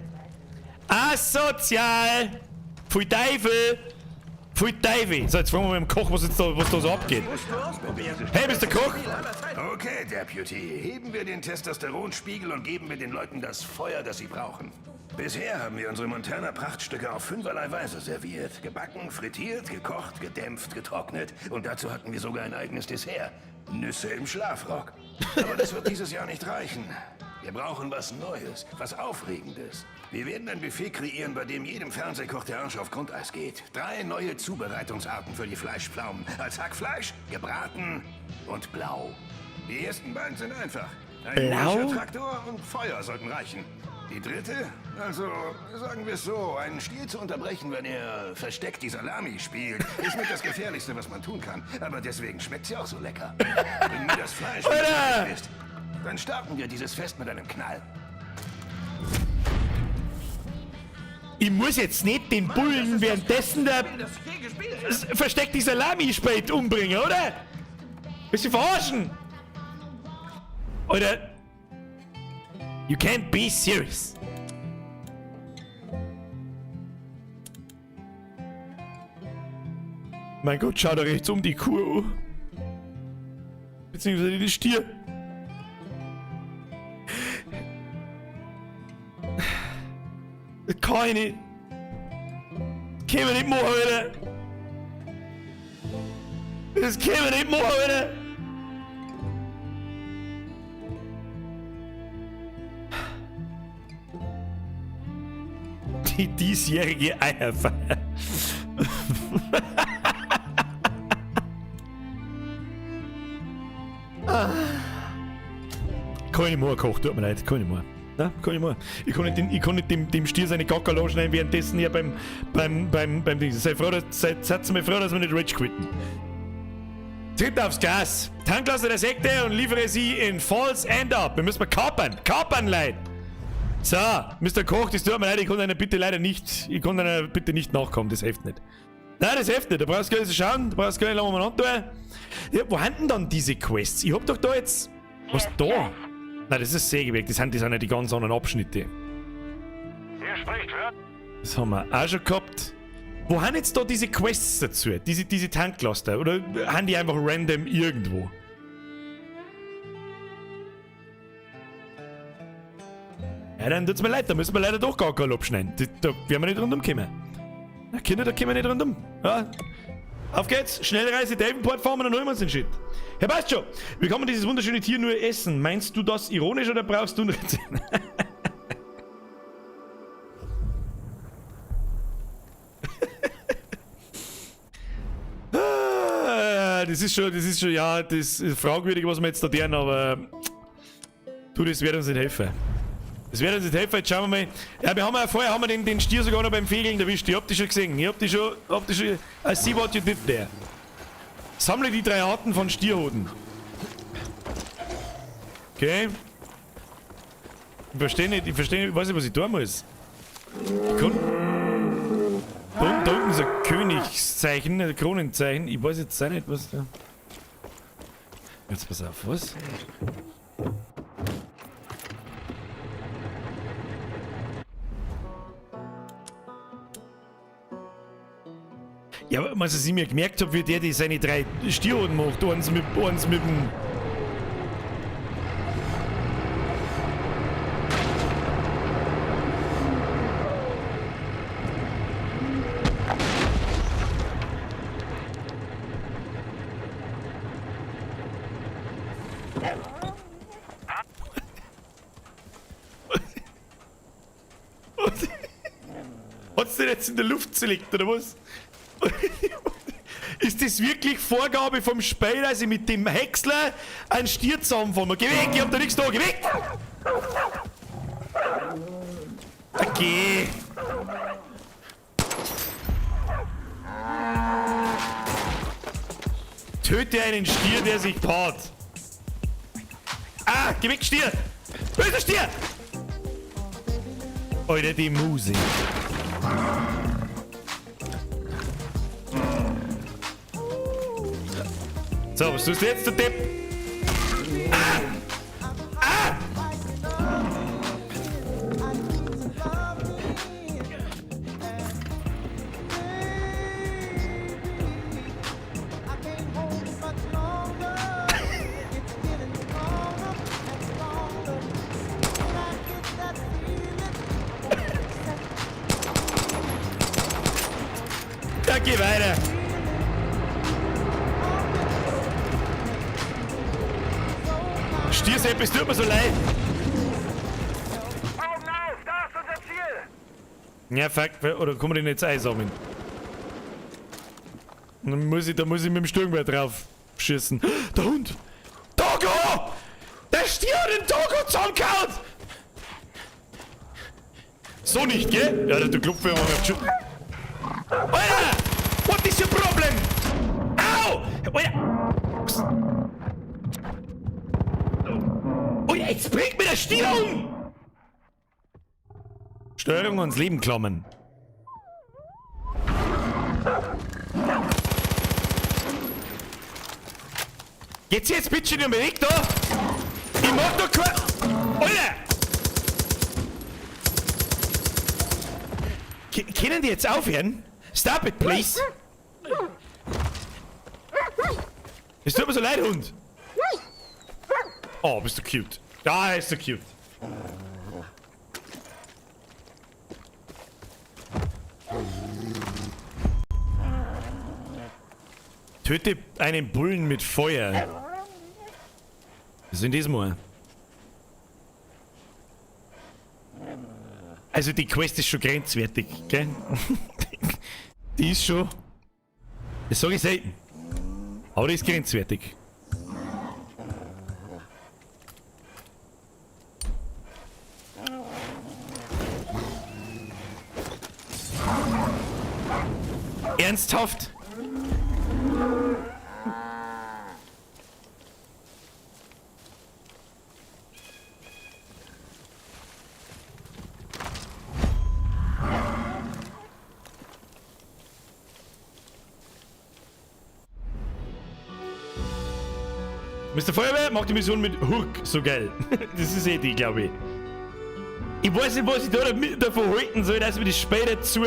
Asozial. Pfui Teufel. Voll Teufel. So, jetzt fragen wir mal dem Koch, was da so abgeht. Hey, Mr. Koch! Okay, Deputy. Heben wir den Testosteronspiegel und geben wir den Leuten das Feuer, das sie brauchen. Bisher haben wir unsere Montana-Prachtstücke auf fünferlei Weise serviert. Gebacken, frittiert, gekocht, gedämpft, getrocknet. Und dazu hatten wir sogar ein eigenes Dessert. Nüsse im Schlafrock. Aber das wird dieses Jahr nicht reichen. Wir brauchen was Neues, was Aufregendes. Wir werden ein Buffet kreieren, bei dem jedem Fernsehkoch der Arsch auf Grundeis geht. 3 neue Zubereitungsarten für die Fleischpflaumen. Als Hackfleisch, gebraten und blau. Die ersten beiden sind einfach. Ein Blau? Traktor und Feuer sollten reichen. Die dritte? Also, sagen wir es so, einen Stier zu unterbrechen, wenn er versteckt die Salami spielt, ist mit das Gefährlichste, was man tun kann. Aber deswegen schmeckt sie auch so lecker. Wenn mir das Fleisch ist, dann starten wir dieses Fest mit einem Knall. Ich muss jetzt nicht den Bullen währenddessen der versteckt die Salami spät umbringen, oder? Willst du verarschen? Oder? You can't be serious. Mein Gott, schau da rechts um die Kuh an. Beziehungsweise den Stier. Das kann ich nicht. Das können wir nicht machen, Alter. Das können wir nicht machen, Alter. Die diesjährige Eierfeier. Kann ich nicht mehr kochen, tut mir leid, kann ich nicht mehr. Nein, kann ich mehr. Ich kann nicht dem Stier seine Gackerl anschneiden, währenddessen hier beim Ding. Seid mir froh, dass wir nicht Rage quitten. Tritt aufs Gas. Tanklasse der Sekte und liefere sie in Falls End up. Wir müssen kapern. Kapern, Leute. So, Mr. Koch, das tut mir leid, ich konnte einer bitte leider nicht, nachkommen, das hilft nicht. Nein, das hilft nicht, da brauchst du gar nicht schauen, da brauchst du gar nicht lange mal antun. Ja, wo haben denn dann diese Quests? Ich hab doch da jetzt... Was da? Nein, das ist Sägewerk, das sind ja die ganz anderen Abschnitte. Wer spricht, wer? Das haben wir auch schon gehabt. Wo haben jetzt da diese Quests dazu? Diese Tankcluster? Oder haben die einfach random irgendwo? Ja, dann tut's mir leid, da müssen wir leider doch gar keinen abschneiden. Da werden wir nicht rundum kommen. Na Kinder, da kommen wir nicht rundum. Ja. Auf geht's, Schnellreise Davenport fahren wir, dann holen wir uns den Shit. Herr passt schon. Wie kann man dieses wunderschöne Tier nur essen? Meinst du das ironisch oder brauchst du noch... Das ist schon, ja, das ist fragwürdig, was wir jetzt da tun, aber... Du, das wird uns nicht helfen. Das wird uns nicht helfen, jetzt schauen wir mal. Ja, wir haben ja vorher den Stier sogar noch beim Fegeln erwischt. Ich hab die schon gesehen. Ich hab die schon, I see what you did there. Sammle die 3 Arten von Stierhoden. Okay. Ich verstehe nicht, ich weiß nicht, was ich tun muss. Ich kann... Da unten ist ein Königszeichen, ein Kronenzeichen. Ich weiß jetzt auch nicht, was da... Jetzt pass auf, was? Ja, aber was ich mir gemerkt habe, wie der seine 3 Stierhoden macht. Eins mit dem... Hat's den jetzt in der Luft zerlegt, oder was? Ist das wirklich Vorgabe vom Spiel, dass ich mit dem Häcksler einen Stier zusammenfahre? Geh weg, ich hab da nichts da, geh weg! Okay. Töte einen Stier, der sich paart. Ah, geh weg, Stier! Böser Stier! Alter, die Musik. So, was tust du jetzt, du Depp? Ah! Ah! geh weiter. Stiersepp, es tut mir so leid. Augen auf, da ist unser Ziel! Ja, fuck, oder kann man den jetzt einsammeln? Dann muss ich mit dem Sturmgewehr drauf schießen. Der Hund! Togo! Der Stier hat den Togo zusammengehauen! So nicht, gell? Ja, der Klopfer haben wir schon. Alter! What is your problem? Au! Alter! Alter, jetzt bringt mir der Stier um! Steuerung ans Leben klammen. Geht's jetzt bitte in den Weg da? Ich mach doch kein... Alter! Können die jetzt aufhören? Stop it, please! Es tut mir so leid, Hund! Oh, bist du cute. Ja, ist so cute. Töte einen Bullen mit Feuer. Was ist denn das mal? Also die Quest ist schon grenzwertig, gell? Die ist schon... Das sage ich selten. Aber die ist grenzwertig. Ernsthaft? Mr. Feuerwehr macht die Mission mit Hook so geil. Das ist eh die, glaube ich. Ich weiß nicht, was ich davon halten soll, dass mir das später dazu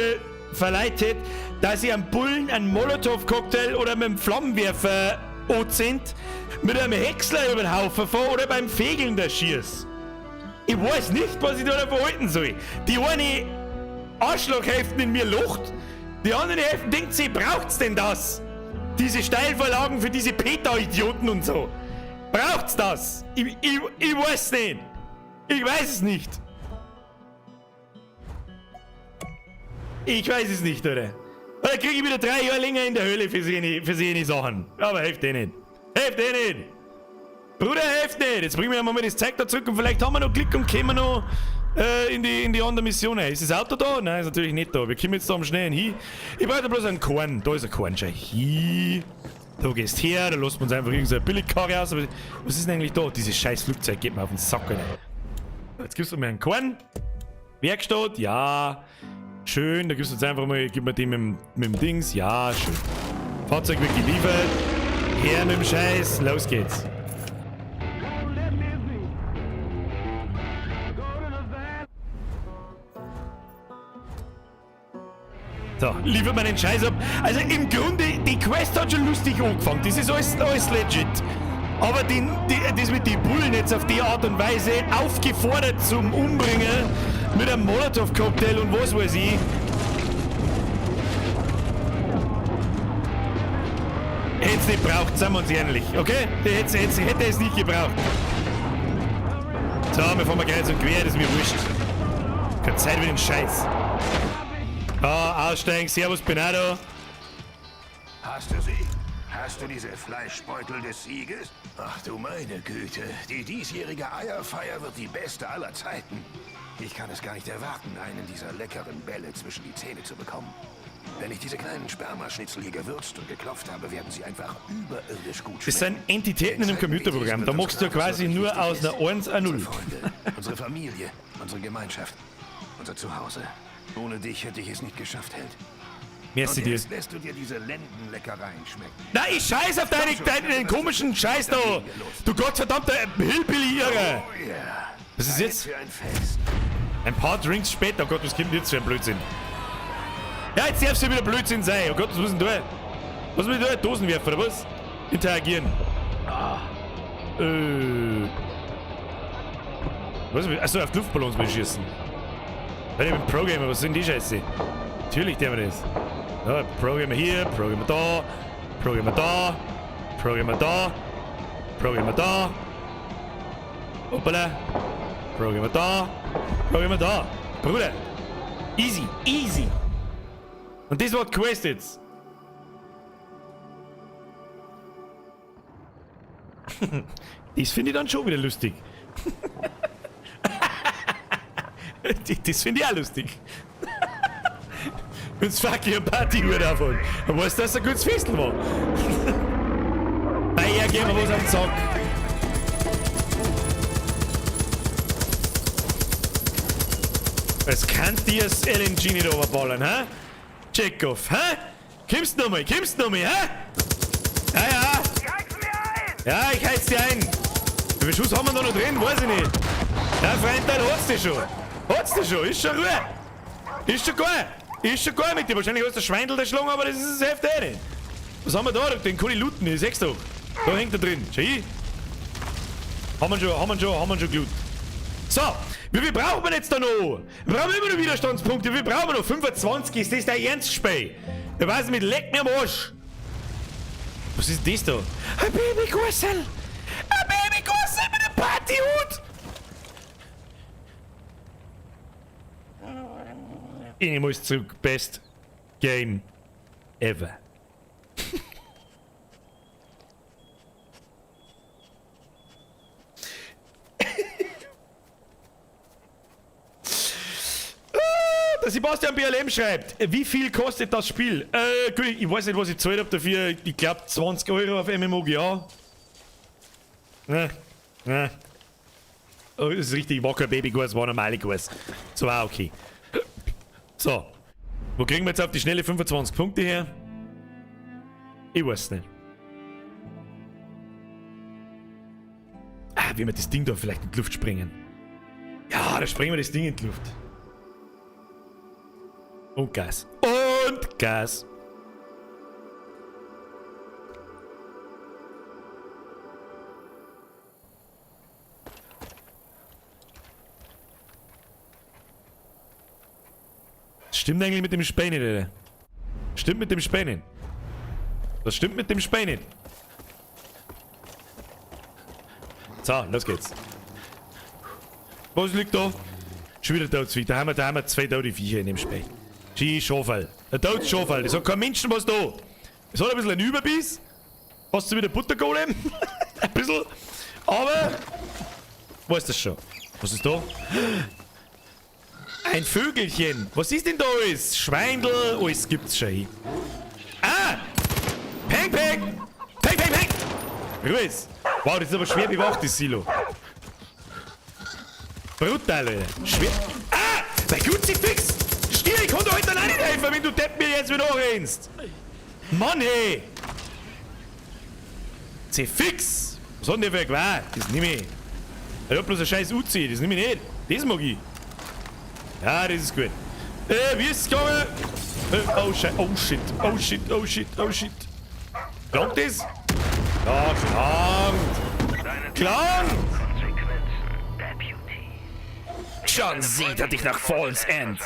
verleitet, dass ich am Bullen einen Molotow-Cocktail oder mit einem Flammenwerfer anzünd, mit einem Häcksler über den Haufen fahre oder beim Fegeln da schieß. Ich weiß nicht, was ich davon halten soll. Die eine Arschlochhälfte in mir lacht, die andere Hälfte denkt sie, braucht's denn das? Diese Steilvorlagen für diese PETA-Idioten und so. Braucht's das? Ich weiß nicht. Ich weiß es nicht. Ich weiß es nicht, oder? Oder krieg ich wieder 3 Jahre länger in der Höhle für seine Sachen. Aber hilft eh nicht. Hilft eh nicht. Bruder, hilft nicht. Jetzt bringen wir mal das Zeug da zurück und vielleicht haben wir noch Glück und kommen noch in die andere Mission. Ist das Auto da? Nein, ist natürlich nicht da. Wir kommen jetzt da am Schnellen hin. Ich brauche da bloß einen Korn. Da ist ein Korn. Schau hier. Da gehst her, da lässt man uns einfach irgendeine Billigkarre aus. Aber was ist denn eigentlich da? Dieses scheiß Flugzeug geht mir auf den Sack, Alter. Jetzt gibst du mir einen Korn. Werkstatt, ja. Schön, da gibst du jetzt einfach mal, gib mir den mit dem Dings. Ja, schön. Fahrzeug wird geliefert. Her mit dem Scheiß. Los geht's. So, liefert man den Scheiß ab. Also im Grunde, die Quest hat schon lustig angefangen. Das ist alles legit. Aber das mit den Bullen jetzt auf die Art und Weise aufgefordert zum Umbringen mit einem Molotow-Cocktail und was weiß ich. Hätte es nicht gebraucht, seien wir uns ehrlich, okay? Hätte es nicht gebraucht. So, wir fahren mal kreuz und quer, das ist mir wurscht. Keine Zeit für den Scheiß. Ah, aussteigen, servus, bin auch da. Hast du sie? Hast du diese Fleischbeutel des Sieges? Ach du meine Güte, die diesjährige Eierfeier wird die beste aller Zeiten. Ich kann es gar nicht erwarten, einen dieser leckeren Bälle zwischen die Zähne zu bekommen. Wenn ich diese kleinen Spermaschnitzel hier gewürzt und geklopft habe, werden sie einfach überirdisch gut schmecken. Das sind Entitäten in einem Computerprogramm. Da machst du ja quasi nur aus einer 1 eine 0. Unsere Freunde, unsere Familie, unsere Gemeinschaft, unser Zuhause. Ohne dich hätte ich es nicht geschafft, Held. Merci dir. Jetzt lässt du dir diese Lendenleckereien schmecken. Na, ich scheiß auf deinen komischen Scheiß da! Du gottverdammter Hillbilly-Irre! Oh yeah. Was ist jetzt? Für ein Fest. Ein paar Drinks später. Oh Gott, was kommt jetzt für ein Blödsinn? Ja, jetzt darfst du wieder Blödsinn sein. Oh Gott, was muss denn da? Was muss ich da? Dosen werfen, oder was? Interagieren. Was? Achso, auf die Luftballons will ich schießen. Ich bin Pro-Gamer, was sind die Scheiße? Natürlich tun wir das. Ja, Programm hier, Programm da, Programm da, Programm da, Programm da. Hoppala. Programm da, Programm da. Bruder. Easy, easy. Und das war die Quest jetzt. Das finde ich dann schon wieder lustig. Das finde ich auch lustig. Jetzt fuck ich eine Partyuhr davon. Und weißt du, dass das ein gutes Festel war? Bei ihr gehen wir was am Zack. Es kann dir das LMG nicht overballen, hä? Check-off, hä? Kommst du nochmal, hä? Ja, ja. Ja, ich heiz dir ein. Wie viel Schuss haben wir da noch drin? Weiß ich nicht. Ja, Freundteil, hat's dir schon. Ist schon Ruhe. Ist schon geil mit dir. Wahrscheinlich hast du Schweindel erschlagen, aber das ist das Heft eh nicht. Was haben wir da? Den kann ich looten, ich sag's doch. Da hängt er drin. Schau hin. Haben wir schon geloot. So, wie viel brauchen wir jetzt da noch? Wir brauchen immer noch Widerstandspunkte. Wie viel brauchen wir noch? 25, ist das dein Ernstspiel? Ich weiß nicht, leck mir am Arsch. Was ist das da? Ein Babygussel! Ein Babygussel mit einem Partyhut! Ich muss zurück. Best Game ever. Der Sebastian BLM schreibt, wie viel kostet das Spiel? Ich weiß nicht, was ich gezahlt habe dafür. Ich glaube 20 Euro auf MMOGA. Ne. Oh, das ist richtig, war kein Babygurs, war normale Gurs. So war okay. So. Wo kriegen wir jetzt auf die schnelle 25 Punkte her? Ich weiß nicht. Wie wir das Ding da vielleicht in die Luft springen. Ja, da springen wir das Ding in die Luft. Und Gas. Und Gas. Das stimmt eigentlich mit dem Späh nicht, Alter. Stimmt mit dem Späh nicht. Das stimmt mit dem Späh nicht. So, los geht's. Was liegt da? Schon wieder tot. Da haben wir zwei tote Viecher in dem Späh. Schafall. Ein totes Schafall. Das hat kein Menschen was da. Das hat ein bisschen einen Überbiss. Hast du wieder Buttergolem? Ein bisschen. Aber. Was ist das schon? Was ist da? Ein Vögelchen. Was ist denn da alles? Schweindel. Alles gibt's schon hier. Ah! Peng, peng! Peng, peng, peng! Grüß. Wow, das ist aber schwer bewacht, das Silo. Brutal, Alter. Schwer. Ah! Mein Kruzifix! Stier, ich kann dir heute alleine nicht helfen, wenn du Depp mir jetzt wieder anrennst. Mann, hey! C-Fix! Was hat denn der für ein Gewehr? Das nehme ich. Er hat bloß ein scheiß Uzi, das nehme ich nicht. Das mag ich. Ja, das ist gut. Wie ist es gegangen? Oh shit, oh shit, oh shit, oh shit, oh shit. Klangt das? Ja, klangt. Klangt! Schon sieht er dich nach Falls End.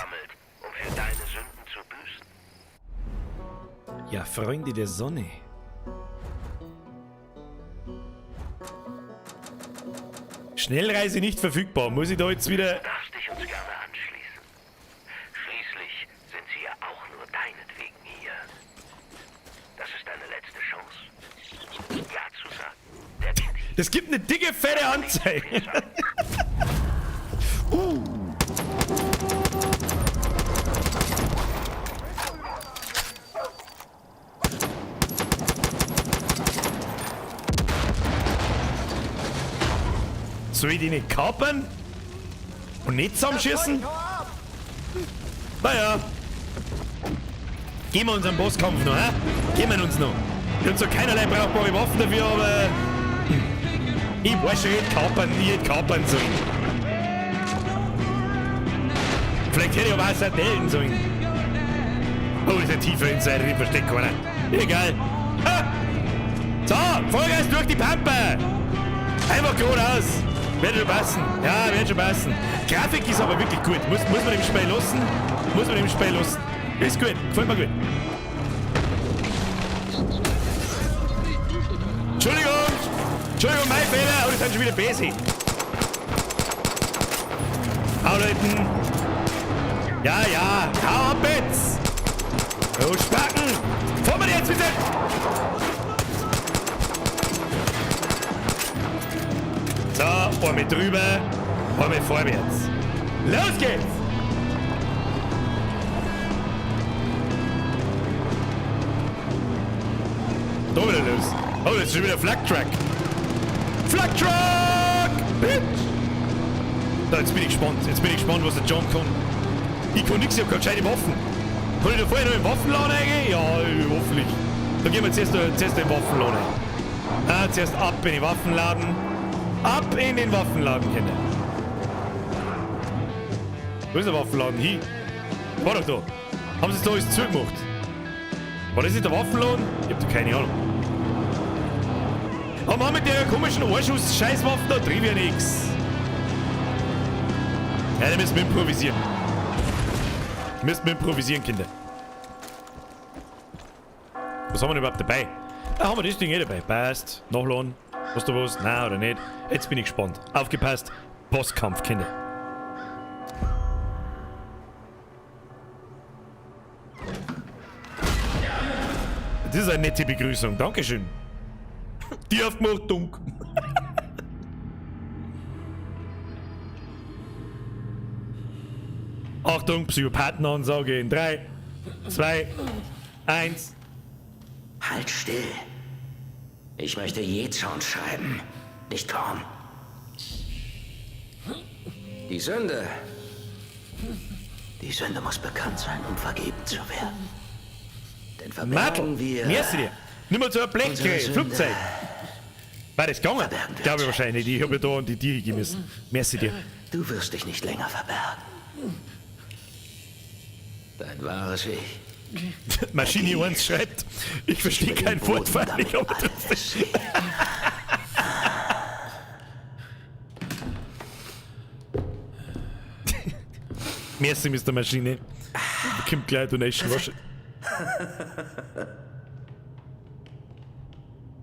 Ja, Freunde der Sonne. Schnellreise nicht verfügbar. Muss ich da jetzt wieder... Du darfst dich uns gerne anschließen. Schließlich sind sie ja auch nur deinetwegen hier. Das ist deine letzte Chance. Ja zu sagen. Der Beauty. Das gibt eine dicke, fette Anzeige. Soll ich die nicht kapern? Und nicht zusammenschießen? Naja. Geben wir uns einen Bosskampf noch, hä? Geben wir uns noch. Wir haben zwar keinerlei brauchbare Waffen dafür, aber... Ich weiß schon, ich hätte kapern sollen. Vielleicht hätte ich aber auch Sardellen sollen. Oh, das ist ein tiefer Insider im Versteck, oder? Egal. Ah. So, Vollgas durch die Pampe! Einfach geradeaus! Wird schon passen. Ja, wird schon passen. Grafik ist aber wirklich gut. Muss man im Spiel lassen. Muss man im Spiel lassen. Ist gut, gefällt mir gut. Entschuldigung, mein Fehler, aber die sind schon wieder busy. Leuten. Ja, hau ab jetzt. Oh, Spacken. Vor mir jetzt bitte. So, einmal drüber, einmal vorwärts. Los geht's. Da wieder los. Oh, das ist schon wieder Flak-Truck. Flak-Truck! Bitch! So, jetzt bin ich gespannt, was der John kann. Ich kann nichts, ich hab keine gescheite Waffen. Kann ich da vorher noch im Waffenladen reingehen? Ja, hoffentlich. Dann gehen wir zuerst in den Waffenladen. Zuerst ab in den Waffenladen. Ab in den Waffenladen, Kinder. Wo ist der Waffenladen? Hier. War doch da. Haben sie es da alles zugemacht? War das nicht der Waffenladen? Ich hab da keine Ahnung. Aber mit der komischen Arschschuss-Scheißwaffe, da trieb ich ja nix. Ja, da müssen wir improvisieren. Kinder. Was haben wir denn überhaupt dabei? Da haben wir das Ding eh dabei. Passt. Nachladen. Hast du was? Nein oder nicht? Jetzt bin ich gespannt. Aufgepasst. Bosskampf, Kinder. Das ist eine nette Begrüßung. Dankeschön. Die Aufmachtung. Achtung, Psychopathenansage in 3, 2, 1. Halt still. Ich möchte Jähzorn schreiben, nicht Korn. Die Sünde muss bekannt sein, um vergeben zu werden. Denn verbergen wir... Merci dir. Nimm mal so ein Blechgerät, Flugzeug. War das gegangen? Glaube ich wahrscheinlich. Ich habe ja da an die Tiere gemessen. Merci dir. Du wirst dich nicht länger verbergen. Dein wahres Ich. Maschine 1 schreibt, ich verstehe kein Wort von nicht, aber das Merci, Mr. Maschine. Kommt gleich Donation waschen.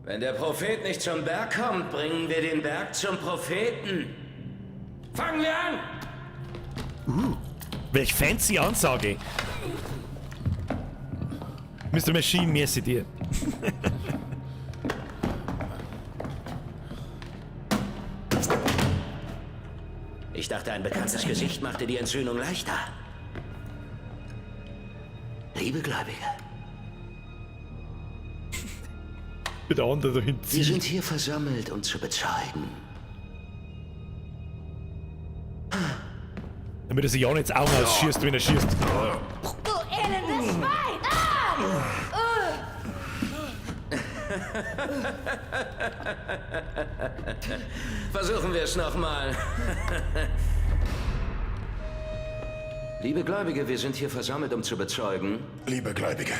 Wenn der Prophet nicht zum Berg kommt, bringen wir den Berg zum Propheten. Fangen wir an! Welch fancy Ansage. Mr. Machine, merci dir. Ich dachte, ein bekanntes Gesicht machte die Entzündung leichter. Liebe Gläubige. Mit der andere dahin Wir sind hier versammelt, um zu bezeugen. Damit er sich ja nicht ins Auge ausschießt, wenn er schießt. Du elendes Schwein! Versuchen wir es nochmal. Liebe Gläubige, wir sind hier versammelt, um zu bezeugen. Liebe Gläubige,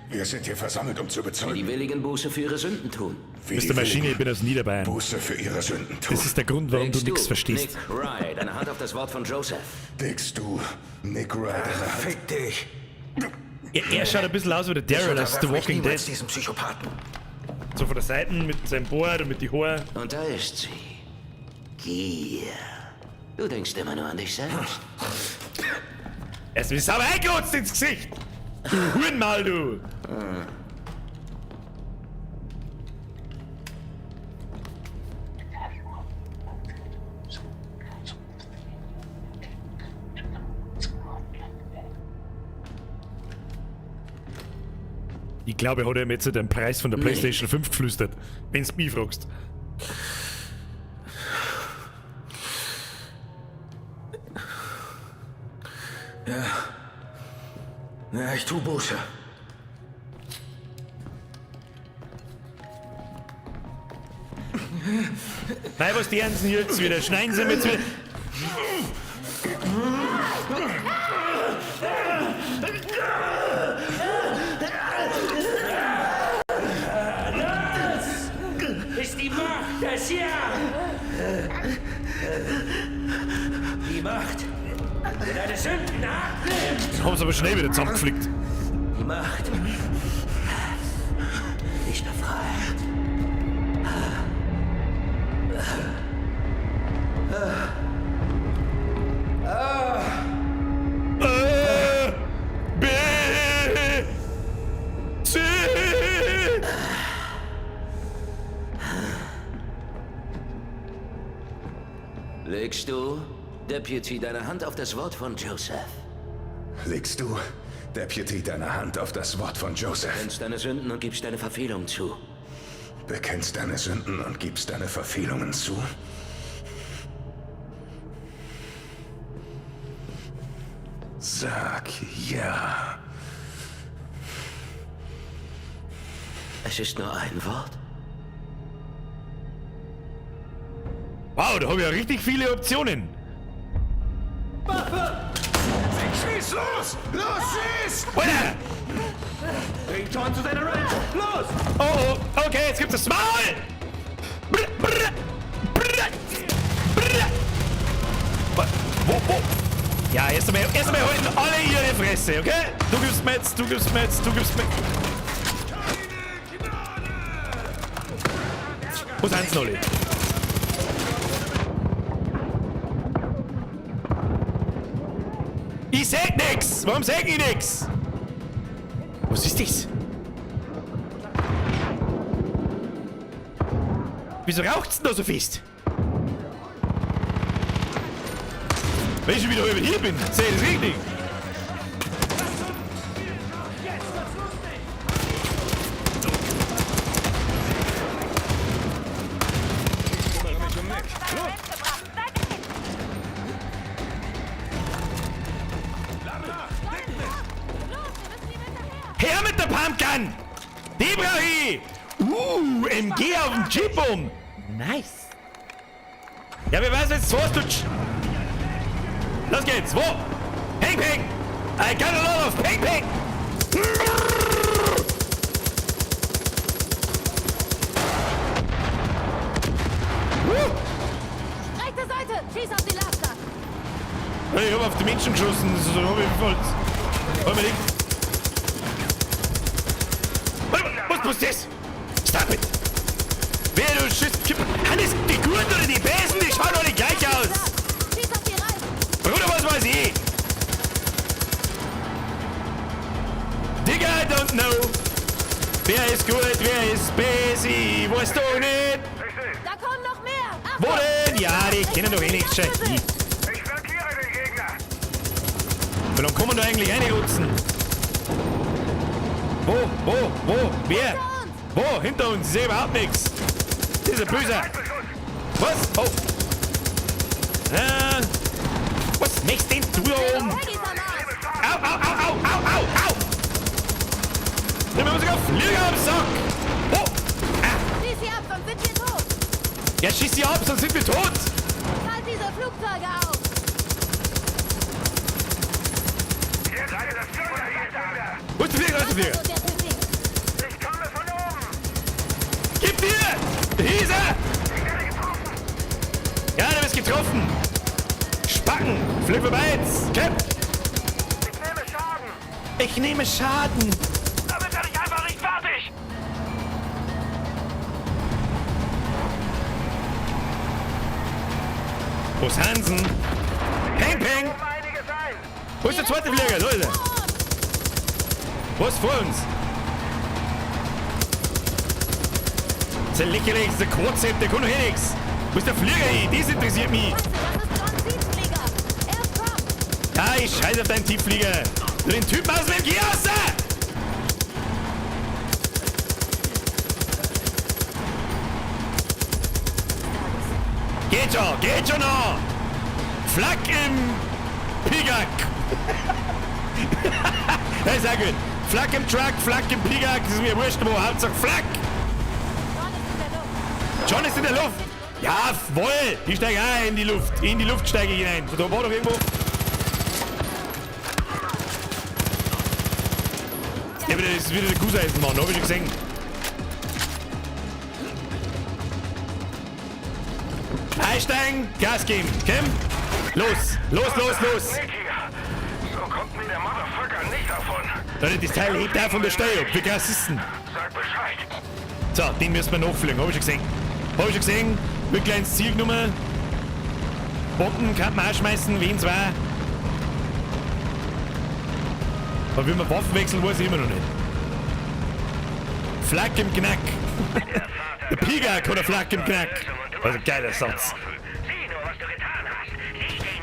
wir sind hier versammelt, um zu Wie bezeugen. die Willigen Buße für ihre Sünden tun. Mr. Maschine, ich bin aus Niederbayern. Buße für ihre Sünden tun. Das ist der Grund, warum du nichts verstehst. Nick Wright, eine Hand auf das Wort von Joseph. Dickst du, Nick Wright? Fick dich. Er schaut ein bisschen aus wie der Daryl aus The Walking Dead. Diesen Psychopathen. So von der Seite mit seinem Bart und mit die Haare. Und da ist sie. Gier. Du denkst immer nur an dich selbst. Es ist aber eingerotzt ins Gesicht! Du Hurenmal, du! Ich glaube, er hat ihm jetzt den Preis von der PlayStation 5 geflüstert, wenn du mich fragst. Ja, ich tu Buße. Nein, was die Ernsten jetzt wieder? Schneiden sie mir jetzt wieder. Ist die Macht des Ja! Die Macht Deine Sünden nachnehmen. Haben sie aber schnell wieder zusammengeflickt. Die Macht dich befreit. B. C. Legst du, Deputy, deine Hand auf das Wort von Joseph? Legst du, Deputy, deine Hand auf das Wort von Joseph? Kennst deine Sünden und gibst deine Verfehlung zu. Bekennst deine Sünden und gibst deine Verfehlungen zu? Sag ja. Es ist nur ein Wort. Wow, da habe ich ja richtig viele Optionen. Schieß los! Los, schieß! Oder? Bring John zu seiner Range! Los! Oh, oh, okay, jetzt gibt's das Maul! Brr, brr, brr, brr. Wo? Ja, erst einmal halten alle ihre Fresse, okay? Du gibst mir jetzt, du gibst mir jetzt, du gibst mir... Wo sind sie alle? Ich seh nix! Warum sag ich nix? Was ist das? Wieso raucht's denn da so fest? Wenn ich schon wieder über hier bin, seh ich das richtig. Her mit der Pumpgun! Die brauch ich! MG auf dem Jeep um! Nice! Ja, wir weiß jetzt, was du... Los geht's, wo? Ping, ping! I got a lot of ping, ping! Rechte Seite! Schieß auf die Laster! Ich hab auf die Menschen geschossen, so hab ich verfolgt. Unbedingt. Was ist das? Stop it! Wer du schießt... Hannes, die Gurten oder die Besen, die schauen doch nicht gleich aus! Schieß auf die Reifen! Bruder, was weiß ich? Digga, I don't know. Wer ist gut, wer ist Besi? Weißt du nicht? Da kommen noch mehr! Wo denn? Ja, die kennen doch eh nichts. Ich flankiere den Gegner. Wie lange kann man da eigentlich reinrutzen? Wo? Wer? Wo? Hinter uns? Ich sehe überhaupt nichts. Dieser Böse. Was? Oh. Was machst denn du da oben? Au! Nimm mir sogar Flieger am Sack. Oh. Schieß sie ab, sonst sind wir tot! Ja, schieß sie ab, sonst sind wir tot. Halt diese Flugzeuge auf! Hier seid ihr das Flieger hier! Wo ist der Flieger? So, Deputy! Ich komme von oben! Gib dir! Hieße! Ich werde getroffen! Ja, du bist getroffen. Spacken. Flip vorbei jetzt. Cap. Ich nehme Schaden. Damit werde ich einfach nicht fertig! Wo ist Hansen? Peng, peng. Wo ist der zweite Flieger? So ist er. Wo ist vor uns? Das ist ein lächerlich, das ist ein Quadset, der kann doch eh nix. Wo ist der Flieger hin? Das interessiert mich. Das ist John Tiefflieger! Er ist Trump! Ja, ich scheiße auf deinen Tiefflieger. Du den Typen aus dem MG raus! Geht schon noch! Flak im Pigak! Das ist auch gut. Flak im Truck, Flak im Pigak, das ist mir wurscht, wo Hauptsache Flak! John ist in der Luft! Jawohl! Ich steige auch in die Luft. In die Luft steige ich hinein. Da war doch irgendwo... Ja, das ist wieder der Gusseisenmann, hab ich schon gesehen. Einsteigen, Gas geben, komm! Los! Los, los, los! Nick hier. So kommt mir der Motherfucker nicht davon. Leute, das Teil hebt auch von der Steuer ab. Wie krass ist denn? Sag Bescheid. So, den müssen wir nachfliegen. Hab ich schon gesehen. Hab ich schon gesehen. Wirklich ins Ziel genommen. Bomben kann man auch schmeißen, wen zwei. Aber wie man Waffen wechseln, weiß ich immer noch nicht. Flak im Knack. Der Pigak oder Flak im Knack. Also geiler Satz.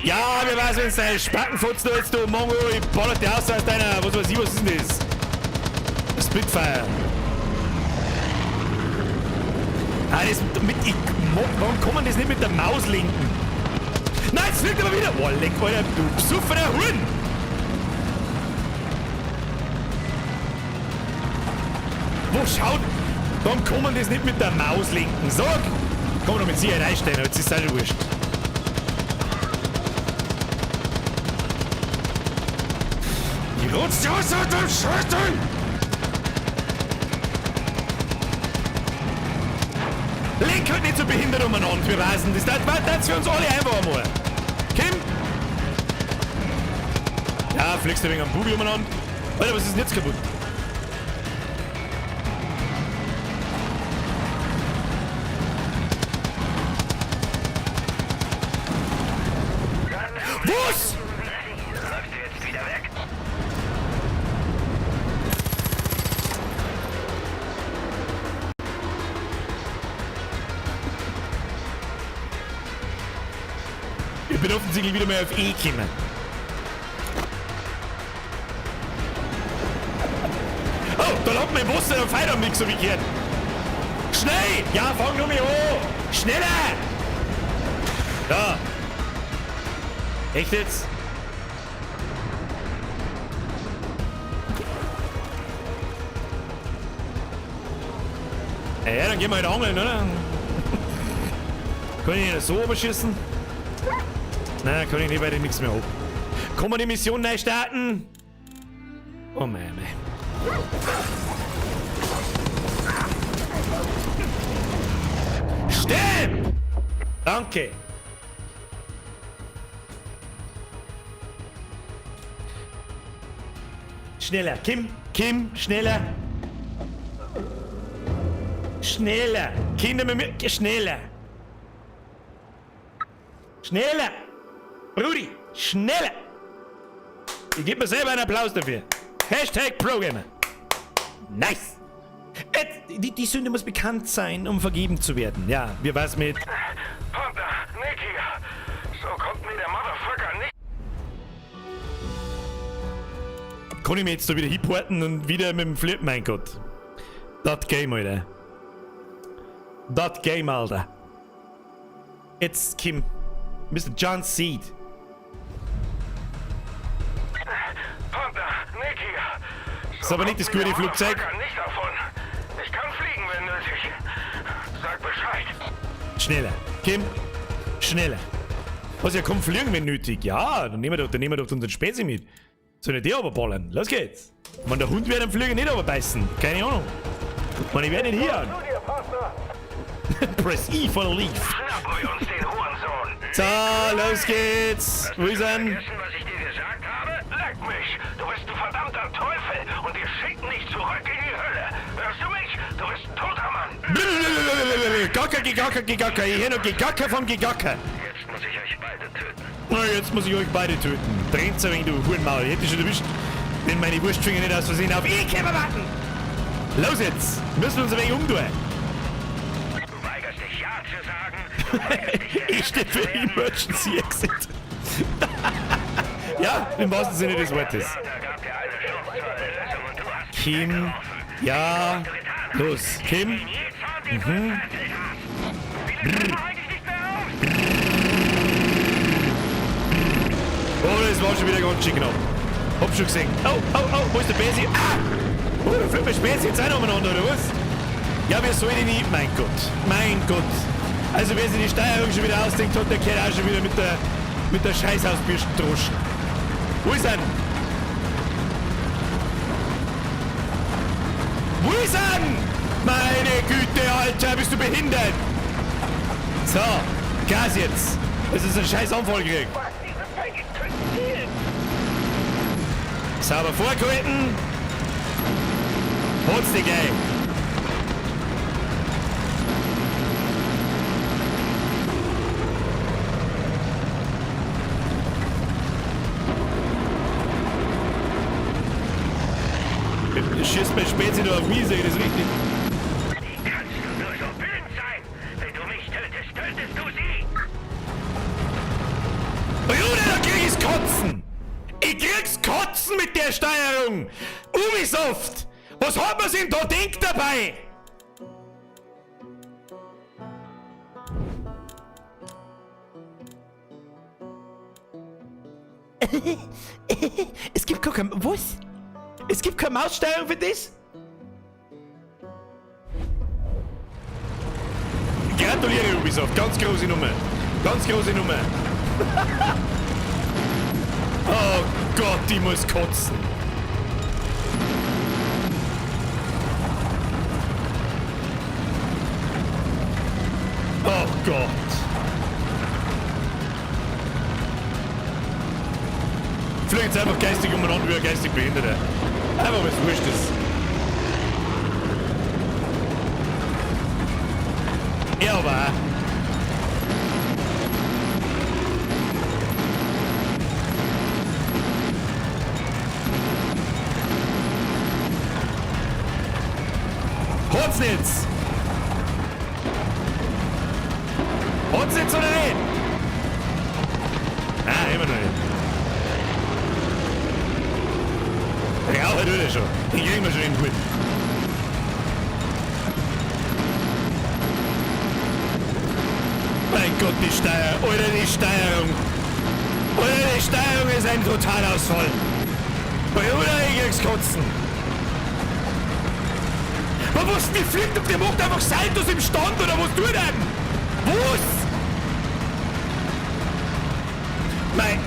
Ja, wir weiß, wenn es deine Spattenfotz da jetzt, du Mongo, ich ballert dir aus aus deiner, was weiß ich, was ist denn das? Spitfire. Ah, das mit, warum kann man das nicht mit der Maus lenken? Nein, es fliegt aber wieder. Boah, leck, Alter, du besoffener Huren. Wo schaut? Warum kann man das nicht mit der Maus lenken? Sag! Kann man doch mit Sicherheit einstellen, jetzt ist es halt wurscht. Die rutzt aus dem Schütteln! Lenk halt nicht so behindert umeinander, wir reisen. Das ist für uns alle einfach einmal. Kim! Ja, fliegst du wegen am Bugel umeinander. Alter, was ist denn jetzt kaputt? Was? Läufst du jetzt wieder weg? Ich bin offensichtlich wieder mal auf E gekommen. Oh, da langt mein Boss der Feier am Mix so wie gehört. Schnell! Ja, fang nur mich an! Schneller! Da! Echt jetzt? Ja, dann gehen wir halt angeln, oder? Kann ich nicht so überschießen? Nein, kann ich nicht, weil ich nichts mehr hab. Kann man die Mission neu starten? Oh mein. Stimmt! Danke! Schneller, Kim, schneller! Schneller! Kinder mit mir, schneller! Schneller! Brudi, schneller! Ich gebe mir selber einen Applaus dafür. Hashtag Programmer. Nice! Die Sünde muss bekannt sein, um vergeben zu werden. Ja, wie war's mit... Panther, Nick hier. So kommt mir der Motherfucker nicht. Kann ich mich jetzt da wieder hinporten und wieder mit dem Flip? Mein Gott. Das Game, Alter. Das Game, Alter. Jetzt, Kim. Mr. John Seed. Panther, Nick hier. Ist aber nicht das gute Flugzeug. Nicht davon. Ich kann fliegen, wenn nötig. Sag Bescheid. Schneller. Kim, schneller. Was, ja, komm fliegen, wenn nötig. Ja, dann nehmen wir doch unseren Spezi mit. Soll ich die aber ballern? Los geht's. Man, der Hund wird am Flügen nicht aber beißen. Keine Ahnung. Man, ich werde ihn hier an. Press E for the leaf. Schnappen wir uns den Hurensohn. So, los geht's. Wo ist er? Vergessen, was ich dir gesagt habe? Leck mich. Du bist ein verdammter Teufel und wir schicken dich zurück in die Hölle. Hörst du mich? Du bist ein toter Mann. Gacker. Ich höre noch Gegacker vom Gegacker. Jetzt muss ich euch beide töten. Na, jetzt muss ich euch beide töten. Dreht's ein wenig, du Hurenmaul. Ich hätte schon erwischt, wenn meine Wurstfinger nicht aus Versehen auf E-Kämmer warten. Los jetzt. Müssen wir uns ein wenig umtun. Du weigerst dich Ja zu sagen. Du weigerst dich Ich stehe für Emergency Exit. Ja, im wahrsten Sinne des Wortes. Kim, ja, los, Kim. Oh, das war schon wieder ganz schön knapp. Hab schon gesehen. Oh, wo ist der Besi? Ah! Oh, da fliegt mein Späßchen jetzt auch umeinander, oder was? Ja, wer soll denn nicht? Mein Gott. Also wer sich die Steuerung schon wieder ausdenkt hat, der kehrt auch schon wieder mit der Scheißhausbürsten droschen. Wo ist er? Wo ist er? Meine Güte, Alter, bist du behindert? So, Gas jetzt. Das ist ein scheiß Anfall gekriegt. Sauber vorgehalten. Hol's die Gang. Schießt mir Spezi nur auf mich, sag ich das richtig? Wie kannst du nur so blind sein? Wenn du mich tötest, tötest du sie! Bruder, da krieg ich's Kotzen! Ich krieg's Kotzen mit der Steuerung! Ubisoft! Was hat man sich denn da denkt dabei? Es gibt keine... Was? Es gibt keine Maussteuerung für das? Gratuliere Ubisoft, ganz große Nummer. Ganz große Nummer. Oh Gott, ich muss kotzen. Oh Gott. Fliegt jetzt einfach geistig umeinander wie ein geistig Behinderter. Einfach was wurscht ist. Ja, aber auch. Hat's nicht! Hat's nicht oder nicht? Ah, immer noch nicht. Raucher tut er schon. Den kriegen wir schon in den Hut. Mein Gott, die Steuer. Alter, die Steuerung. Alter, die Steuerung ist ein Totalausfall. Bruder, ich krieg's kotzen. Aber was, die fliegt und der macht einfach Saltos im Stand, oder was tut er denn? Was? Nein.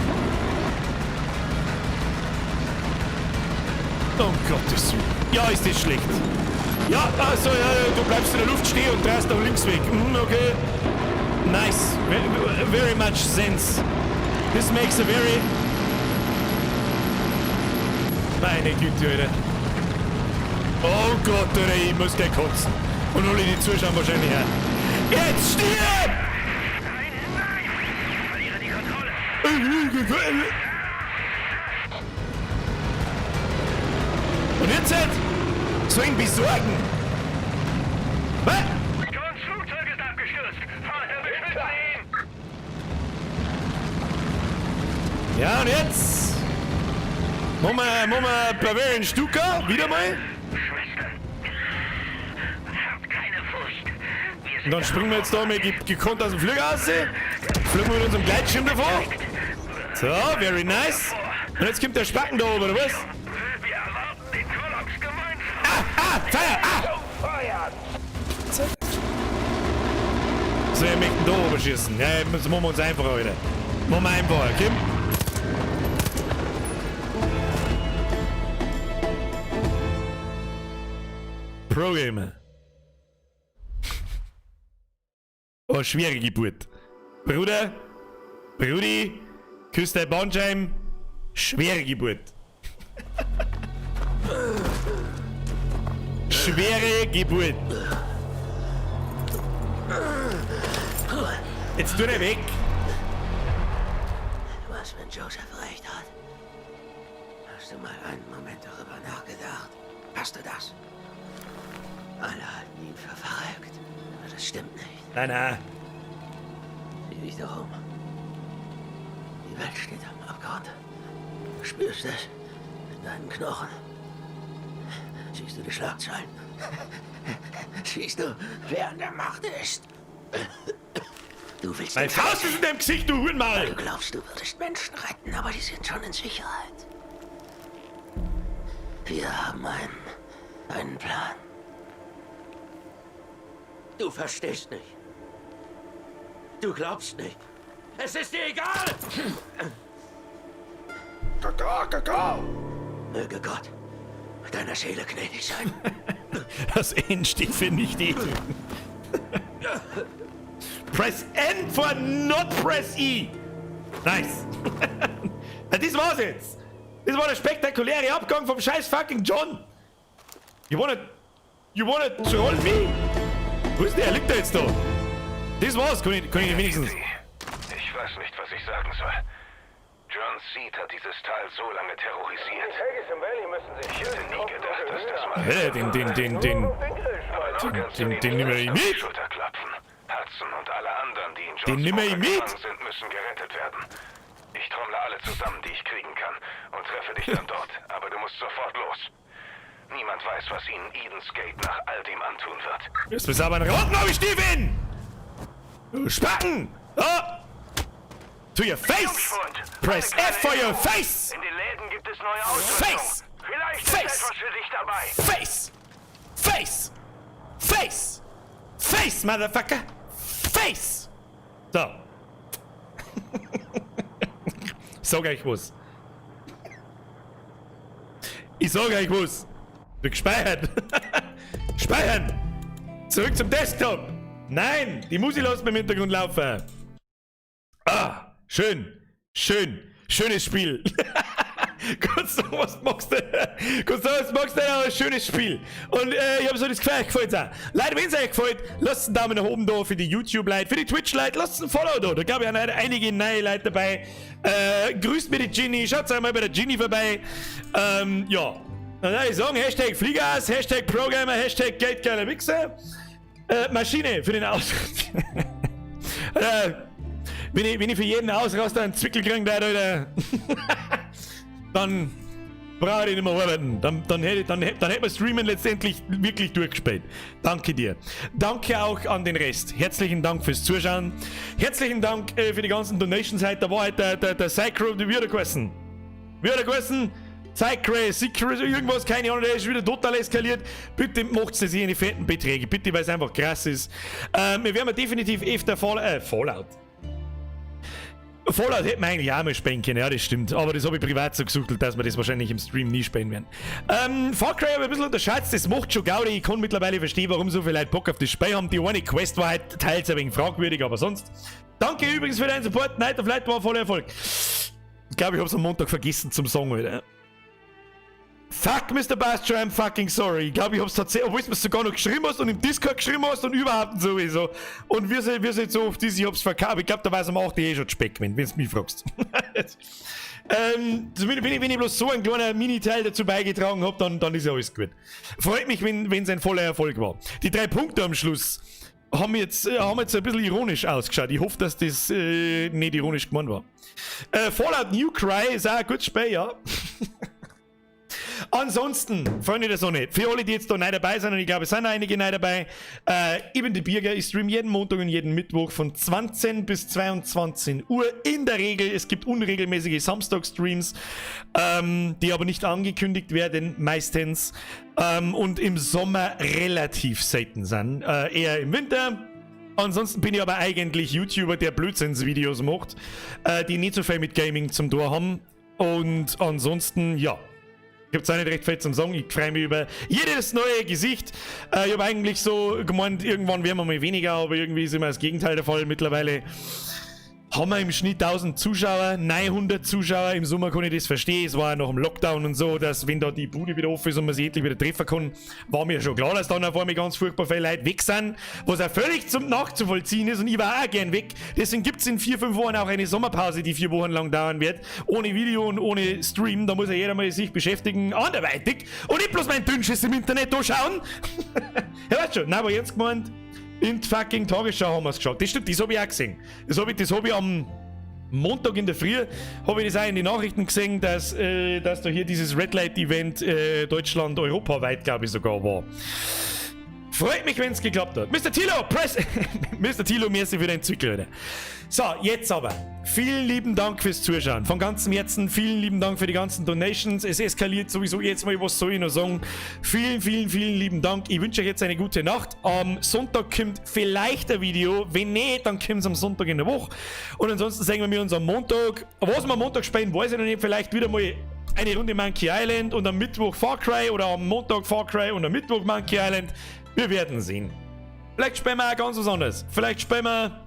Oh Gottes Willen. Ja, ist das schlecht. Ja, also, ja, du bleibst in der Luft stehen und drehst nach links weg. Okay. Nice. Very much sense. This makes a very... Meine Güte, Alter. Oh Gott, Alter, ich muss gleich kotzen. Und alle die zuschauen wahrscheinlich auch. Jetzt stirb! Nein, nein! Ich verliere die Kontrolle! Und jetzt halt? Soll ihn besorgen? Was? Johns Flugzeug ist abgestürzt! Vorher beschütze ihn! Ja, und jetzt? Machen wir Bavarian Stuka, wieder mal. Schwestern, habt keine Furcht. Und dann springen wir jetzt da mal gekonnt aus dem Flieger raus. Fliegen wir mit unserem Gleitschirm davor. So, very nice. Und jetzt kommt der Spacken da oben, oder was? Wir erwarten den Kollaps gemeinsam. Feuer! So, wir möchten da oben schießen. Ja, das machen wir uns einfach, Alter. Machen wir einfach, okay? Pro-Gamer. Oh, schwere Geburt. Bruder, Brudi, küsst dein Bandscheiben. Schwere Geburt. Schwere Geburt. Jetzt tu er weg. Was, wenn Joseph recht hat? Hast du mal einen Moment darüber nachgedacht? Hast du das? Alle halten ihn für verrückt. Aber das stimmt nicht. Nein, nein. Sieh dich doch um. Die Welt steht am Abgrund. Du spürst es in deinen Knochen. Siehst du die Schlagzeilen? Siehst du, wer an der Macht ist? Du willst... Mein Faust ist in deinem Gesicht, du Hurenmal! Du glaubst, du würdest Menschen retten, aber die sind schon in Sicherheit. Wir haben einen Plan. Du verstehst nicht. Du glaubst nicht. Es ist dir egal! Kakao! Möge Gott mit deiner Seele gnädig sein. Das N steht für nicht E. Press N for not press E. Nice. Das war's jetzt. Das war der spektakuläre Abgang vom scheiß fucking John. You wanna troll me? Wo ist der? Liegt der jetzt da? Das war's, kann ich wenigstens. Ich weiß nicht, was ich sagen soll. John Seed hat dieses Tal so lange terrorisiert. Ich hätte nie gedacht, dass das mal... Den nimmer ich mit. Schulterklopfen. Hudson und alle anderen, die in Den nimmer ich mit. sind, müssen gerettet werden. Ich trommle alle zusammen, die ich kriegen kann, und treffe dich dann dort. Aber du musst sofort los. Niemand weiß, was ihnen Eden's Gate nach all dem antun wird. Jetzt bist du aber ein Rottenau-Stiefel! Du Spacken! Oh! To your face! Press F for your face! In den Läden gibt es neue Ausrüstung. Face! Vielleicht ist Face! etwas für dich dabei. Face! Face! Face! Face, Motherfucker! Face! So. Ich sag euch was. Ich sag euch was. Wird gespeichert. Speichern! Zurück zum Desktop! Nein! Die Musik lassen wir im Hintergrund laufen. Ah! Schön! Schön! Schönes Spiel! Kannst du was magst du? Aber ein schönes Spiel. Und ich habe so das Gefühl, euch gefällt auch. Leute, wenn es euch gefällt, lasst einen Daumen nach oben da für die YouTube-Leute, für die Twitch-Leute, lasst einen Follow da. Da glaube ich, haben einige neue Leute dabei. Grüßt mir die Ginny, schaut einmal bei der Ginny vorbei. Ja. Dann würde ich sagen, Hashtag Fliegas, Hashtag Programmer, Hashtag Geldgeiler Wichser. Maschine für den Ausrast. Wenn ich für jeden Ausraster einen Zwickel kriegen würde, dann brauche ich nicht mehr arbeiten. Dann hätte man Streamen letztendlich wirklich durchgespielt. Danke dir. Danke auch an den Rest. Herzlichen Dank fürs Zuschauen. Herzlichen Dank für die ganzen Donations heute. Da war heute der Psycho, wie hat er geheißen? Wie hat er geheißen? Psycho, irgendwas, keine Ahnung, der ist wieder total eskaliert. Bitte macht es in die fetten Beträge. Bitte, weil es einfach krass ist. Wir werden definitiv öfter Fallout hätten wir eigentlich auch mal spenden können, ja, das stimmt. Aber das habe ich privat so gesucht, dass wir das wahrscheinlich im Stream nie spenden werden. Far Cry habe ich ein bisschen unterschätzt, das macht schon Gaudi. Ich kann mittlerweile verstehen, warum so viele Leute Bock auf das Spiel haben. Die eine Quest war halt teils ein wenig fragwürdig, aber sonst. Danke übrigens für deinen Support. Night of Light war voller Erfolg. Ich glaube, ich habe es am Montag vergessen zum Song, Alter. Fuck, Mr. Bastard, I'm fucking sorry. Ich glaube, ich hab's tatsächlich, obwohl du es sogar noch geschrieben hast und im Discord geschrieben hast und überhaupt sowieso. Und wir sind jetzt so auf diese, ich hab's verkauft. Ich glaube, da weiß man auch die schon Speck, wenn du mich fragst. Wenn ich bloß so ein kleiner Mini-Teil dazu beigetragen habe, dann ist ja alles gut. Freut mich, wenn es ein voller Erfolg war. Die 3 Punkte am Schluss haben jetzt ein bisschen ironisch ausgeschaut. Ich hoffe, dass das nicht ironisch gemeint war. Fallout New Cry ist auch ein gutes Spiel, ja. Ansonsten, Freunde der Sonne, für alle, die jetzt da neu dabei sind, und ich glaube, es sind einige neu dabei, ich bin der Birger, ich streame jeden Montag und jeden Mittwoch von 20 bis 22 Uhr. In der Regel, es gibt unregelmäßige Samstag-Streams, die aber nicht angekündigt werden, meistens, und im Sommer relativ selten sind, eher im Winter. Ansonsten bin ich aber eigentlich YouTuber, der Blödsinnsvideos macht, die nicht so viel mit Gaming zum Tor haben. Und ansonsten, ja. Ich hab's auch nicht recht viel zum Sagen, ich freue mich über jedes neue Gesicht. Ich habe eigentlich so gemeint, irgendwann werden wir mal weniger, aber irgendwie ist immer das Gegenteil der Fall. Mittlerweile haben wir im Schnitt 1000 Zuschauer, 900 Zuschauer. Im Sommer kann ich das verstehen. Es war ja nach dem Lockdown und so, dass wenn da die Bude wieder offen ist und man sich endlich wieder treffen kann, war mir schon klar, dass dann auf einmal ganz furchtbar viele Leute weg sind, was auch völlig zum Nachzuvollziehen ist und ich war auch gern weg. Deswegen gibt es in 4-5 Wochen auch eine Sommerpause, die 4 Wochen lang dauern wird. Ohne Video und ohne Stream, da muss ja jeder mal sich beschäftigen, anderweitig und nicht bloß mein Dünnschiss im Internet anschauen. Ja, weißt schon, nein, aber jetzt gemeint, in die fucking Tagesschau haben wir es geschaut. Das stimmt, das habe ich auch gesehen. Das hab ich am Montag in der Früh, habe ich das auch in den Nachrichten gesehen, dass da hier dieses Red Light Event Deutschland, europaweit, glaube ich, sogar war. Freut mich, wenn es geklappt hat. Mr. Tilo, Mr. Tilo, merci für den Zwickel, Alter. So, jetzt aber. Vielen lieben Dank fürs Zuschauen. Von ganzem Herzen, vielen lieben Dank für die ganzen Donations. Es eskaliert sowieso jetzt mal, was soll ich noch sagen. Vielen, vielen, vielen lieben Dank. Ich wünsche euch jetzt eine gute Nacht. Am Sonntag kommt vielleicht ein Video. Wenn nicht, dann kommt es am Sonntag in der Woche. Und ansonsten sehen wir uns am Montag. Was wir am Montag spielen, weiß ich noch nicht. Vielleicht wieder mal eine Runde Monkey Island und am Mittwoch Far Cry oder am Montag Far Cry und am Mittwoch Monkey Island. Wir werden sehen. Vielleicht spielen wir auch ganz was anderes. Vielleicht spielen wir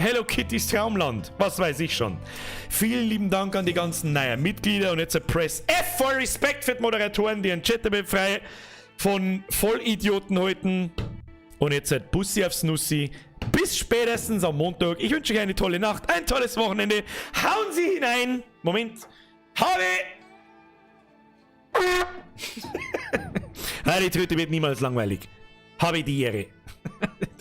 Hello Kitty's Traumland. Was weiß ich schon. Vielen lieben Dank an die ganzen neuen Mitglieder. Und jetzt Press F. Voll Respekt für die Moderatoren, die einen Chat befreien von Vollidioten heute. Und jetzt Bussi aufs Nussi. Bis spätestens am Montag. Ich wünsche euch eine tolle Nacht, ein tolles Wochenende. Hauen Sie hinein. Moment. Die Tröte wird niemals langweilig. Habe die Ehre.